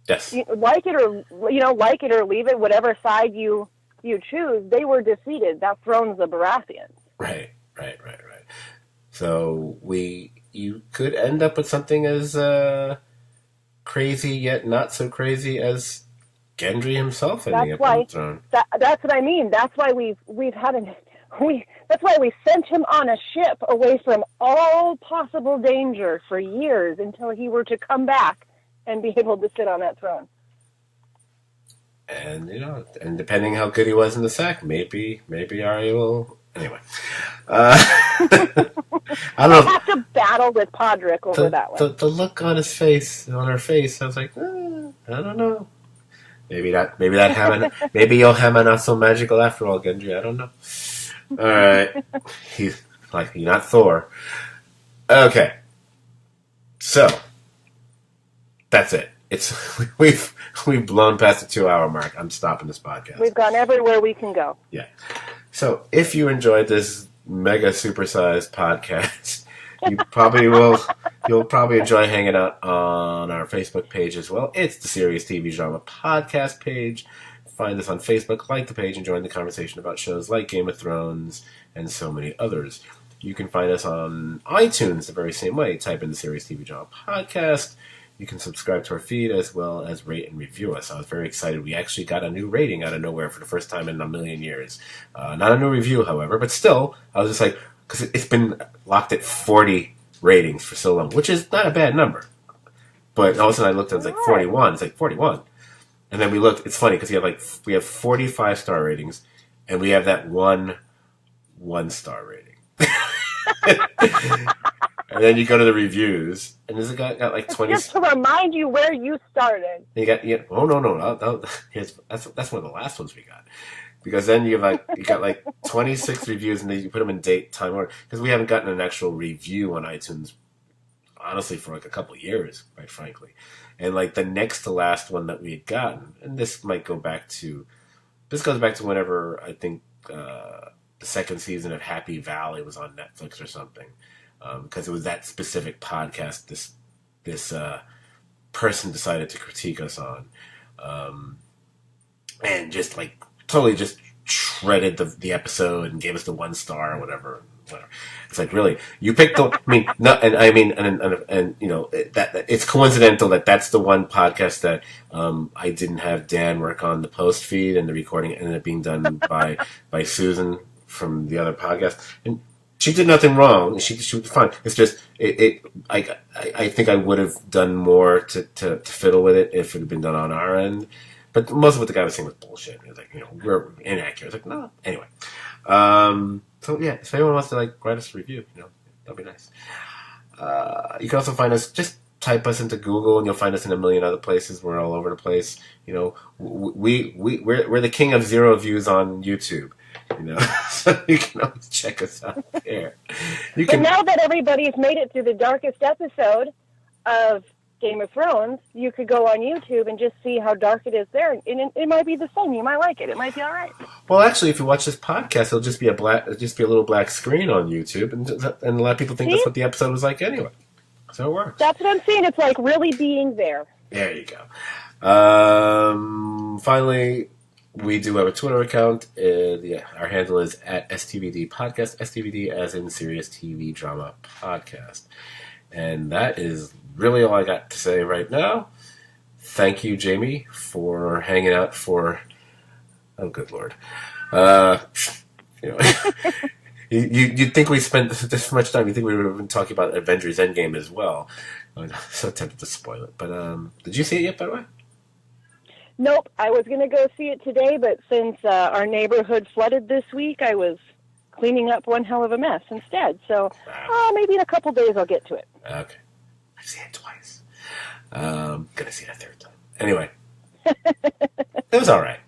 S1: Yes.
S2: Like it or leave it, whatever side you choose, they were defeated. That throne's the Baratheons.
S1: Right. So you could end up with something as crazy yet not so crazy as Gendry himself ending up on the throne.
S2: That's what I mean. That's why that's why we sent him on a ship away from all possible danger for years until he were to come back and be able to sit on that throne.
S1: And and depending how good he was in the sack, maybe Arya will. Anyway, I don't know.
S2: I have to battle with Podrick over that one.
S1: The look on her face, I was like, I don't know. Maybe your hammer not so magical after all, Gendry. I don't know. All right, he's not Thor. Okay, so that's it. We've blown past the 2-hour mark. I'm stopping this podcast.
S2: We've gone everywhere we can go.
S1: Yeah. So if you enjoyed this mega supersized podcast, you'll probably enjoy hanging out on our Facebook page as well. It's the Serious TV Drama Podcast page. find us on Facebook, like the page, and join the conversation about shows like Game of Thrones and so many others. You can find us on iTunes the very same way. Type in the Serious TV Drama Podcast. You can subscribe to our feed as well as rate and review us. I was very excited. We actually got a new rating out of nowhere for the first time in a million years. Not a new review, however, but still, I was just like, because it's been locked at 40 ratings for so long, which is not a bad number. But all of a sudden I looked, I was like 41. It's like 41. And then we looked, it's funny because we have 45 star ratings and we have that one star rating. And then you go to the reviews and there's a guy got like 20.
S2: Just to remind you where you started.
S1: You got that's one of the last ones we got. Because then you got like 26 reviews and then you put them in date time order. Because we haven't gotten an actual review on iTunes honestly for like a couple of years, quite frankly. And like the next to last one that we had gotten, and this goes back to whenever I think the second season of Happy Valley was on Netflix or something, because it was that specific podcast this person decided to critique us on, and just like totally just shredded the episode and gave us the 1 star or whatever. It's like, really, you picked the. And you know that it's coincidental that that's the one podcast that I didn't have Dan work on the post feed, and the recording ended up being done by Susan from the other podcast, and she did nothing wrong. She was fine. It's just I think I would have done more to fiddle with it if it had been done on our end. But most of what the guy was saying was bullshit. It was like, we're inaccurate. It's like, no. Anyway. So yeah, if anyone wants to write us a review, that'd be nice. You can also find us, just type us into Google and you'll find us in a million other places. We're all over the place. We're the king of 0 views on YouTube. So you can always check us out there.
S2: But now that everybody's made it through the darkest episode of Game of Thrones, you could go on YouTube and just see how dark it is there, and it might be the same. You might like it. It might be all right.
S1: Well, actually, if you watch this podcast, it'll just be a little black screen on YouTube, and a lot of people think that's what the episode was like anyway. So it works.
S2: That's what I'm saying. It's like really being there.
S1: There you go. Finally, we do have a Twitter account. Our handle is at STVD Podcast. STVD as in Serious TV Drama Podcast. And that is really all I got to say right now. Thank you, Jamie, for hanging out for... Oh, good Lord. You'd think we spent this much time. You'd think we would have been talking about Avengers Endgame as well. I'm so tempted to spoil it. But did you see it yet, by the way?
S2: Nope. I was going to go see it today, but since our neighborhood flooded this week, I was cleaning up one hell of a mess instead. So maybe in a couple days I'll get to it.
S1: Okay. I've seen it twice. Gonna see it a third time. Anyway. It was all right.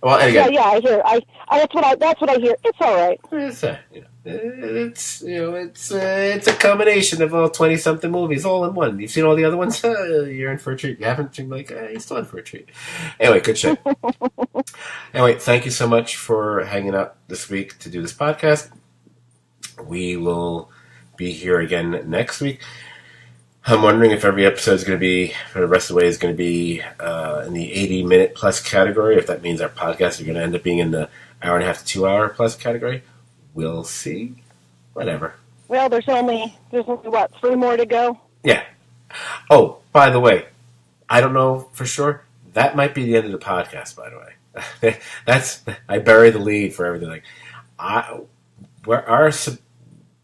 S1: Well, anyway.
S2: Yeah, I hear. That's what I hear. It's all right.
S1: It's a combination of all 20-something movies all in one. You've seen all the other ones? You're in for a treat. You haven't? You're like, you're still in for a treat. Anyway, good shit. Anyway, thank you so much for hanging out this week to do this podcast. We will be here again next week. I'm wondering if every episode is going to be, for the rest of the way, is going to be in the 80-minute plus category. If that means our podcasts are going to end up being in the hour and a half to 2 hour plus category. We'll see. Whatever.
S2: Well, there's only what, 3 more to go?
S1: Yeah. Oh, by the way, I don't know for sure. That might be the end of the podcast, by the way. I bury the lead for everything.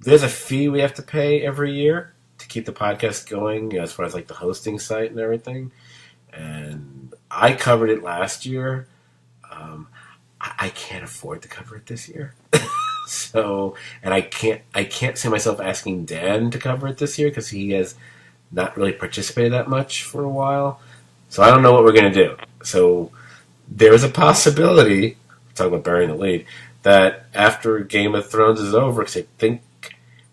S1: There's a fee we have to pay every year to keep the podcast going, as far as the hosting site and everything. And I covered it last year. I can't afford to cover it this year. So, and I can't see myself asking Dan to cover it this year because he has not really participated that much for a while. So I don't know what we're going to do. So there's a possibility, talking about burying the lead, that after Game of Thrones is over, because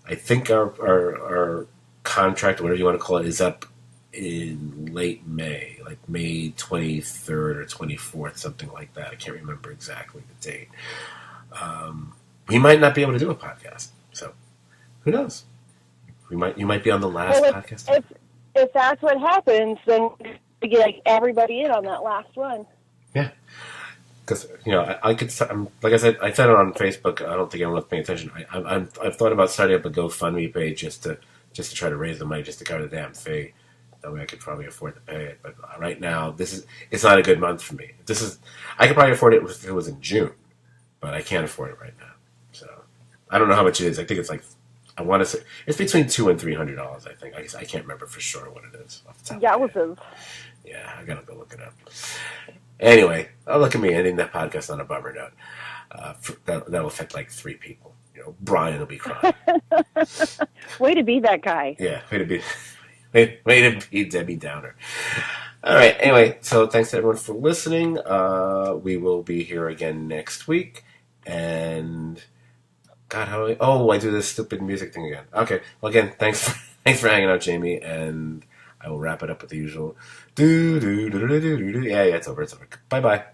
S1: I think our contract, or whatever you want to call it, is up in late May, like May 23rd or 24th, something like that. I can't remember exactly the date. We might not be able to do a podcast. So who knows? You might be on the last podcast.
S2: If that's what happens, then to get like everybody in on that last one.
S1: Yeah. Because, I could, like I said it on Facebook. I don't think anyone's paying attention. I've thought about starting up a GoFundMe page just to try to raise the money just to cover the damn fee. That way I could probably afford to pay it. But right now, it's not a good month for me. I could probably afford it if it was in June, but I can't afford it right now. So I don't know how much it is. I think it's like, I want to say it's between $200 and $300. I think. I can't remember for sure what it is off the top of my head. Yeah, I gotta go look it up. Anyway, look at me ending that podcast on a bummer note. That'll affect like 3 people. Brian will be crying.
S2: Way to be that guy.
S1: Yeah, way to be Debbie Downer. All right. Anyway, so thanks to everyone for listening. We will be here again next week. And God, I do this stupid music thing again. Okay. Well, again, thanks for hanging out, Jamie. And I will wrap it up with the usual. Yeah, it's over. Bye bye.